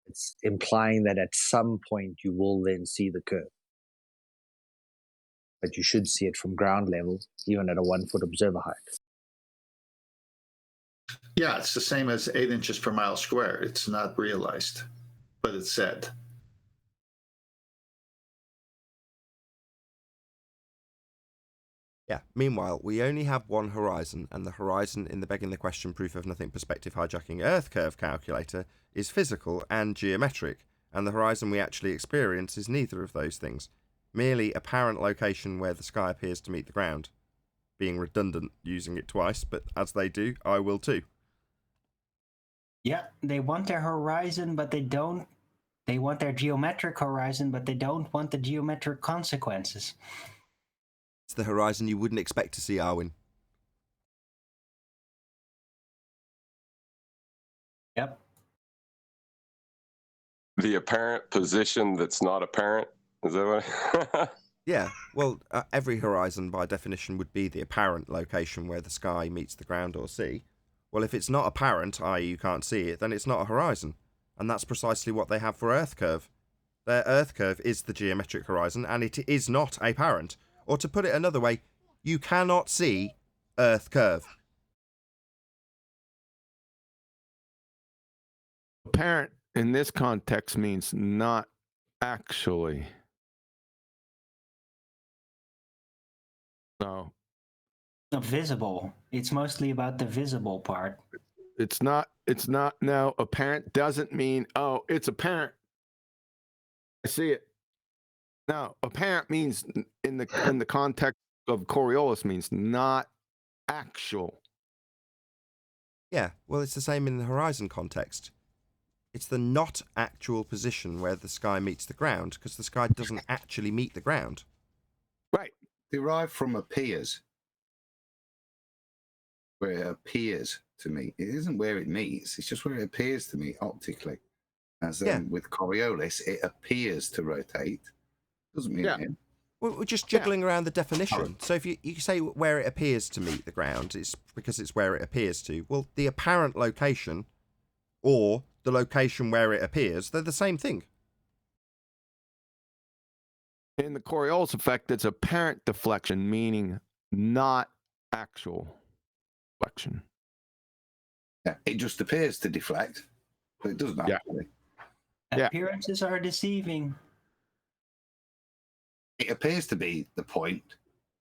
it's implying that at some point you will then see the curve. But you should see it from ground level, even at a 1 foot observer height. Yeah, it's the same as 8 inches per mile square. It's not realized, but it's said. Yeah, meanwhile, we only have one horizon, and the horizon in the begging the question proof of nothing perspective hijacking Earth curve calculator is physical and geometric, and the horizon we actually experience is neither of those things, merely apparent location where the sky appears to meet the ground. Being redundant using it twice, but as they do, I will too. Yeah, they want their horizon, but they don't. They want their geometric horizon, but they don't want the geometric consequences. It's the horizon you wouldn't expect to see, Arwen. Yep. The apparent position that's not apparent. Is that what? Yeah, well, every horizon by definition would be the apparent location where the sky meets the ground or sea. Well, if it's not apparent, i.e. you can't see it, then it's not a horizon. And that's precisely what they have for Earth curve. Their Earth curve is the geometric horizon, and it is not apparent. Or to put it another way, you cannot see Earth curve. Apparent in this context means not actually. So Visible. It's mostly about the visible part. It's not. No, apparent doesn't mean, oh, it's apparent. I see it. No, apparent means in the context of Coriolis means not actual. Yeah, well, it's the same in the horizon context. It's the not actual position where the sky meets the ground, because the sky doesn't actually meet the ground. Right. Derived from appears. Where it appears to me. It isn't where it meets, it's just where it appears to me optically. As with Coriolis, it appears to rotate. Doesn't mean it. Well, we're just juggling around the definition. So if you say where it appears to meet the ground, it's because it's where it appears to. Well, the apparent location or the location where it appears, they're the same thing. In the Coriolis effect, it's apparent deflection, meaning not actual deflection. Yeah, it just appears to deflect, but it doesn't actually. Appearances are deceiving. It appears to be the point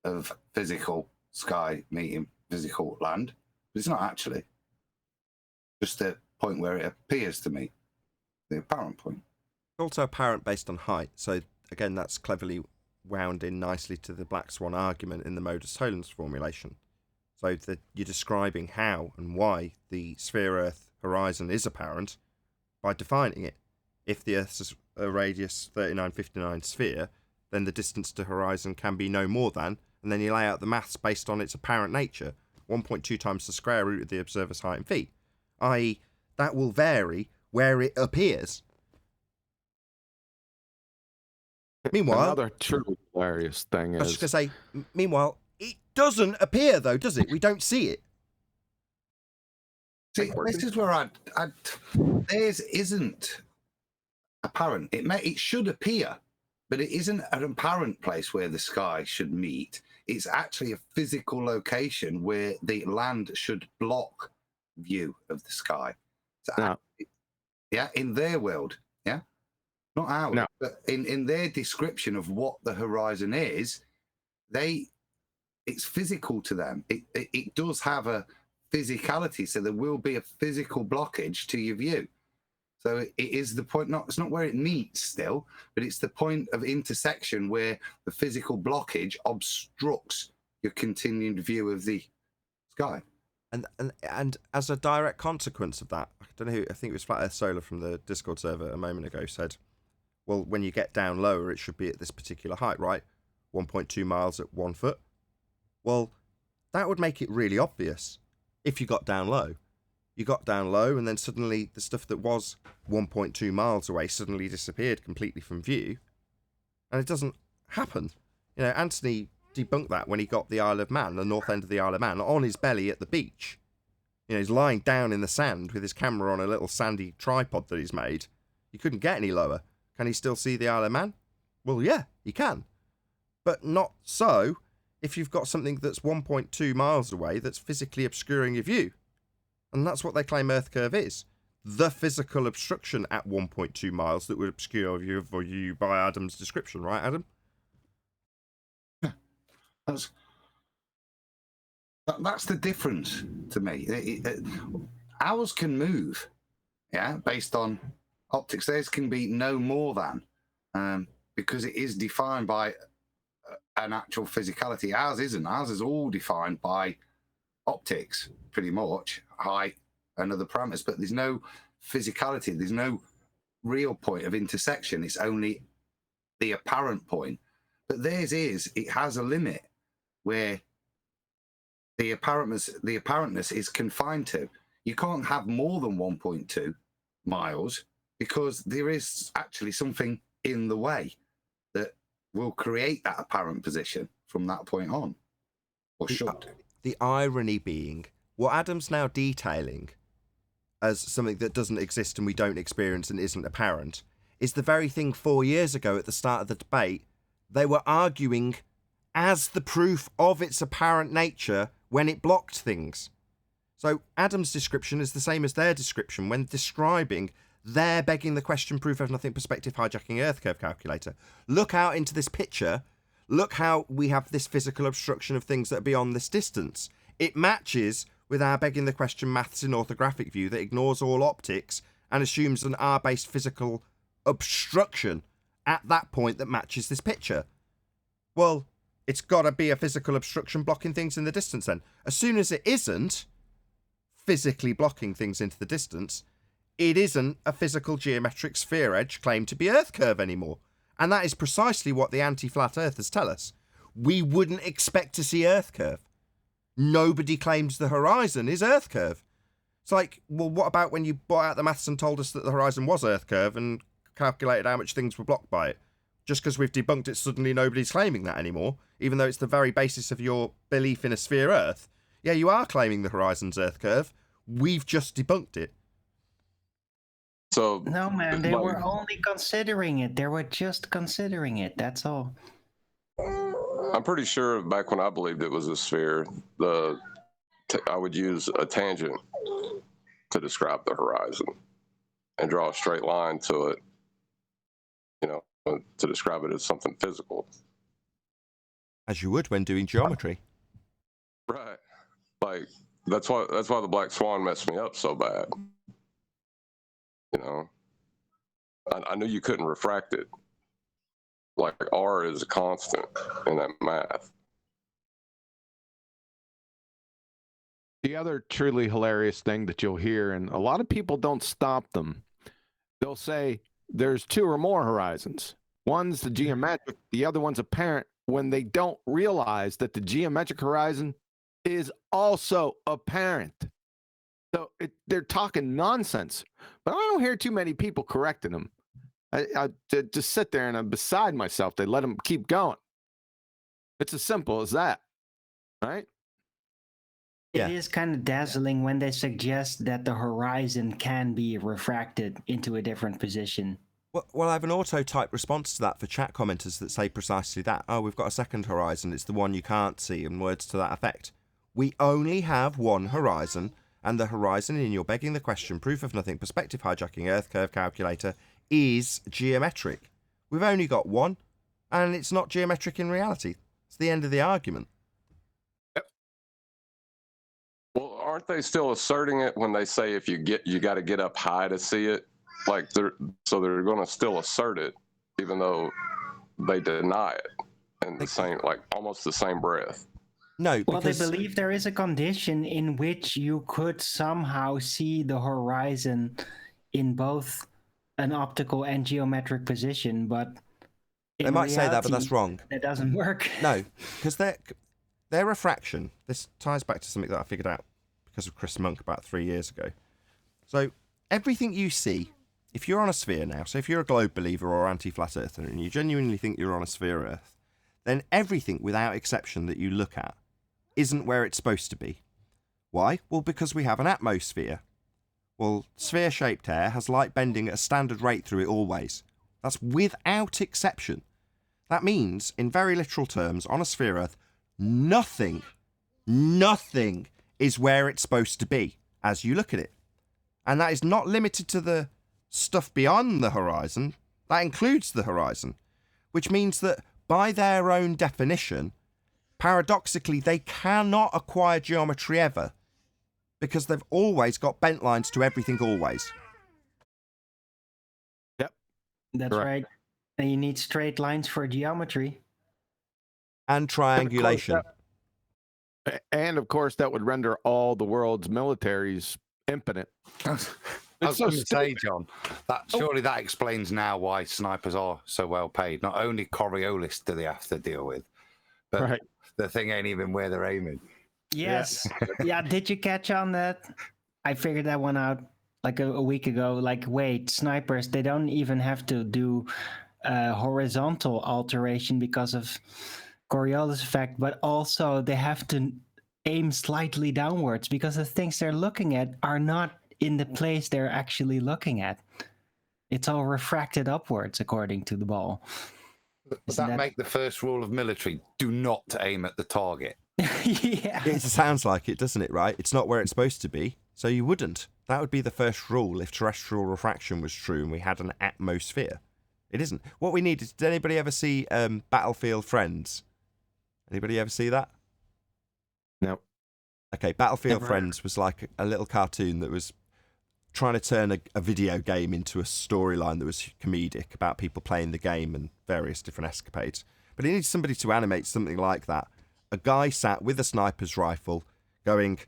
of physical sky meeting physical land, but it's not actually. Just the point where it appears to meet, the apparent point. It's also apparent based on height. So again, that's cleverly wound in nicely to the Black Swan argument in the modus tollens formulation. So that you're describing how and why the sphere-Earth horizon is apparent by defining it. If the Earth's a radius 3959 sphere, then the distance to horizon can be no more than, and then you lay out the maths based on its apparent nature, 1.2 times the square root of the observer's height in feet, i.e. that will vary where it appears. Meanwhile, another truly hilarious thing is... I was just going to say, meanwhile, it doesn't appear though, does it? We don't see it. See, this is where theirs isn't apparent. It should appear, but it isn't an apparent place where the sky should meet. It's actually a physical location where the land should block view of the sky. So in their world, not ours, but in their description of what the horizon is, it's physical to them. It does have a physicality, so there will be a physical blockage to your view. So it is the point, it's not where it meets still, but it's the point of intersection where the physical blockage obstructs your continued view of the sky. And as a direct consequence of that, I don't know who, I think it was Flat Earth Solar from the Discord server a moment ago said, well, when you get down lower, it should be at this particular height, right? 1.2 miles at 1 foot. Well, that would make it really obvious if you got down low. You got down low, and then suddenly the stuff that was 1.2 miles away suddenly disappeared completely from view. And it doesn't happen. You know, Anthony debunked that when he got the Isle of Man, the north end of the Isle of Man, on his belly at the beach. You know, he's lying down in the sand with his camera on a little sandy tripod that he's made. You couldn't get any lower. Can he still see the Isle of Man? Well, yeah, he can. But not so if you've got something that's 1.2 miles away that's physically obscuring your view. And that's what they claim Earth curve is. The physical obstruction at 1.2 miles that would obscure your view by Adam's description, right, Adam? That's the difference to me. Ours can move, based on optics. Theirs can be no more than, because it is defined by an actual physicality. Ours isn't. Ours is all defined by optics, pretty much, height and other parameters, but there's no physicality. There's no real point of intersection. It's only the apparent point. But theirs it has a limit where the apparentness is confined to. You can't have more than 1.2 miles because there is actually something in the way that will create that apparent position from that point on, or should. The irony being, what Adam's now detailing as something that doesn't exist and we don't experience and isn't apparent is the very thing 4 years ago at the start of the debate they were arguing as the proof of its apparent nature when it blocked things. So Adam's description is the same as their description when describing they're begging the question, proof of nothing, perspective hijacking Earth curve calculator. Look out into this picture. look how we have this physical obstruction of things that are beyond this distance. It matches with our begging the question maths in orthographic view that ignores all optics and assumes an R-based physical obstruction at that point that matches this picture. Well, it's got to be a physical obstruction blocking things in the distance then. As soon as it isn't physically blocking things into the distance, it isn't a physical geometric sphere edge claimed to be Earth curve anymore. And that is precisely what the anti-flat earthers tell us. We wouldn't expect to see Earth curve. Nobody claims the horizon is Earth curve. It's like, well, what about when you brought out the maths and told us that the horizon was Earth curve and calculated how much things were blocked by it? Just because we've debunked it, suddenly nobody's claiming that anymore, even though it's the very basis of your belief in a sphere Earth. Yeah, you are claiming the horizon's Earth curve. We've just debunked it. So No, man, they were only considering it. They were just considering it. That's all. I'm pretty sure back when I believed it was a sphere, I would use a tangent to describe the horizon and draw a straight line to it, to describe it as something physical. As you would when doing geometry. Right. Like, that's why the black swan messed me up so bad. I knew you couldn't refract it. Like, R is a constant in that math. The other truly hilarious thing that you'll hear, and a lot of people don't stop them, they'll say there's two or more horizons. One's the geometric, the other one's apparent, when they don't realize that the geometric horizon is also apparent. So they're talking nonsense, but I don't hear too many people correcting them. I just sit there and I'm beside myself. They let them keep going. It's as simple as that, right? It is kind of dazzling when they suggest that the horizon can be refracted into a different position. Well, I have an auto-type response to that for chat commenters that say precisely that. Oh, we've got a second horizon. It's the one you can't see, and words to that effect. We only have one horizon, and the horizon in your begging the question, proof of nothing, perspective hijacking, Earth curve calculator is geometric. We've only got one, and it's not geometric in reality. It's the end of the argument. Well, aren't they still asserting it when they say if you got to get up high to see it? Like, they're going to still assert it, even though they deny it in the same, like, almost the same breath. No, well, they believe there is a condition in which you could somehow see the horizon in both an optical and geometric position, but they might say that, but that's wrong. It doesn't work. No, because their refraction, this ties back to something that I figured out because of Chris Monk about 3 years ago. So everything you see, if you're on a sphere now, so if you're a globe believer or anti-flat earther and you genuinely think you're on a sphere Earth, then everything without exception that you look at isn't where it's supposed to be. Why? Well, because we have an atmosphere. Well, sphere-shaped air has light bending at a standard rate through it always. That's without exception. That means, in very literal terms, on a sphere Earth, nothing is where it's supposed to be as you look at it. And that is not limited to the stuff beyond the horizon. That includes the horizon. Which means that, by their own definition, paradoxically, they cannot acquire geometry ever, because they've always got bent lines to everything always. Yep. That's right. And you need straight lines for geometry. And triangulation. And of course, that would render all the world's militaries impotent. I was going to say, John, surely that explains now why snipers are so well paid. Not only Coriolis do they have to deal with, but the thing ain't even where they're aiming. Yes. Yeah, did you catch on that? I figured that one out like a week ago. Like, wait, snipers, they don't even have to do horizontal alteration because of Coriolis effect, but also they have to aim slightly downwards because the things they're looking at are not in the place they're actually looking at. It's all refracted upwards according to the ball. Does that make the first rule of military? Do not aim at the target. Yeah. It sounds like it, doesn't it, right? It's not where it's supposed to be, so you wouldn't. That would be the first rule if terrestrial refraction was true and we had an atmosphere. It isn't. What we need is, did anybody ever see Battlefield Friends? Anybody ever see that? No. Okay, Battlefield Never. Friends was like a little cartoon that was trying to turn a video game into a storyline that was comedic about people playing the game and various different escapades. But it needs somebody to animate something like that. A guy sat with a sniper's rifle going,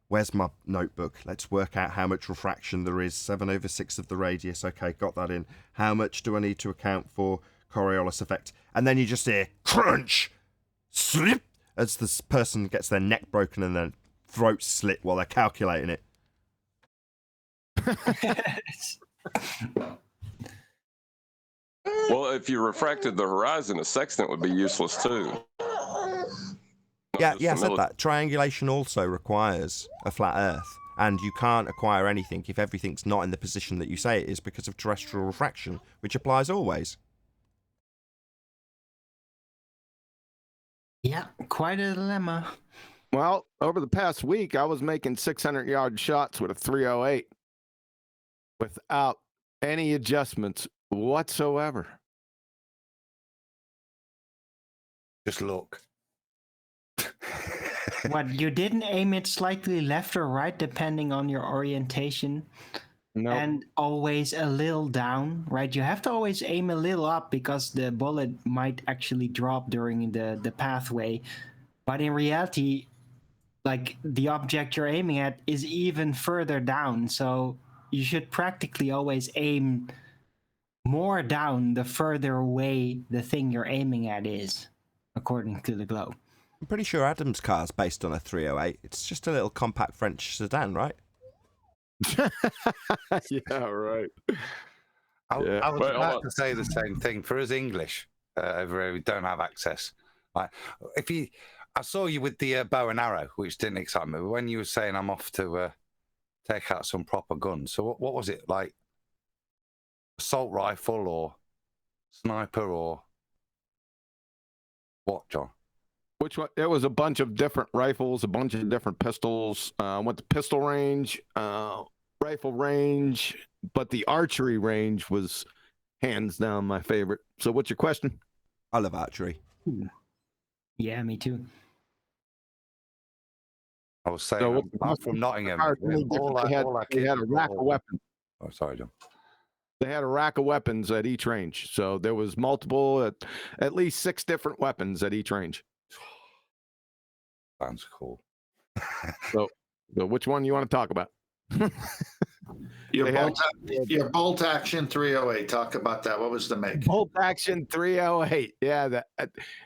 where's my notebook? Let's work out how much refraction there is. 7/6 of the radius. Okay, got that in. How much do I need to account for Coriolis effect? And then you just hear crunch, slip, as this person gets their neck broken and their throat slit while they're calculating it. Well, if you refracted the horizon, a sextant would be useless too. Yeah, I said that. Triangulation also requires a flat Earth, and you can't acquire anything if everything's not in the position that you say it is because of terrestrial refraction, which applies always. Yeah, quite a dilemma. Well, over the past week, I was making 600-yard shots with a 308 without any adjustments whatsoever. Just look. What, you didn't aim it slightly left or right depending on your orientation? No. And always a little down, right? You have to always aim a little up because the bullet might actually drop during the pathway. But in reality, like, the object you're aiming at is even further down. So you should practically always aim more down the further away the thing you're aiming at is, according to the globe. I'm pretty sure Adam's car is based on a 308. It's just a little compact French sedan, right? Yeah, right. I was Wait, hold about on. to say the same thing. For us English, over here, we don't have access. Like, I saw you with the bow and arrow, which didn't excite me. But when you were saying I'm off to take out some proper guns, so what was it, like? Assault rifle or sniper or what, John? Which one? It was a bunch of different rifles, a bunch of different pistols. Went to pistol range, rifle range, but the archery range was hands down my favorite. So, what's your question? I love archery. Yeah, me too. I was saying, I'm from Nottingham. They had a rack of weapons. Oh, sorry, John. They had a rack of weapons at each range. So there was multiple, at least 6 different weapons at each range. Sounds cool. So which one you want to talk about? Your bolt action 308. Talk about that. What was the make? Bolt action 308. Yeah,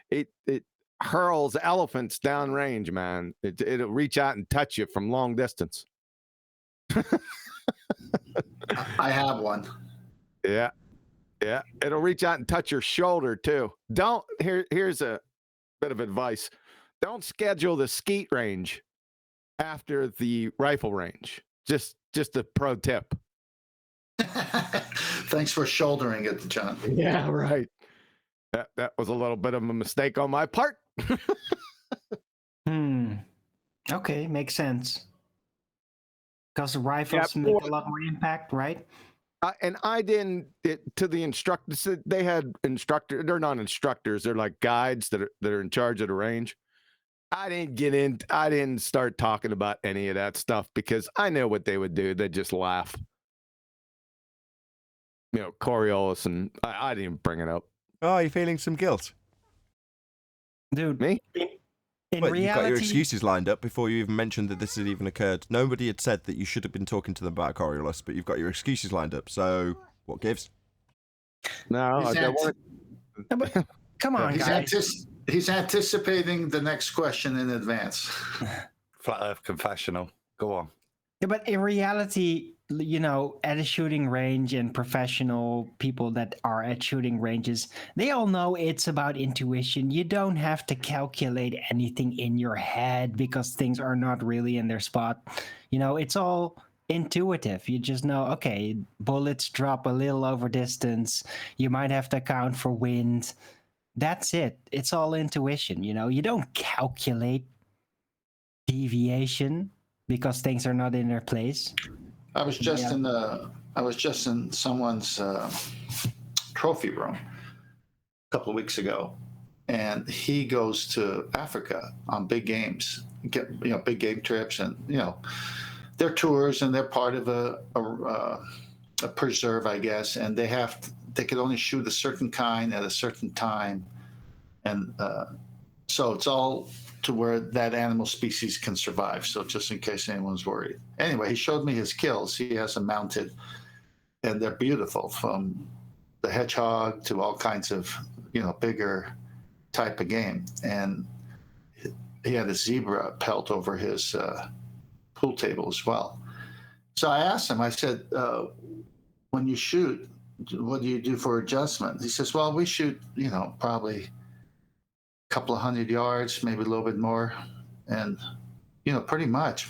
it hurls elephants downrange, man. It'll reach out and touch you from long distance. I have one. Yeah. It'll reach out and touch your shoulder too. Here's a bit of advice. Don't schedule the skeet range after the rifle range. Just a pro tip. Thanks for shouldering it, John. Yeah, right. That was a little bit of a mistake on my part. Okay, makes sense. Because the rifles make a lot more impact, right? And I didn't, to the instructors, they had instructors, they're not instructors, they're like guides that are in charge of the range. I didn't start talking about any of that stuff because I know what they would do. They'd just laugh. Coriolis, and I didn't bring it up. Oh, you're feeling some guilt? Dude, me? In You've got your reality, excuses lined up before you even mentioned that this had even occurred. Nobody had said that you should have been talking to them about Coriolis, but you've got your excuses lined up. So, what gives? No, come on, guys. He's anticipating the next question in advance. Flat Earth confessional. Go on. Yeah, but in reality, at a shooting range and professional people that are at shooting ranges, they all know it's about intuition. You don't have to calculate anything in your head because things are not really in their spot. It's all intuitive. You just know, okay, bullets drop a little over distance. You might have to account for wind. That's it. It's all intuition. You don't calculate deviation because things are not in their place. I was just in someone's trophy room a couple of weeks ago, and he goes to Africa on big games, big game trips, and their tours, and they're part of a preserve, I guess, and they could only shoot a certain kind at a certain time, and so it's all to where that animal species can survive. So just in case anyone's worried. Anyway, he showed me his kills. He has them mounted, and they're beautiful, from the hedgehog to all kinds of bigger type of game. And he had a zebra pelt over his pool table as well. So I asked him, I said, when you shoot, what do you do for adjustment? He says, well, we shoot, probably a couple of 100 yards, maybe a little bit more. And, pretty much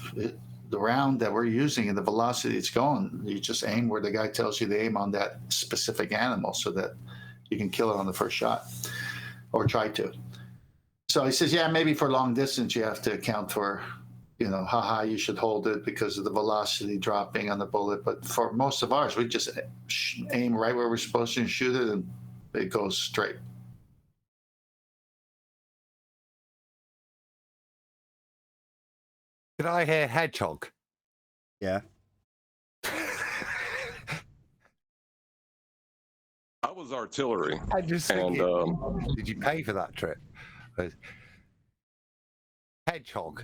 the round that we're using and the velocity it's going, you just aim where the guy tells you to aim on that specific animal so that you can kill it on the first shot, or try to. So he says, yeah, maybe for long distance, you have to account for, how high you should hold it because of the velocity dropping on the bullet. But for most of ours, we just aim right where we're supposed to and shoot it, and it goes straight. Did I hear hedgehog? Yeah. I was artillery. I just and did you pay for that trip? Hedgehog.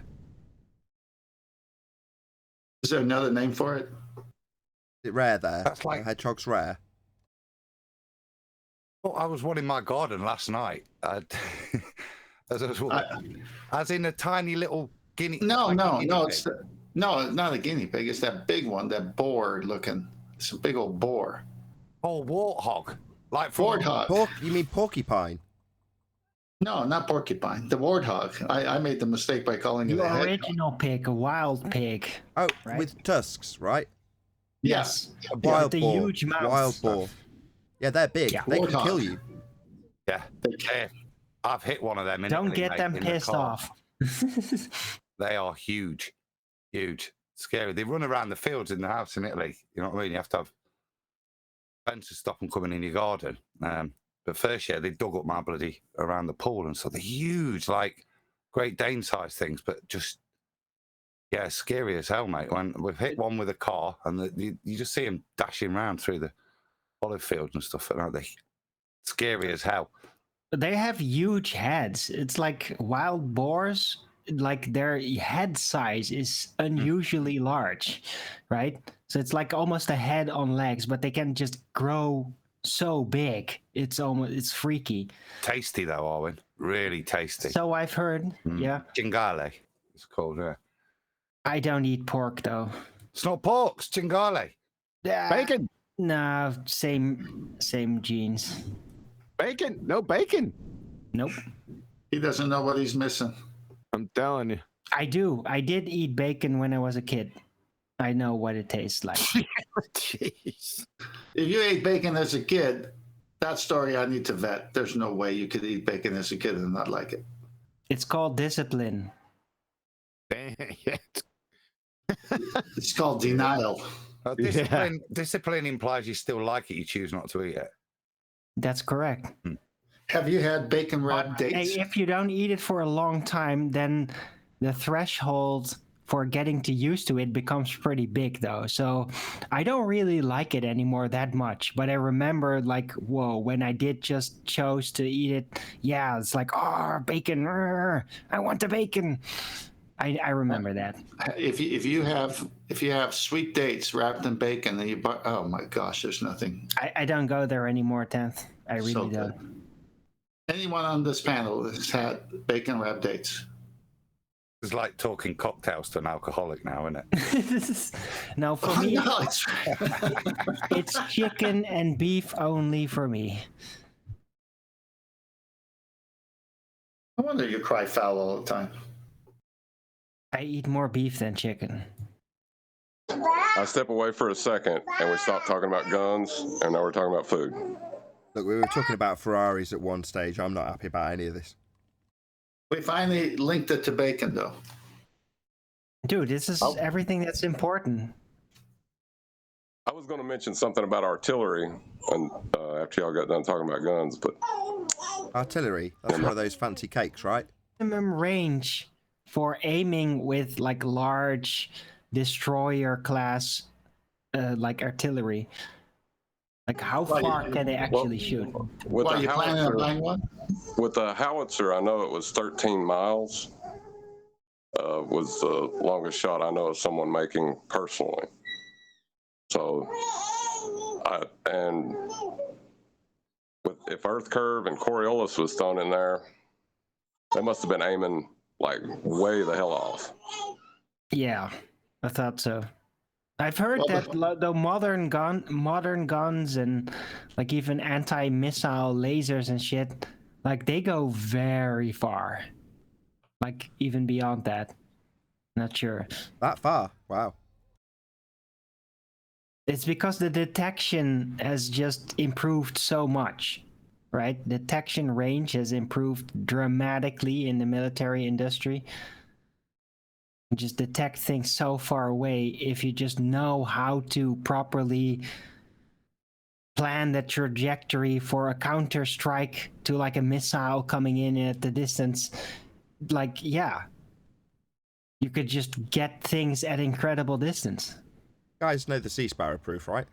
Is there another name for it? Is it rare there? That's like hedgehog's rare. Well, I was one in my garden last night. As in a tiny little guinea. No, it's not a guinea pig. It's that big one, that boar looking. It's a big old boar. Oh, warthog. Like warthog. You mean porcupine? No, not porcupine. The warthog. I made the mistake by calling it a hedgehog. Original pig, a wild pig. Oh, right? with tusks, right? Yes. A wild the boar. huge mouth. Wild boar. Yeah, they're big. Yeah. They can kill you. Yeah. I've hit one of them. Don't get them pissed off. They are huge. Huge. Scary. They run around the fields in the house in Italy. You know what I mean? You have to have fences to stop them coming in your garden. But first year, they dug up my bloody around the pool, and so they're huge, like Great Dane size things, but just, yeah, scary as hell, mate. When we've hit one with a car, and you just see them dashing around through the olive fields and stuff, and they scary as hell. They have huge heads. It's like wild boars. Like their head size is unusually large, right? So it's like almost a head on legs, but they can just grow so big. It's freaky. Tasty though, Arwen. Really tasty. So I've heard. Yeah. Cingale, it's called. Yeah. I don't eat pork though. It's not pork. It's cingale. Bacon. No, same genes. Bacon. No bacon. Nope. He doesn't know what he's missing. I'm telling you. I do. I did eat bacon when I was a kid. I know what it tastes like. Jeez. If you ate bacon as a kid, that story I need to vet. There's no way you could eat bacon as a kid and not like it. It's called discipline. Dang it. It's called denial. Discipline implies you still like it, you choose not to eat it. That's correct. Have you had bacon wrapped dates? Hey, if you don't eat it for a long time, then the threshold for getting to used to it becomes pretty big, though. So I don't really like it anymore that much. But I remember, like, whoa, when I did just chose to eat it, yeah, it's like, oh, bacon, I want the bacon. I remember that. If you have sweet dates wrapped in bacon, then oh my gosh, there's nothing. I don't go there anymore, 10th. I really So don't. Anyone on this panel has had bacon wrapped dates? It's like talking cocktails to an alcoholic now, isn't it? No, for me, No, it's chicken and beef only for me. No wonder you cry foul all the time. I eat more beef than chicken. I step away for a second, and we stop talking about guns, and now we're talking about food. Look, we were talking about Ferraris at one stage. I'm not happy about any of this. We finally linked it to bacon, though. Dude, this is everything that's important. I was going to mention something about artillery, and after y'all got done talking about guns, but Artillery. That's one of those fancy cakes, right? Minimum range for aiming with like large destroyer class, like artillery. Like how far can they actually shoot? with Are you planning on buying one? With the howitzer, I know it was 13 miles. Was the longest shot I know of someone making personally. So, if Earth Curve and Coriolis was thrown in there, they must have been aiming like way the hell off. Yeah, I thought so. I've heard that the modern guns and like even anti-missile lasers and shit, like they go very far, like even beyond that. Not sure. That far? Wow. It's because the detection has just improved so much, right? Detection range has improved dramatically in the military industry. You just detect things so far away if you just know how to properly plan the trajectory for a counter strike to like a missile coming in at the distance. Like, yeah, you could just get things at incredible distance. You guys know the Sea Sparrow proof, right?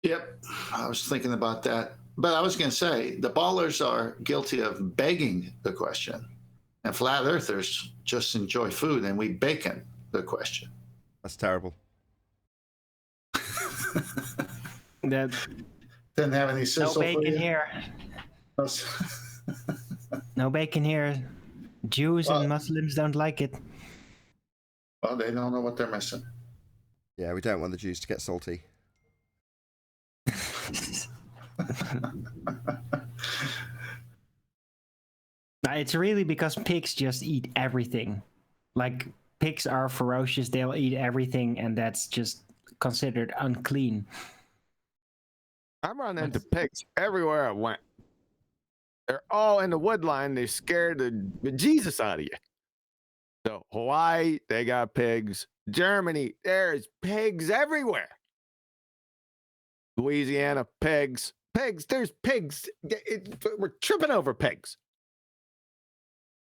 Yep, I was thinking about that. But I was going to say, the ballers are guilty of begging the question. And flat earthers just enjoy food, and we bacon the question. That's terrible. That didn't have any sizzle. No bacon here. No bacon here. Jews and Muslims don't like it. Well, they don't know what they're missing. Yeah, we don't want the Jews to get salty. It's really because pigs just eat everything. Like, pigs are ferocious, they'll eat everything, and that's just considered unclean. I'm running into pigs everywhere I went. They're all in the wood line. They scared the Jesus out of you. So Hawaii, they got pigs. Germany, there's pigs everywhere. Louisiana, pigs. Pigs, there's pigs. We're tripping over pigs.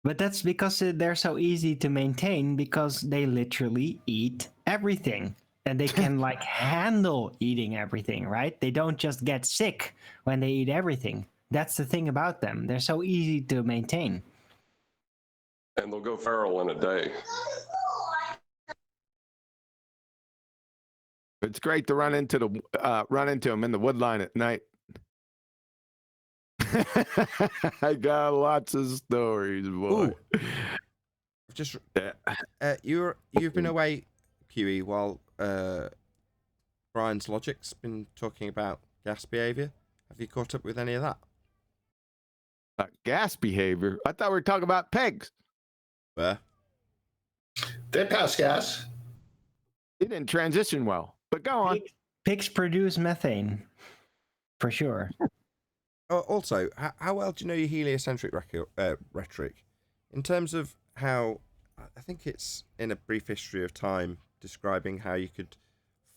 But that's because they're so easy to maintain, because they literally eat everything. And they can like handle eating everything, right? They don't just get sick when they eat everything. That's the thing about them. They're so easy to maintain. And they'll go feral in a day. It's great to run into them in the wood line at night. I got lots of stories, boy. Just you've been away, Huey, while Brian's Logic's been talking about gas behavior. Have you caught up with any of that? Gas behavior? I thought we were talking about pigs. Where? They pass gas. It didn't transition well, but go on. Pigs produce methane, for sure. Also, how well do you know your heliocentric rhetoric? In terms of how, I think it's in a brief history of time, describing how you could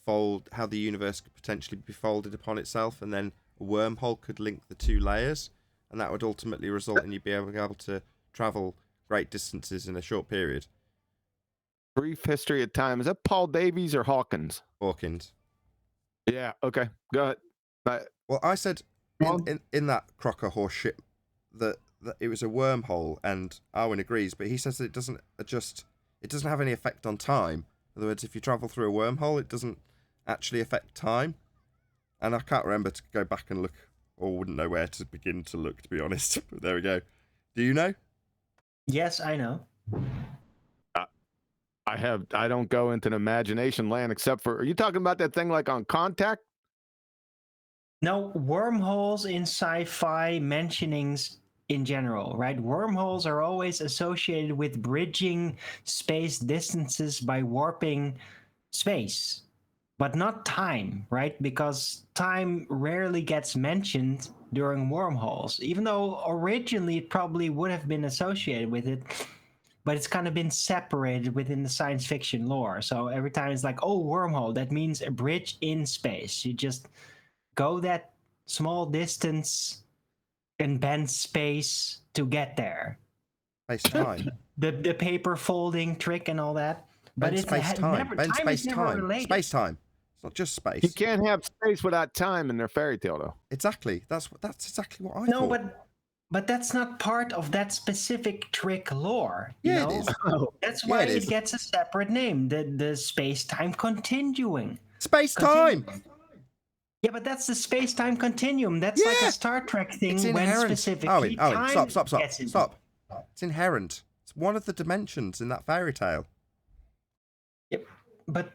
how the universe could potentially be folded upon itself, and then a wormhole could link the two layers, and that would ultimately result in you being able to travel great distances in a short period. Brief history of time. Is that Paul Davies or Hawkins? Hawkins. Yeah, okay. Go ahead. Well, I said in that Crocker horse shit that it was a wormhole, and Arwen agrees, but he says that it doesn't have any effect on time. In other words, if you travel through a wormhole, it doesn't actually affect time. And I can't remember to go back and look, or wouldn't know where to begin to look, to be honest. But there we go. Do you know? Yes, I know. I don't go into an imagination land except for, are you talking about that thing like on Contact? No, wormholes in sci-fi mentionings in general, right? Wormholes are always associated with bridging space distances by warping space, but not time, right? Because time rarely gets mentioned during wormholes, even though originally it probably would have been associated with it. but it's kind of been separated within the science fiction lore. So every time it's like, oh, wormhole, that means a bridge in space. You just go that small distance and bend space to get there. Space-time. The paper folding trick and all that. But Bend it's space-time. never, Bend time is never space-time. related. Space-time. It's not just space. You can't have space without time in their fairy tale, though. Exactly. That's exactly what I No, thought. but that's not part of that specific trick lore. Yeah, You know? it is. That's Yeah, why it it is. gets a separate name, the space-time continuum. Space-time. Yeah, but that's the space-time continuum. That's like a Star Trek thing It's when inherent. specifically time Stop. gets involved. It's inherent. It's one of the dimensions in that fairy tale. Yep. But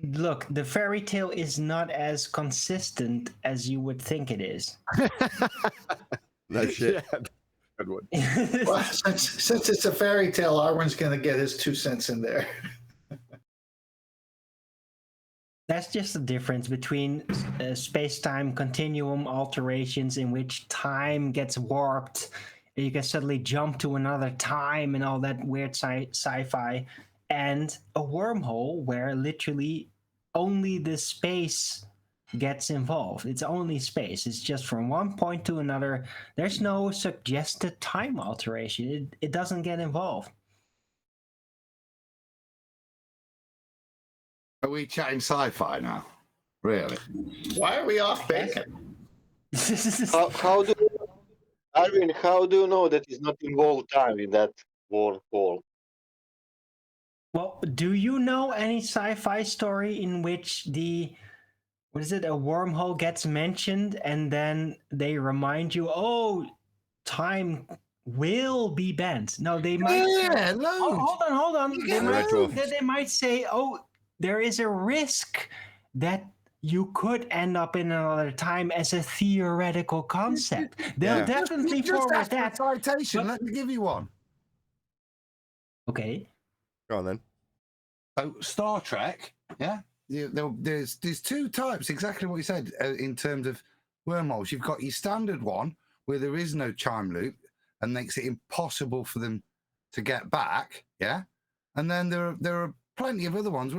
look, the fairy tale is not as consistent as you would think it is. No shit. Yeah, good one. Well, since it's a fairy tale, Arwen's going to get his 2 cents in there. That's just the difference between space-time continuum alterations in which time gets warped and you can suddenly jump to another time and all that weird sci-fi, and a wormhole where literally only the space gets involved. It's only space. It's just from one point to another. There's no suggested time alteration. It doesn't get involved. Are we chatting sci-fi now? Really? Why are we off base? How do Arvin? How do you know that is not involved time in that wormhole? Well, do you know any sci-fi story in which a wormhole gets mentioned and then they remind you, oh, time will be bent? No, they might. Yeah, hold on. They They might say, oh, there is a risk that you could end up in another time as a theoretical concept. They'll definitely forward that. Citation. Let me give you one. Okay. Go on then. So Star Trek, yeah. There's 2 types, exactly what you said, in terms of wormholes. You've got your standard one where there is no time loop and makes it impossible for them to get back, yeah. And then there are plenty of other ones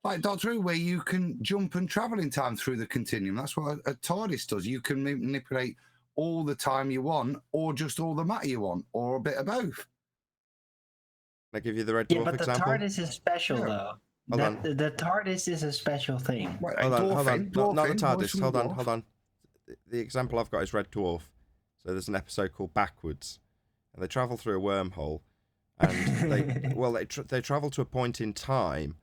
like Doctor Who, where you can jump and travel in time through the continuum. That's what a TARDIS does. You can manipulate all the time you want, or just all the matter you want, or a bit of both. Can I give you the Red Dwarf Yeah, but the example? TARDIS is special, though. The TARDIS is a special thing. Hold on. Not the TARDIS. Hold on. The example I've got is Red Dwarf. So there's an episode called Backwards, and they travel through a wormhole, and they travel to a point in time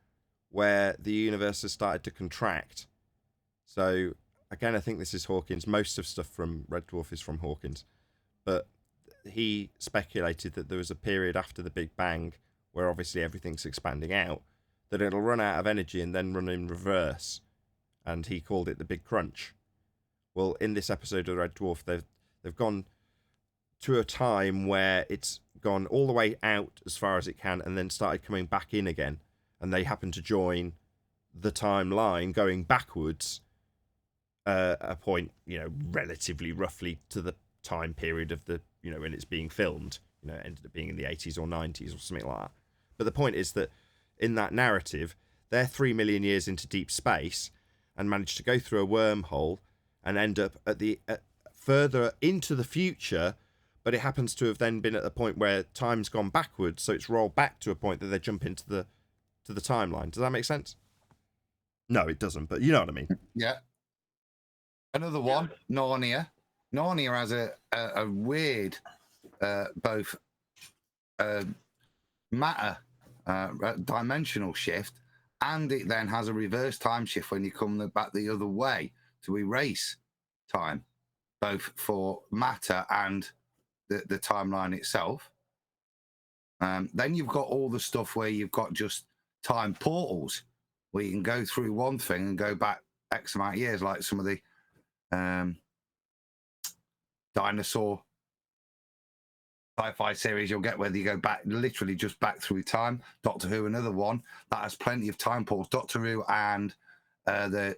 where the universe has started to contract. So again, I think this is Hawkins. Most of stuff from Red Dwarf is from Hawkins, but he speculated that there was a period after the Big Bang where obviously everything's expanding out, that it'll run out of energy and then run in reverse, and he called it the Big Crunch. Well, in this episode of Red Dwarf, they've gone to a time where it's gone all the way out as far as it can and then started coming back in again, and they happen to join the timeline going backwards a point, relatively roughly to the time period of the, when it's being filmed. It ended up being in the 80s or 90s or something like that. But the point is that in that narrative, they're 3 million years into deep space and managed to go through a wormhole and end up at further into the future, but it happens to have then been at the point where time's gone backwards, so it's rolled back to a point that they jump into the timeline. Does that make sense? No, it doesn't, but you know what I mean. Yeah. Another one, Narnia. Narnia has a weird both matter dimensional shift, and it then has a reverse time shift when you come back the other way to erase time, both for matter and the timeline itself. Then you've got all the stuff where you've got just time portals where you can go through one thing and go back X amount of years, like some of the dinosaur sci-fi series you'll get, where you go back, literally just back through time. Doctor Who, another one that has plenty of time portals. Doctor Who and the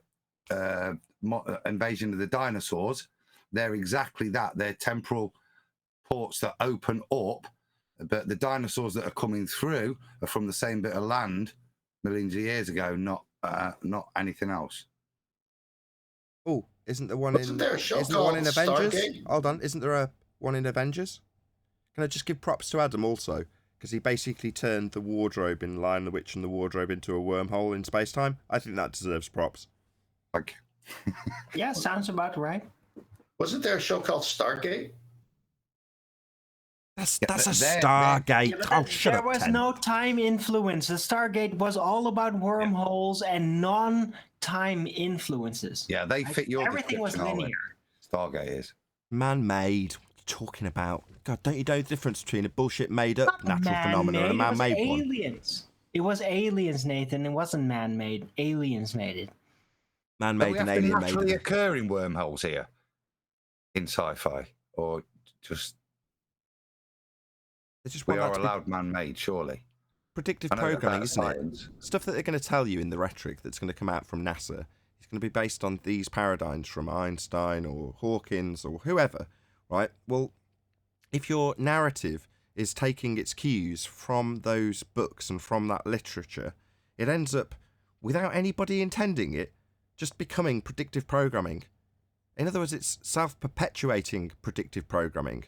Invasion of the Dinosaurs, they're exactly that. They're temporal ports that open up but the dinosaurs that are coming through are from the same bit of land millions of years ago, not anything else. Oh, isn't there one Wasn't in? there a show Isn't there one called in Avengers? Stargate? Hold on, isn't there a one in Avengers? Can I just give props to Adam also? Because he basically turned the wardrobe in Lion the Witch and the wardrobe into a wormhole in space time. I think that deserves props. Like, Yeah, sounds about right. Wasn't there a show called Stargate? That's Yeah, a they're- Stargate. Yeah, but Oh, shut there up, was 10. no time influence. The Stargate was all about wormholes and non-time influences. Yeah, they fit your Everything was description, linear. Stargate is. Man-made. What are you talking about? God, don't you know the difference between a bullshit made-up Not natural phenomenon and a man-made it was one? aliens. It was aliens, Nathan. It wasn't man-made. Aliens made it. Do Man-made we and have to alien naturally made. occurring wormholes here in sci-fi, or just They just we want that are to be allowed man-made? Surely. predictive I know programming, that's isn't science. it? Stuff that they're going to tell you in the rhetoric that's going to come out from NASA is going to be based on these paradigms from Einstein or Hawkins or whoever, right? Well, if your narrative is taking its cues from those books and from that literature, it ends up, without anybody intending it, just becoming predictive programming. In other words, it's self-perpetuating predictive programming.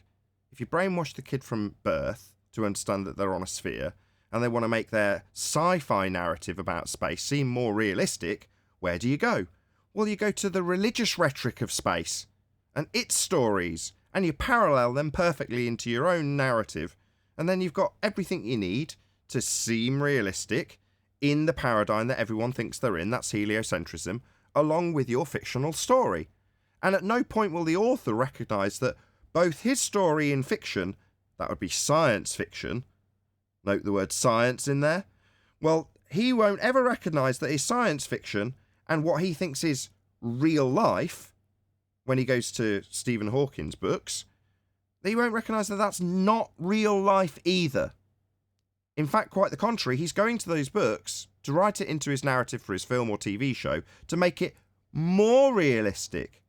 If you brainwash the kid from birth to understand that they're on a sphere, and they want to make their sci-fi narrative about space seem more realistic, where do you go? Well, you go to the religious rhetoric of space and its stories, and you parallel them perfectly into your own narrative, and then you've got everything you need to seem realistic in the paradigm that everyone thinks they're in, that's heliocentrism, along with your fictional story. And at no point will the author recognise that both his story in fiction, that would be science fiction, note the word science in there, well, he won't ever recognise that his science fiction and what he thinks is real life, when he goes to Stephen Hawking's books, he won't recognise that that's not real life either. In fact, quite the contrary, he's going to those books to write it into his narrative for his film or TV show to make it more realistic.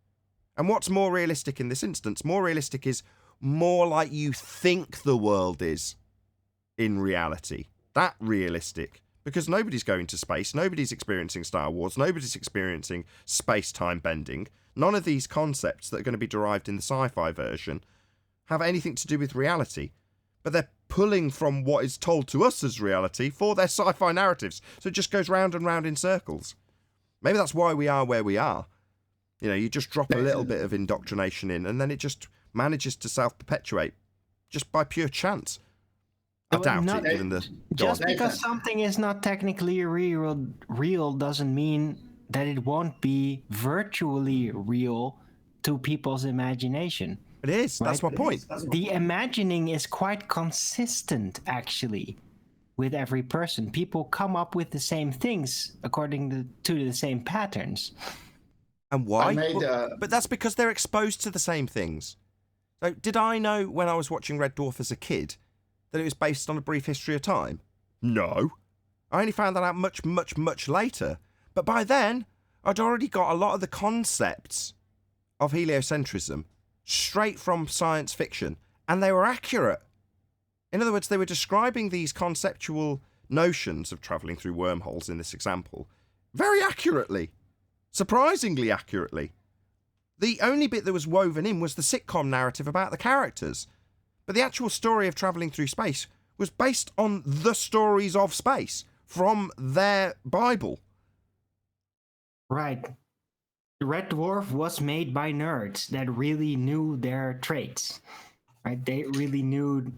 And what's more realistic in this instance? More realistic is more like you think the world is in reality. That realistic. Because nobody's going to space, nobody's experiencing Star Wars, nobody's experiencing space-time bending. None of these concepts that are going to be derived in the sci-fi version have anything to do with reality. But they're pulling from what is told to us as reality for their sci-fi narratives. So it just goes round and round in circles. Maybe that's why we are where we are. You know, you just drop a little bit of indoctrination in, and then it just manages to self-perpetuate just by pure chance. I doubt it, given the... Just because something is not technically real doesn't mean that it won't be virtually real to people's imagination. It is. That's my point. The imagining is quite consistent, actually, with every person. People come up with the same things according to the same patterns. And why? But that's because they're exposed to the same things. So did I know when I was watching Red Dwarf as a kid that it was based on a brief history of time? No. I only found that out much, much, much later. But by then, I'd already got a lot of the concepts of heliocentrism straight from science fiction, and they were accurate. In other words, they were describing these conceptual notions of travelling through wormholes in this example very accurately. Surprisingly accurately. The only bit that was woven in was the sitcom narrative about the characters. But the actual story of travelling through space was based on the stories of space from their Bible. Right. Red Dwarf was made by nerds that really knew their traits. Right? They really knew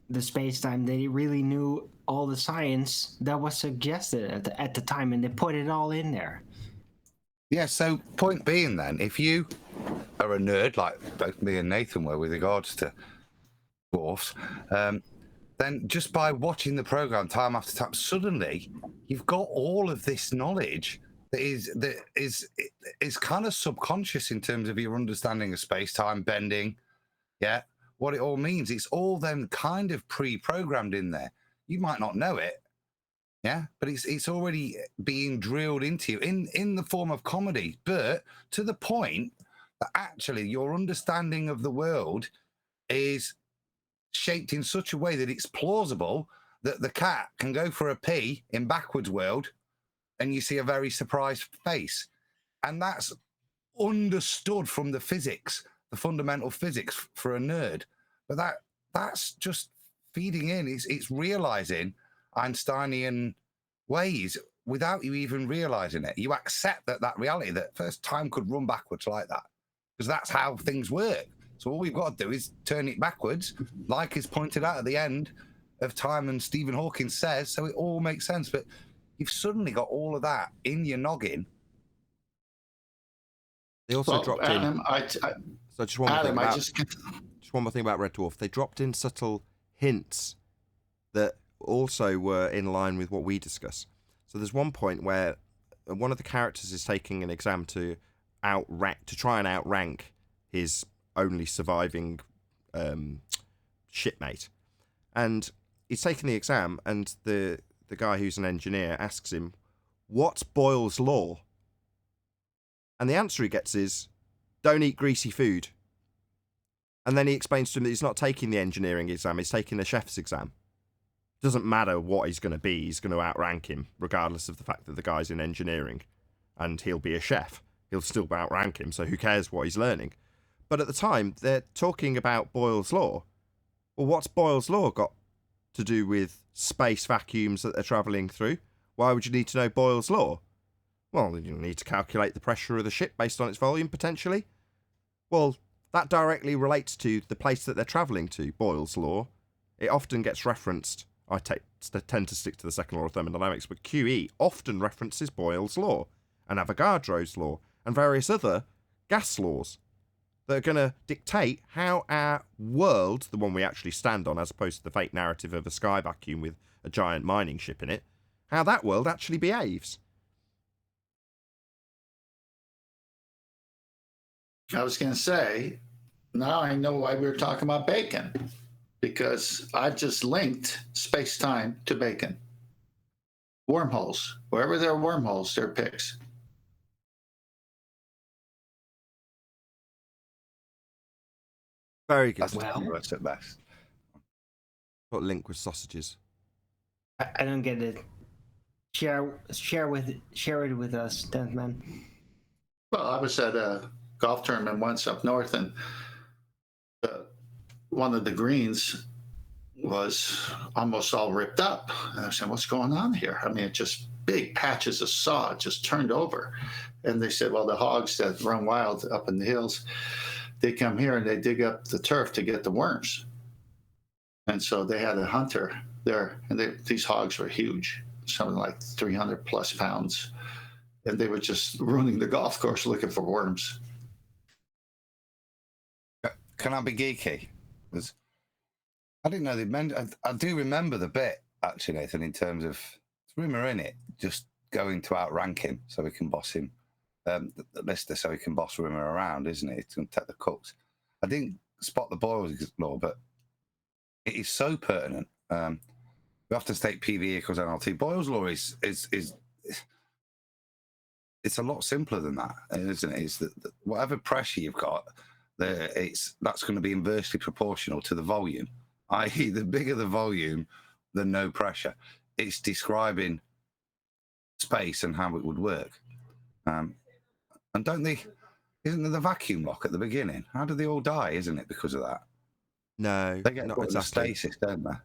the space-time. They really knew all the science that was suggested at the time, and they put it all in there. Yeah, so point being then, if you are a nerd like both me and Nathan were with regards to dwarfs, then just by watching the program time after time, suddenly you've got all of this knowledge that is kind of subconscious in terms of your understanding of space-time bending. Yeah, what it all means. It's all then kind of pre-programmed in there. You might not know it. Yeah, but it's already being drilled into you in the form of comedy, but to the point that actually your understanding of the world is shaped in such a way that it's plausible that the cat can go for a pee in backwards world and you see a very surprised face. And that's understood from the physics, the fundamental physics for a nerd. But that's just feeding in. It's realizing Einsteinian ways without you even realizing it. You accept that reality, that first time could run backwards like that, because that's how things work. So all we've got to do is turn it backwards, like is pointed out at the end of time and Stephen Hawking says, so it all makes sense. But you've suddenly got all of that in your noggin. They also dropped in. So just one more thing about, just one more thing about Red Dwarf. They dropped in subtle hints that also were in line with what we discuss. So there's one point where one of the characters is taking an exam to try and outrank his only surviving shipmate, and he's taking the exam, and the guy who's an engineer asks him, "What's Boyle's law?" And the answer he gets is, "Don't eat greasy food." And then he explains to him that he's not taking the engineering exam, he's taking the chef's exam. It doesn't matter what he's going to be, he's going to outrank him, regardless of the fact that the guy's in engineering. And he'll be a chef. He'll still outrank him, so who cares what he's learning? But at the time, they're talking about Boyle's law. Well, what's Boyle's law got to do with space vacuums that they're travelling through? Why would you need to know Boyle's law? Well, you need to calculate the pressure of the ship based on its volume, potentially. Well, that directly relates to the place that they're travelling to, Boyle's law. It often gets referenced. I tend to stick to the second law of thermodynamics, but QE often references Boyle's law and Avogadro's law and various other gas laws that are going to dictate how our world, the one we actually stand on, as opposed to the fake narrative of a sky vacuum with a giant mining ship in it, how that world actually behaves. I was going to say, now I know why we were talking about bacon, because I've just linked space-time to bacon. Wormholes. Wherever there are wormholes, there are picks. Very good. Well, that's at best. What link with sausages? I don't get it. Share it with us, Deathman. Well, I was at a golf tournament once up north, and one of the greens was almost all ripped up. And I said, "What's going on here?" I mean, it just big patches of sod just turned over. And they said, "Well, the hogs that run wild up in the hills, they come here and they dig up the turf to get the worms." And so they had a hunter there, and these hogs were huge, something like 300 plus pounds. And they were just ruining the golf course looking for worms. Can I be geeky? Because I didn't know they meant. I do remember the bit, actually, Nathan, in terms of Rimmer in it, just going to outrank him so he can boss him, the Lister, so he can boss Rimmer around, isn't it? He's going to take the cooks. I didn't spot the Boyle's law, but it is so pertinent. We often state PV equals NLT. Boyle's law is it's a lot simpler than that, isn't it? It's that whatever pressure you've got, that's going to be inversely proportional to the volume, i.e. the bigger the volume, the no pressure. It's describing space and how it would work. And isn't there the vacuum lock at the beginning? How do they all die, isn't it, because of that? No, they get not put exactly. In stasis, don't they?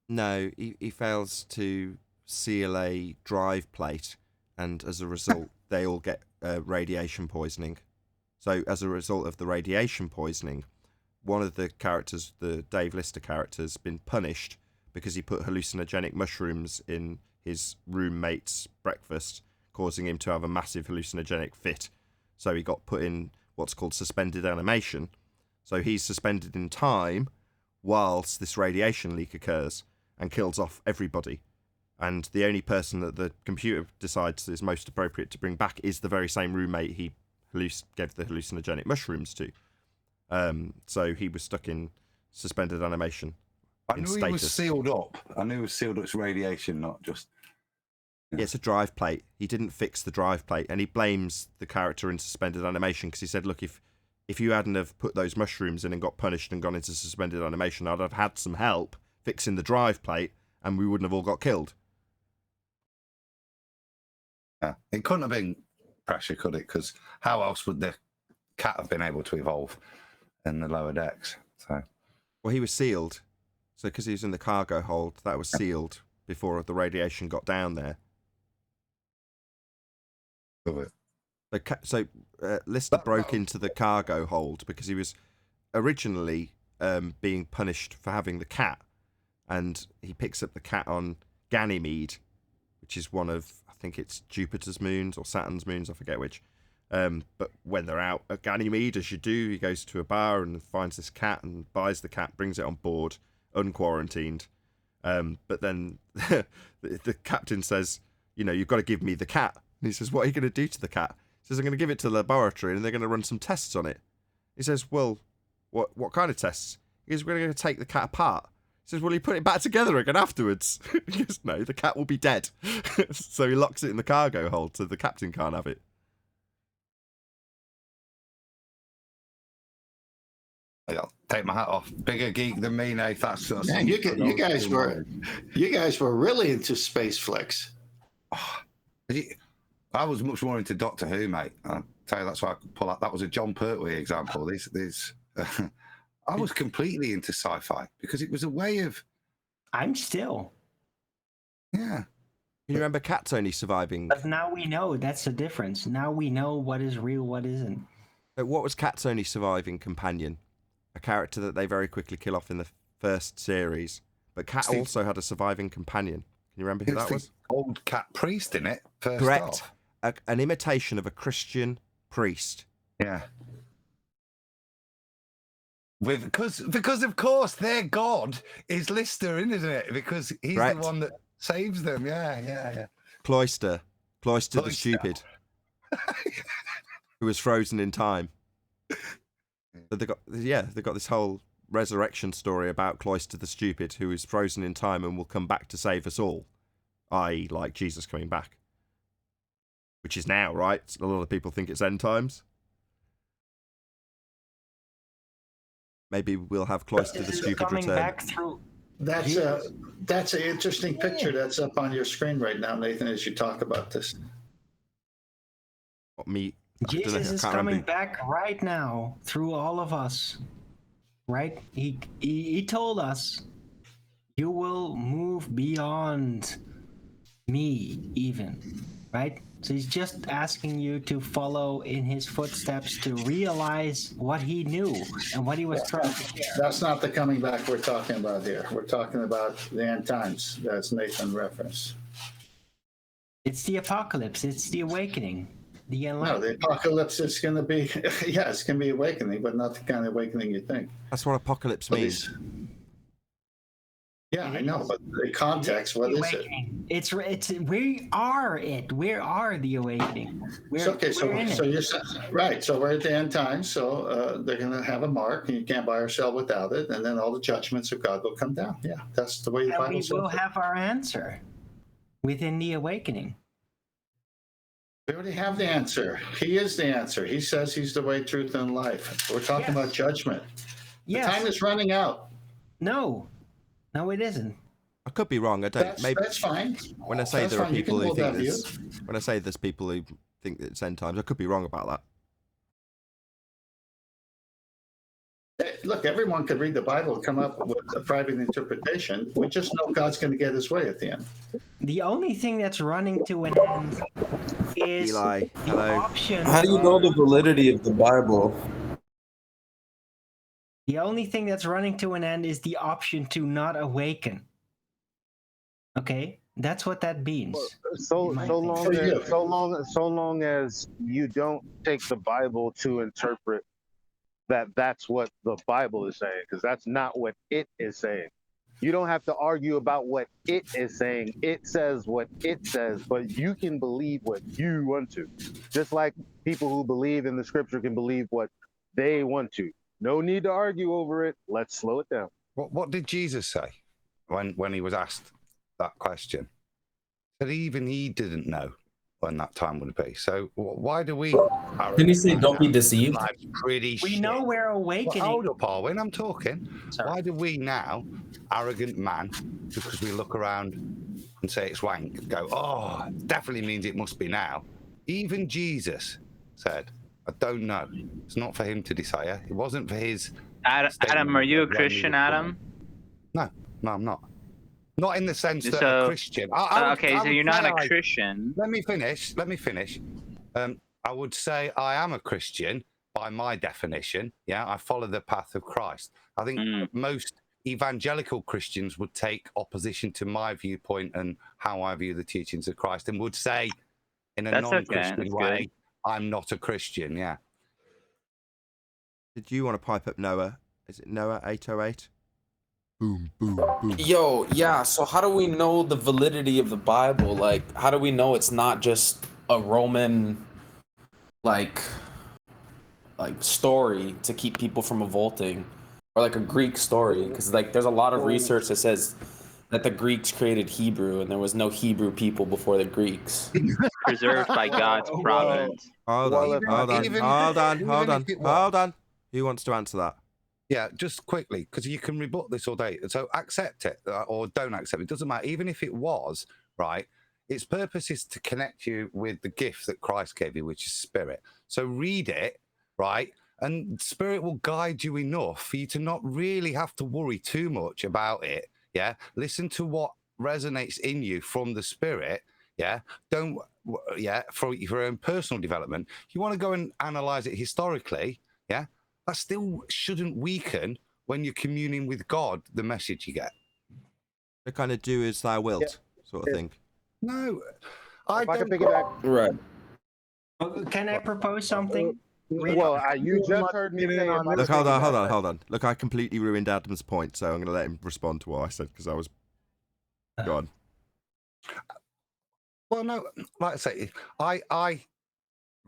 No, he fails to seal a drive plate, and as a result, they all get radiation poisoning. So as a result of the radiation poisoning, one of the characters, the Dave Lister character, has been punished because he put hallucinogenic mushrooms in his roommate's breakfast, causing him to have a massive hallucinogenic fit. So he got put in what's called suspended animation. So he's suspended in time whilst this radiation leak occurs and kills off everybody. And the only person that the computer decides is most appropriate to bring back is the very same roommate he gave the hallucinogenic mushrooms to. So he was stuck in suspended animation. I knew he was sealed up. I knew it was sealed up. It's radiation, not just... Yeah, it's a drive plate. He didn't fix the drive plate, and he blames the character in suspended animation because he said, look, if if you hadn't have put those mushrooms in and got punished and gone into suspended animation, I'd have had some help fixing the drive plate, and we wouldn't have all got killed. Yeah, it couldn't have been pressure, could it? Because how else would the cat have been able to evolve in the lower decks? So, well, he was sealed, so because he was in the cargo hold, that was sealed before the radiation got down there. So Lister broke into the cargo hold because he was originally being punished for having the cat, and he picks up the cat on Ganymede, which is one of, I think it's Jupiter's moons or Saturn's moons, I forget which. But when they're out at Ganymede, as you do, he goes to a bar and finds this cat and buys the cat, brings it on board, unquarantined. But then the captain says, you know, you've got to give me the cat. And he says, what are you going to do to the cat? He says, I'm going to give it to the laboratory and they're going to run some tests on it. He says, well, what kind of tests? He goes, we're going to take the cat apart. He says, well, you put it back together again afterwards. He goes, no, the cat will be dead. So he locks it in the cargo hold so the captain can't have it. I'll take my hat off. Bigger geek than me, Nate. That's Yeah, you guys were really into space flicks. Oh, I was much more into Doctor Who, mate. I'll tell you, that's why I could pull out. That was a John Pertwee example. I was completely into sci-fi because it was a way of. I'm still. Yeah. You remember cats only surviving? But now we know that's the difference. Now we know what is real, what isn't. What was Cat's only surviving companion? A character that they very quickly kill off in the first series. But Cat also had a surviving companion. Can you remember who that was? Old cat priest in it. First Correct. An imitation of a Christian priest. Yeah. Because of course their god is Lister, isn't it? Because he's the one that saves them. Yeah. Cloister the stupid, who was frozen in time. So they got this whole resurrection story about Cloister the stupid, who is frozen in time and will come back to save us all, i.e., like Jesus coming back, which is now, right? A lot of people think it's end times. Maybe we'll have Cloister the stupid return. Back through. That's an interesting picture that's up on your screen right now, Nathan, as you talk about this. What, me? Jesus is coming back right now through all of us. Right? He told us, you will move beyond me even. Right? So he's just asking you to follow in his footsteps to realize what he knew and what he was trying to share. That's not the coming back we're talking about here. We're talking about the end times, as Nathan referenced. It's the apocalypse. It's the awakening. The No, the apocalypse is going to be, yeah, it's going to be awakening, but not the kind of awakening you think. That's what apocalypse means. Yeah, I know, but the context, what is it? It's we are it. We are the awakening. So you're right. So we're at the end times. So they're going to have a mark, and you can't buy or sell without it. And then all the judgments of God will come down. Yeah, that's the way the Bible says. We will have our answer within the awakening. We already have the answer. He is the answer. He says he's the way, truth, and life. We're talking about judgment. The time is running out. No, it isn't. I could be wrong. I don't. That's fine. When I say there are people who think this, when I say there's people who think that it's end times, I could be wrong about that. Look, everyone could read the Bible and come up with a private interpretation. We just know God's going to get his way at the end. The only thing that's running to an end is Eli. Hello. Option. How do you know the validity of the Bible? The only thing that's running to an end is the option to not awaken. Okay, that's what that means. So long as you don't take the Bible to interpret that's what the Bible is saying, because that's not what it is saying. You don't have to argue about what it is saying. It says what it says, but you can believe what you want to. Just like people who believe in the scripture can believe what they want to. No need to argue over it. Let's slow it down. What did Jesus say when he was asked that question? That even he didn't know. when that time would be. So why do we? Didn't he say don't be deceived? Life's pretty We shit. know we're awakening. Well, hold up, Arwin, I'm talking. Sorry. Why do we now, arrogant man, because we look around and say it's wank, go, oh, it definitely means it must be now. Even Jesus said, I don't know. It's not for him to decide. It wasn't for his... Adam, are you a Christian, Adam? No, I'm not. Not in the sense that So- a Christian. Okay, so you're not say a Christian. Let me finish. I would say I am a Christian by my definition. Yeah, I follow the path of Christ. I think most evangelical Christians would take opposition to my viewpoint and how I view the teachings of Christ, and would say, in a That's okay, non-Christian that's way, good. I'm not a Christian. Yeah. Did you want to pipe up Noah? Is it Noah 808? Boom, boom, boom. Yo, yeah. So how do we know the validity of the Bible? Like, how do we know it's not just a Roman, like story to keep people from revolting, or like a Greek story? Because like, there's a lot of research that says that the Greeks created Hebrew, and there was no Hebrew people before the Greeks. Preserved by God's providence. Hold on. Who wants to answer that? Yeah, just quickly, because you can rebut this all day. So accept it or don't accept it. It doesn't matter. Even if it was, right, its purpose is to connect you with the gift that Christ gave you, which is spirit. So read it, right, and spirit will guide you enough for you to not really have to worry too much about it, yeah? Listen to what resonates in you from the spirit, yeah? Don't, yeah, for your own personal development. You want to go and analyze it historically, yeah? That still shouldn't weaken when you're communing with God, the message you get. The kind of do as thou wilt sort of thing. No, I can pick it back. Right. Can I propose something? Well, you just heard me say it. Look, hold on. Look, I completely ruined Adam's point, so I'm going to let him respond to what I said because I was gone. Well, no, like I say, I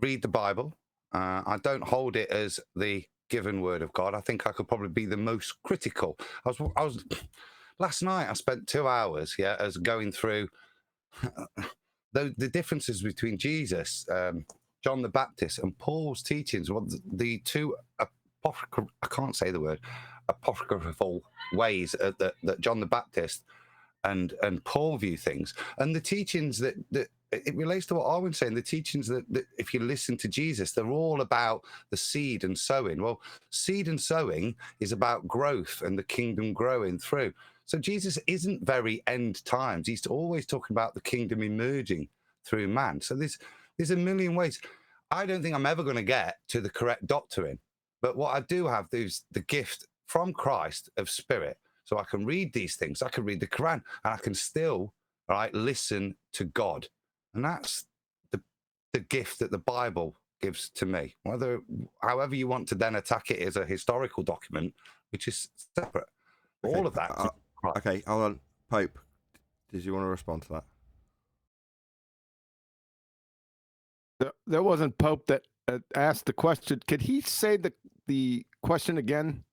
read the Bible. I don't hold it as the given word of God. I think I could probably be the most critical. I was last night. I spent 2 hours, as going through the differences between Jesus, John the Baptist, and Paul's teachings. Well, the two I can't say the word apocryphal ways that John the Baptist and Paul view things, and the teachings that it relates to what Arwen's saying. The teachings that if you listen to Jesus, they're all about the seed and sowing. Well, seed and sowing is about growth and the kingdom growing through. So Jesus isn't very end times. He's always talking about the kingdom emerging through man. So there's a million ways. I don't think I'm ever going to get to the correct doctrine, but what I do have is the gift from Christ of spirit. So I can read these things. I can read the Quran, and I can still, listen to God. And that's the gift that the Bible gives to me. However you want to then attack it as a historical document, which is separate. Okay. All of that. Okay, hold on. Pope, did you want to respond to that? There wasn't Pope that asked the question. Could he say the question again,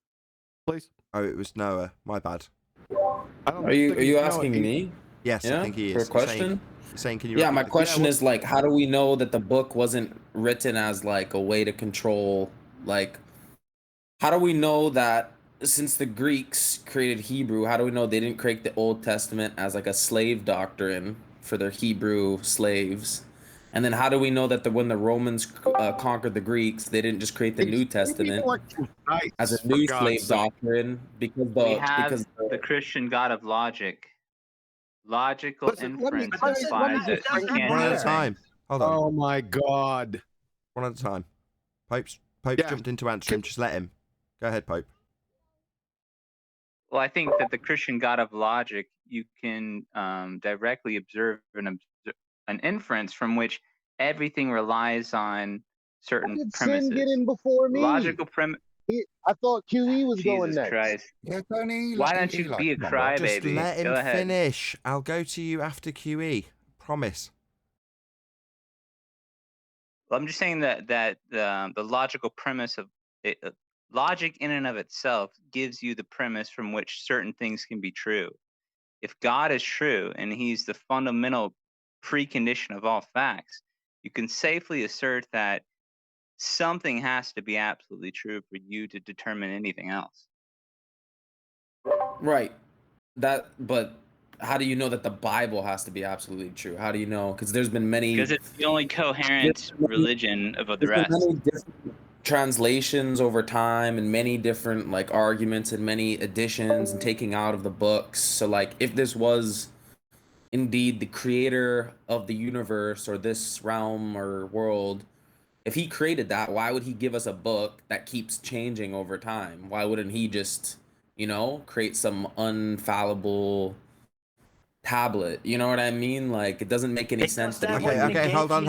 please? Oh, it was Noah. My bad. Are you asking me? Yes, I think he is. For a question? He's saying, can you? Yeah, repeat my the question is like, how do we know that the book wasn't written as like a way to control? Like, how do we know that since the Greeks created Hebrew, how do we know they didn't create the Old Testament as like a slave doctrine for their Hebrew slaves? And then how do we know that when the Romans conquered the Greeks, they didn't just create the New Testament as a new slave doctrine? Because We have the Christian God of logic. Logical inference implies that you can't One know at a things. time. Hold on. Oh my God. One at a time. Pope jumped into answering. Just let him. Go ahead, Pope. Well, I think that the Christian God of logic, you can directly observe an inference from which everything relies on certain premises. Sin get in before me? Logical premise. I thought QE was going Jesus next. Christ. Yeah, Tony, Why don't you be a crybaby? Just let him Go ahead. finish. I'll go to you after QE. Promise. Well, I'm just saying that the logical premise of it, logic in and of itself gives you the premise from which certain things can be true. If God is true and he's the fundamental precondition of all facts, you can safely assert that something has to be absolutely true for you to determine anything else. Right. But how do you know that the Bible has to be absolutely true? How do you know? Because there's been many. Because it's the only coherent religion of the There's been rest. many different translations over time, and many different like arguments, and many additions and taking out of the books. So like, if this was indeed the creator of the universe or this realm or world, if he created that, why would he give us a book that keeps changing over time? Why wouldn't he just, create some unfallible tablet? You know what I mean? Like, it doesn't make any sense that Okay, hold on.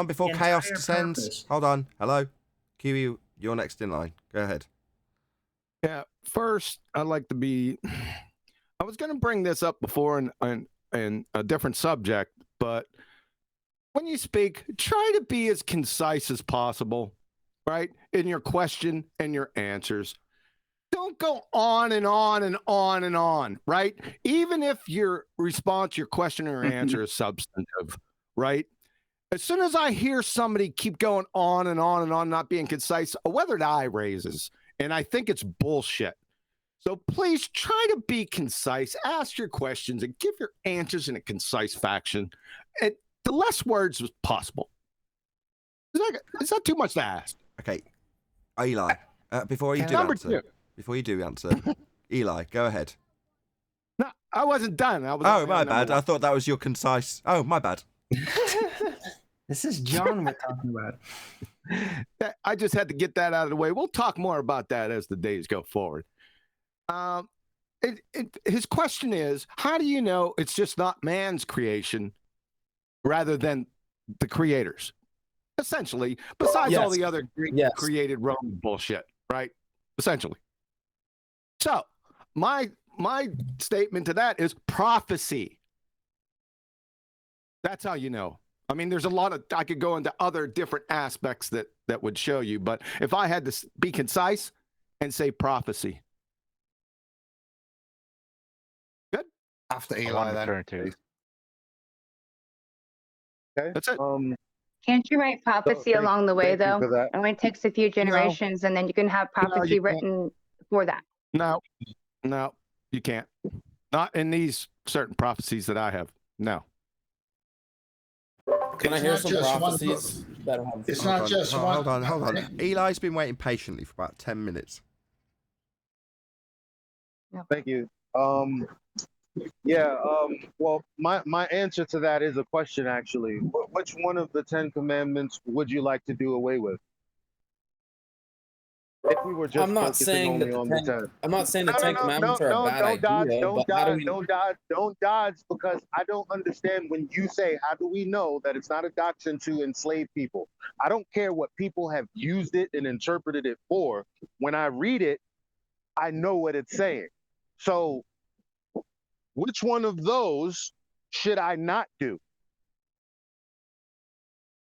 Before chaos descends. Hold on. Hello, Kiwi, you're next in line. Go ahead. Yeah, first, I'd like to be. I was going to bring this up before in a different subject, but when you speak, try to be as concise as possible, right? In your question and your answers. Don't go on and on and on and on, right? Even if your response, your question or answer is substantive, right? As soon as I hear somebody keep going on and on and on, not being concise, a weathered eye raises. And I think it's bullshit. So please try to be concise, ask your questions, and give your answers in a concise fashion. And the less words as possible. Is that too much to ask? Okay. Eli, before you do answer, Eli, go ahead. No, I wasn't done. My bad. I thought that was your concise. Oh, my bad. This is John we're talking about. I just had to get that out of the way. We'll talk more about that as the days go forward. His question is, how do you know it's just not man's creation rather than the creators? Essentially, besides all the other created Roman bullshit, right? Essentially. So my statement to that is prophecy. That's how you know. I mean, there's a lot of, I could go into other different aspects that would show you, but if I had to be concise and say prophecy. Good. After Eli, then. Okay. That's it. Can't you write prophecy along the way, though? It only takes a few generations, and then you can have prophecy written for that. No, you can't. Not in these certain prophecies that I have. No. Can I hear some prophecies? It's not just one. Hold on. Eli's been waiting patiently for about 10 minutes. Thank you. Well, my answer to that is a question, actually. Which one of the 10 commandments would you like to do away with? If we were just I'm not saying that on the 10. I'm not saying the 10 commandments are a bad idea. Don't dodge, because I don't understand when you say, how do we know that it's not a doctrine to enslave people? I don't care what people have used it and interpreted it for. When I read it, I know what it's saying. So which one of those should I not do?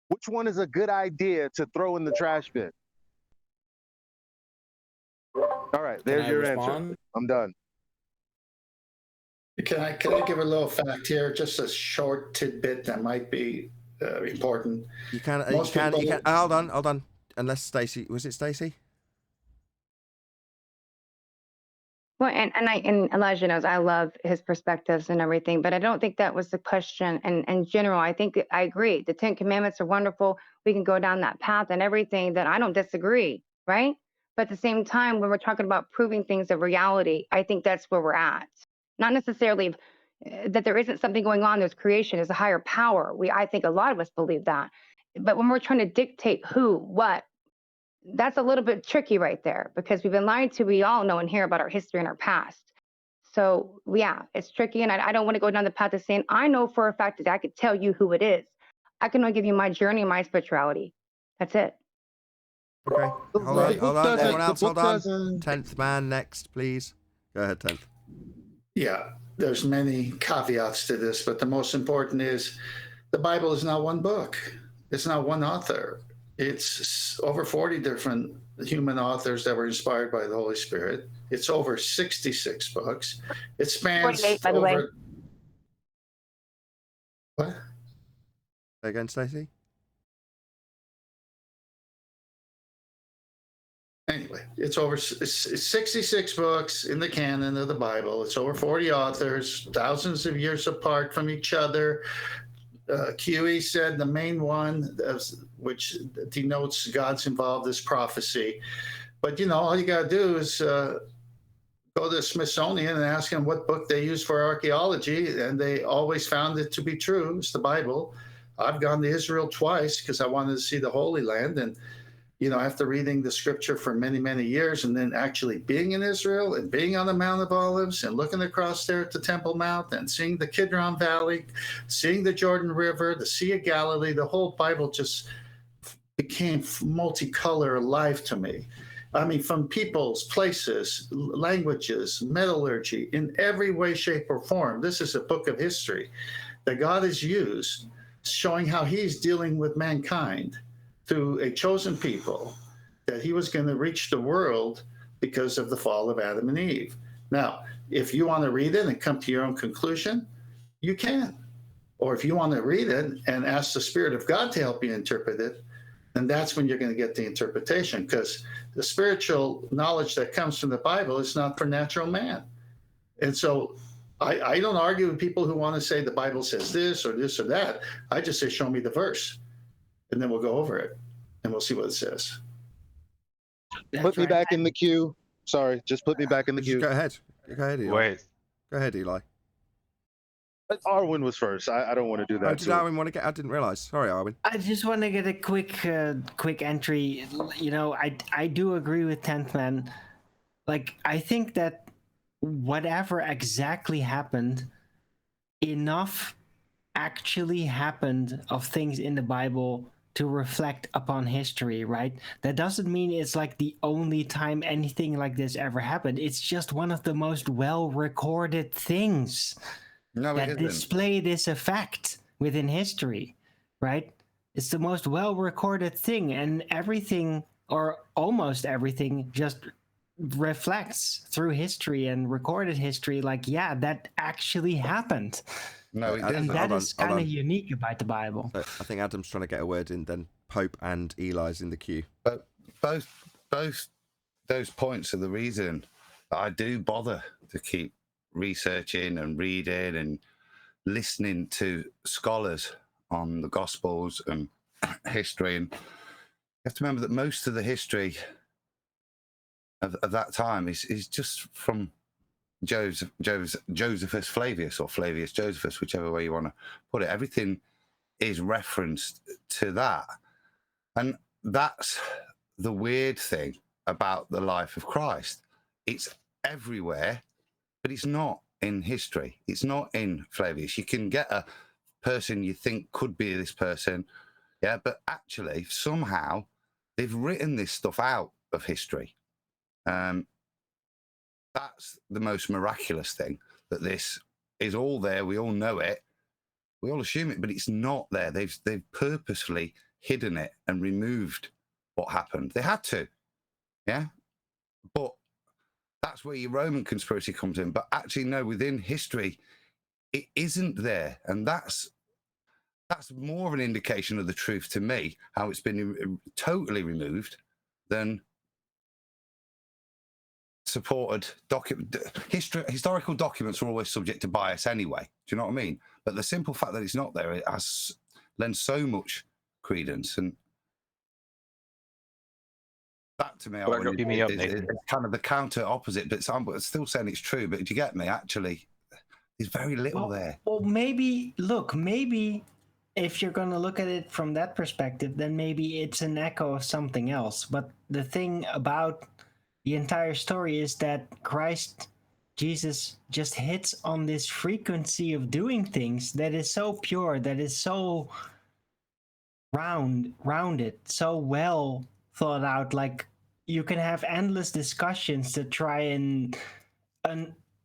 Which one is a good idea to throw in the trash bin? All right, there's your answer. I'm done. Can I give a little fact here? Just a short tidbit that might be important. You can. Hold on. Unless Stacey, was it Stacey? Well, and Elijah knows I love his perspectives and everything, but I don't think that was the question. And in general, I think I agree. The 10 Commandments are wonderful. We can go down that path and everything. That I don't disagree, right? But at the same time, when we're talking about proving things of reality, I think that's where we're at. Not necessarily that there isn't something going on. There's creation. There's a higher power. I think a lot of us believe that. But when we're trying to dictate who, what, that's a little bit tricky right there, because we've been lied to. We all know and hear about our history and our past. So yeah, it's tricky. And I don't want to go down the path of saying, I know for a fact that I could tell you who it is. I can only give you my journey and my spirituality. That's it. Okay. Hold on. Everyone else, hold on. 10th man next, please. Go ahead, 10th. Yeah, there's many caveats to this, but the most important is the Bible is not one book. It's not one author. It's over 40 different human authors that were inspired by the Holy Spirit. It's over 66 books. It spans 48, by the way. What? Again, Stacey? Anyway, it's 66 books in the canon of the Bible. It's over 40 authors, thousands of years apart from each other. QE said the main one, which denotes God's involved, is prophecy. But, all you got to do is go to the Smithsonian and ask them what book they use for archaeology, and they always found it to be true. It's the Bible. I've gone to Israel twice because I wanted to see the Holy Land, and after reading the scripture for many, many years and then actually being in Israel and being on the Mount of Olives and looking across there at the Temple Mount and seeing the Kidron Valley, seeing the Jordan River, the Sea of Galilee, the whole Bible just became multicolor alive to me. I mean, from peoples, places, languages, metallurgy, in every way, shape, or form. This is a book of history that God has used, showing how he's dealing with mankind through a chosen people, that he was going to reach the world because of the fall of Adam and Eve. Now, if you want to read it and come to your own conclusion, you can. Or if you want to read it and ask the Spirit of God to help you interpret it, then that's when you're going to get the interpretation, because the spiritual knowledge that comes from the Bible is not for natural man. And so I don't argue with people who want to say the Bible says this or that. I just say, show me the verse. And then we'll go over it, and we'll see what it says. Put me back in the queue. Sorry, just put me back in the queue. Go ahead. Go ahead, Eli. Wait. Go ahead, Eli. But Arwen was first. I don't want to do that. Oh, did Arwen want to get? I didn't realize. Sorry, Arwen. I just want to get a quick entry. I do agree with 10th Man. Like, I think that whatever exactly happened, enough actually happened of things in the Bible to reflect upon history, right? That doesn't mean it's like the only time anything like this ever happened. It's just one of the most well-recorded things that display this effect within history, right? It's the most well-recorded thing, and everything, or almost everything, just reflects through history and recorded history like, yeah, that actually happened. No, it didn't. And that is kind of unique about the Bible. I think Adam's trying to get a word in, then Pope and Eli's in the queue. But both those points are the reason that I do bother to keep researching and reading and listening to scholars on the Gospels and history. And you have to remember that most of the history of that time is just from Josephus Flavius, or Flavius Josephus, whichever way you want to put it. Everything is referenced to that. And that's the weird thing about the life of Christ. It's everywhere, but it's not in history. It's not in Flavius. You can get a person you think could be this person, yeah, but actually somehow they've written this stuff out of history. That's the most miraculous thing, that this is all there. We all know it. We all assume it, but it's not there. They've purposefully hidden it and removed what happened. They had to, yeah? But that's where your Roman conspiracy comes in. But actually, no, within history, it isn't there. And that's more of an indication of the truth to me, how it's been totally removed, than supported historical documents are always subject to bias anyway. Do you know what I mean? But the simple fact that it's not there, it has lends so much credence, and that to me, is kind of the counter opposite. But I'm still saying it's true. But do you get me? Actually, there's very little there. Well, maybe if you're going to look at it from that perspective, then maybe it's an echo of something else. But the thing about the entire story is that Jesus just hits on this frequency of doing things that is so pure, that is so rounded, so well thought out. Like, you can have endless discussions to try and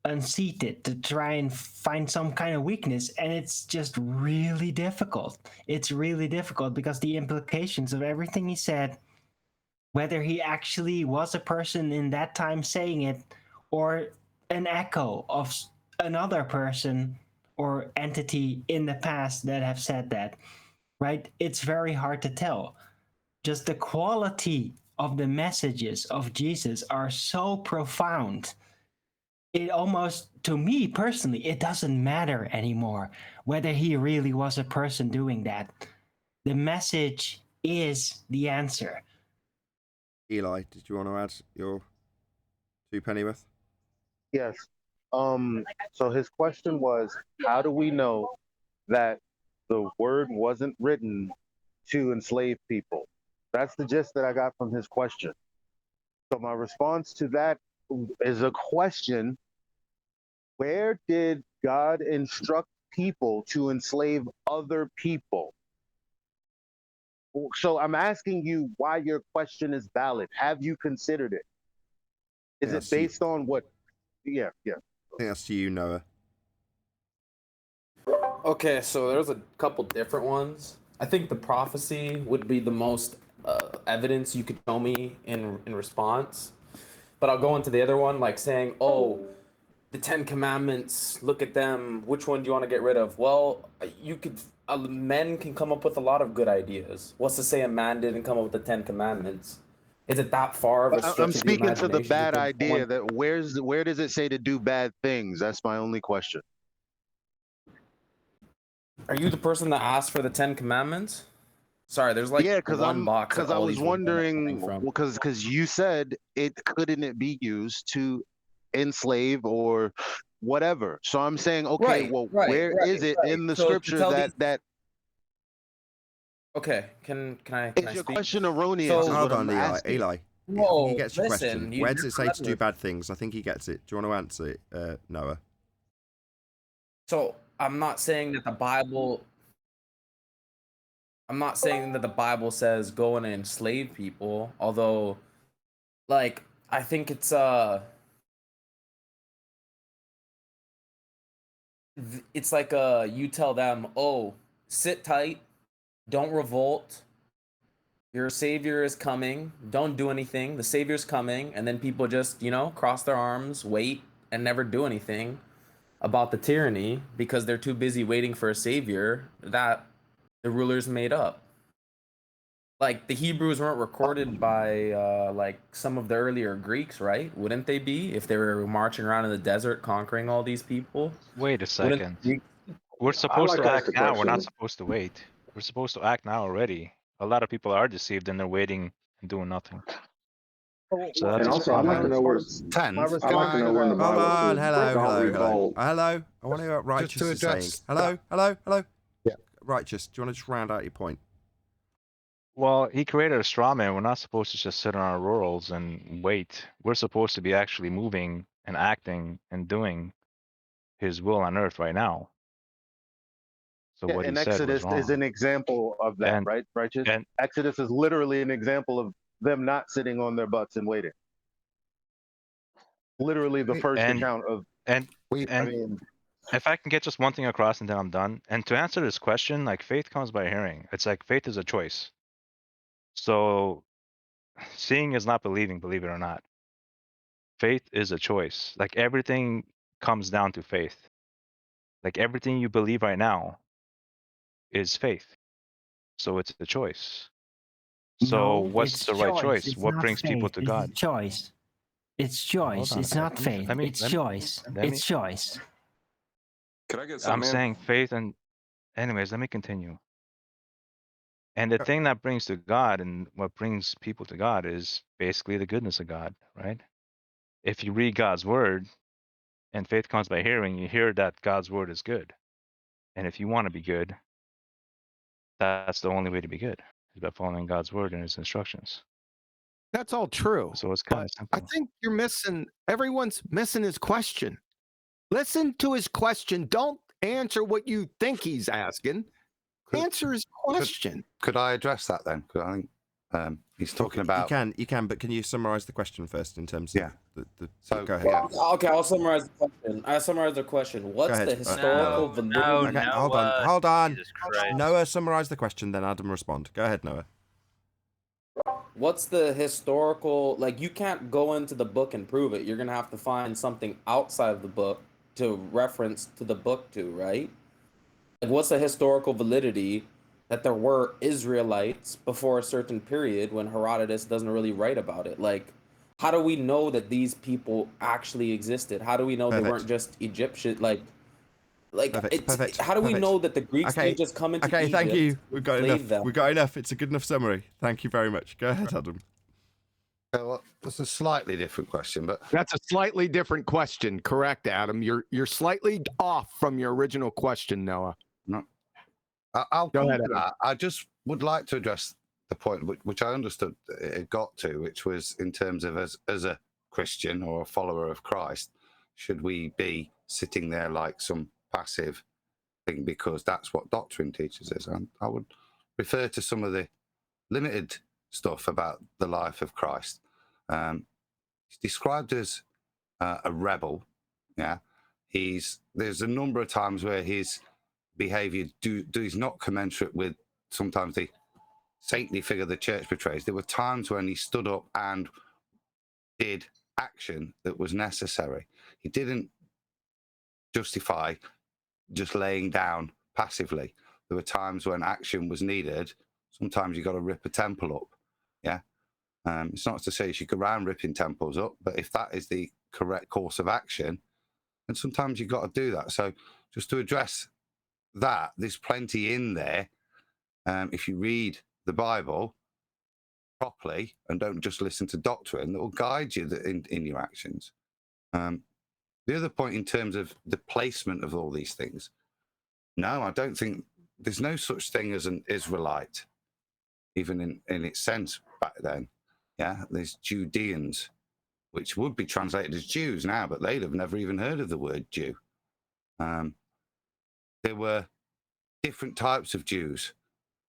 unseat it, to try and find some kind of weakness, and it's just really difficult. It's really difficult because the implications of everything he said, whether he actually was a person in that time saying it, or an echo of another person or entity in the past that have said that, right? It's very hard to tell. Just the quality of the messages of Jesus are so profound. It almost, to me personally, it doesn't matter anymore whether he really was a person doing that. The message is the answer. Eli, did you want to add your two pennyworth? Yes. So his question was, how do we know that the word wasn't written to enslave people? That's the gist that I got from his question. So my response to that is a question: where did God instruct people to enslave other people? So I'm asking you why your question is valid. Have you considered it? Is it based on what? Yeah. I think that's to you, Noah. Okay, so there's a couple different ones. I think the prophecy would be the most evidence you could show me in response. But I'll go into the other one, like saying, oh, the 10 Commandments, look at them. Which one do you want to get rid of? Well, you could. Men can come up with a lot of good ideas. What's to say a man didn't come up with the 10 Commandments? Is it that far of a stretch I'm of the speaking to the imagination bad think idea someone- that where does it say to do bad things? That's my only question. Are you the person that asked for the 10 Commandments? Sorry, there's like one box. Because I was wondering, because you said couldn't it be used to enslave or whatever. So I'm saying, okay, where is it in the So to scripture tell that Okay, can I is your speak? question erroneous? So- is Hold what on, I'm Eli. asking. Eli. Whoa, he gets your listen, question. you Where does it say to do never- bad things? I think he gets it. Do you want to answer it, Noah? So I'm not saying that the Bible. I'm not saying that the Bible says go and enslave people, although, like, I think it's it's like you tell them, oh, sit tight, don't revolt. Your savior is coming. Don't do anything. The savior's coming, and then people just, cross their arms, wait, and never do anything about the tyranny because they're too busy waiting for a savior that the rulers made up. Like the Hebrews weren't recorded by like some of the earlier Greeks, right? Wouldn't they be if they were marching around in the desert conquering all these people? Wait a Wouldn't second. the Greeks- We're supposed like to to ask act the now. We're not question. supposed to wait. We're supposed to act now already. A lot of people are deceived and they're waiting and doing nothing. So that's And also, I'd like to know where My I'd like response to know to where in the that- Hold Bible on. says Hello. don't Hello. revolt. Hello. I want to hear what Righteous is saying. Hello. Hello. Yeah. Righteous, do you want to just round out your point? Well, he created a straw man. We're not supposed to just sit on our laurels and wait. We're supposed to be actually moving and acting and doing his will on earth right now. So what he and said was Exodus is wrong. an example of that, right? Righteous? Exodus is literally an example of them not sitting on their butts and waiting. Literally the first account of. If I can get just one thing across and then I'm done. And to answer this question, like faith comes by hearing. It's like faith is a choice. So seeing is not believing, believe it or not. Faith is a choice. Like everything comes down to faith. Like everything you believe right now is faith. So it's a choice. So No, what's it's the right choice? It's What not brings people faith, to it's God? choice. It's choice. on. It's not Let me- faith. let me- It's let me- choice. let me- It's choice. Can I get I'm something in? saying faith and anyways, let me continue. And the thing that brings to God and what brings people to God is basically the goodness of God, right? If you read God's word and faith comes by hearing, you hear that God's word is good. And if you want to be good, that's the only way to be good, is by following God's word and his instructions. That's all true. So it's kind of I simple. think everyone's missing his question. Listen to his question. Don't answer what you think he's asking. Answer his question. Could I address that then? 'Cause I think he's talking about. You can, but can you summarize the question first in terms of the So go ahead. Okay, I'll summarize the question. I summarize the question. What's ahead. the historical validity? Okay, hold on. Jesus Christ. Noah, summarize the question, then Adam respond. Go ahead, Noah. What's the historical, like, you can't go into the book and prove it. You're gonna have to find something outside of the book to reference to the book to, right? Like, what's the historical validity that there were Israelites before a certain period when Herodotus doesn't really write about it? Like, how do we know that these people actually existed? How do we know they weren't just Egyptian? Perfect. How do we know that the Greeks Okay. didn't just come into Okay, Egypt? thank you. We've got enslave enough. them? We've got enough. It's a good enough summary. Thank you very much. Go ahead, Adam. Well, that's a slightly different question, but That's a slightly different question. Correct, Adam. You're slightly off from your original question, Noah. no, I'll Go come ahead, to Adam. that. I just would like to address the point which I understood it got to, which was in terms of as a Christian or a follower of Christ, should we be sitting there like some passive thing because that's what doctrine teaches us? And I would refer to some of the limited stuff about the life of Christ. He's described as a rebel. Yeah, there's a number of times where his behavior is not commensurate with sometimes the saintly figure the church portrays. There were times when he stood up and did action that was necessary. He didn't justify just laying down passively. There were times when action was needed. Sometimes you got to rip a temple up. Yeah. It's not to say you should go around ripping temples up, but if that is the correct course of action, then sometimes you've got to do that. So just to address that, there's plenty in there. If you read the Bible properly and don't just listen to doctrine, that will guide you in your actions. The other point in terms of the placement of all these things, no, I don't think there's no such thing as an Israelite, even in its sense back then. Yeah, there's Judeans, which would be translated as Jews now, but they'd have never even heard of the word Jew. There were different types of Jews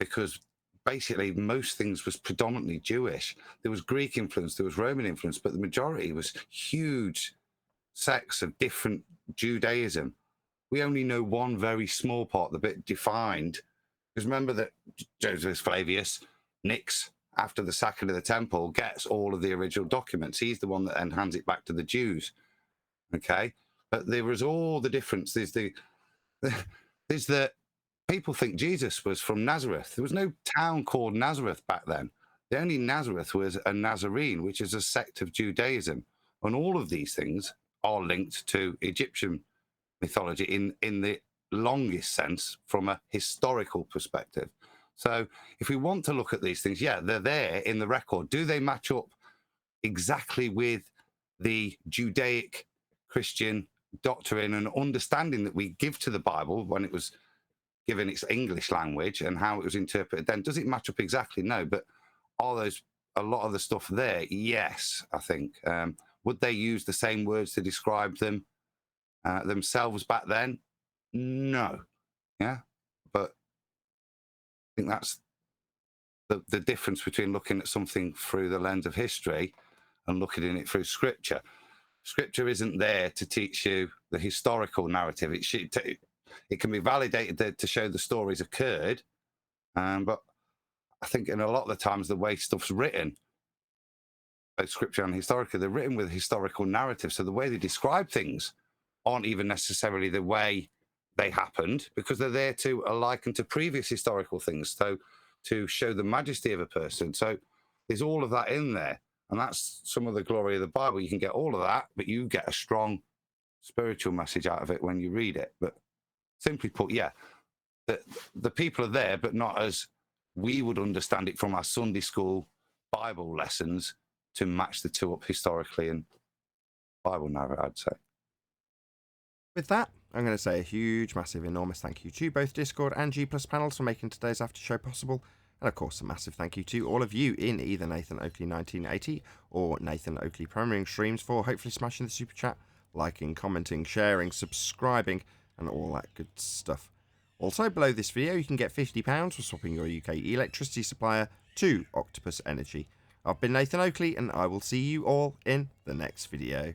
because basically most things was predominantly Jewish. There was Greek influence, there was Roman influence, but the majority was huge sects of different Judaism. We only know one very small part, the bit defined, because remember that Josephus Flavius, Nix, after the sacking of the temple, gets all of the original documents. He's the one that then hands it back to the Jews. Okay, but there was all the difference. There's the people think Jesus was from Nazareth. There was no town called Nazareth back then. The only Nazareth was a Nazarene, which is a sect of Judaism, and all of these things are linked to Egyptian mythology in the longest sense from a historical perspective. So if we want to look at these things, yeah, they're there in the record. Do they match up exactly with the Judaic Christian doctrine and understanding that we give to the Bible when it was given its English language and how it was interpreted then? Does it match up exactly? No, but are those a lot of the stuff there? Yes, I think. Would they use the same words to describe them themselves back then? No. Yeah, but I think that's the difference between looking at something through the lens of history and looking at it through scripture. Scripture isn't there to teach you the historical narrative. It can be validated to show the stories occurred, but I think in a lot of the times the way stuff's written, both scripture and historical, they're written with historical narrative. So the way they describe things aren't even necessarily the way they happened, because they're there to liken to previous historical things, so to show the majesty of a person. So there's all of that in there, and that's some of the glory of the Bible. You can get all of that, but you get a strong spiritual message out of it when you read it. But simply put, yeah, the people are there, but not as we would understand it from our Sunday school Bible lessons to match the two up historically and Bible narrative, I'd say. With that, I'm going to say a huge, massive, enormous thank you to both Discord and G+ panels for making today's after show possible. And of course, a massive thank you to all of you in either Nathan Oakley 1980 or Nathan Oakley Premiering streams for hopefully smashing the super chat, liking, commenting, sharing, subscribing, and all that good stuff. Also, below this video, you can get £50 for swapping your UK electricity supplier to Octopus Energy. I've been Nathan Oakley, and I will see you all in the next video.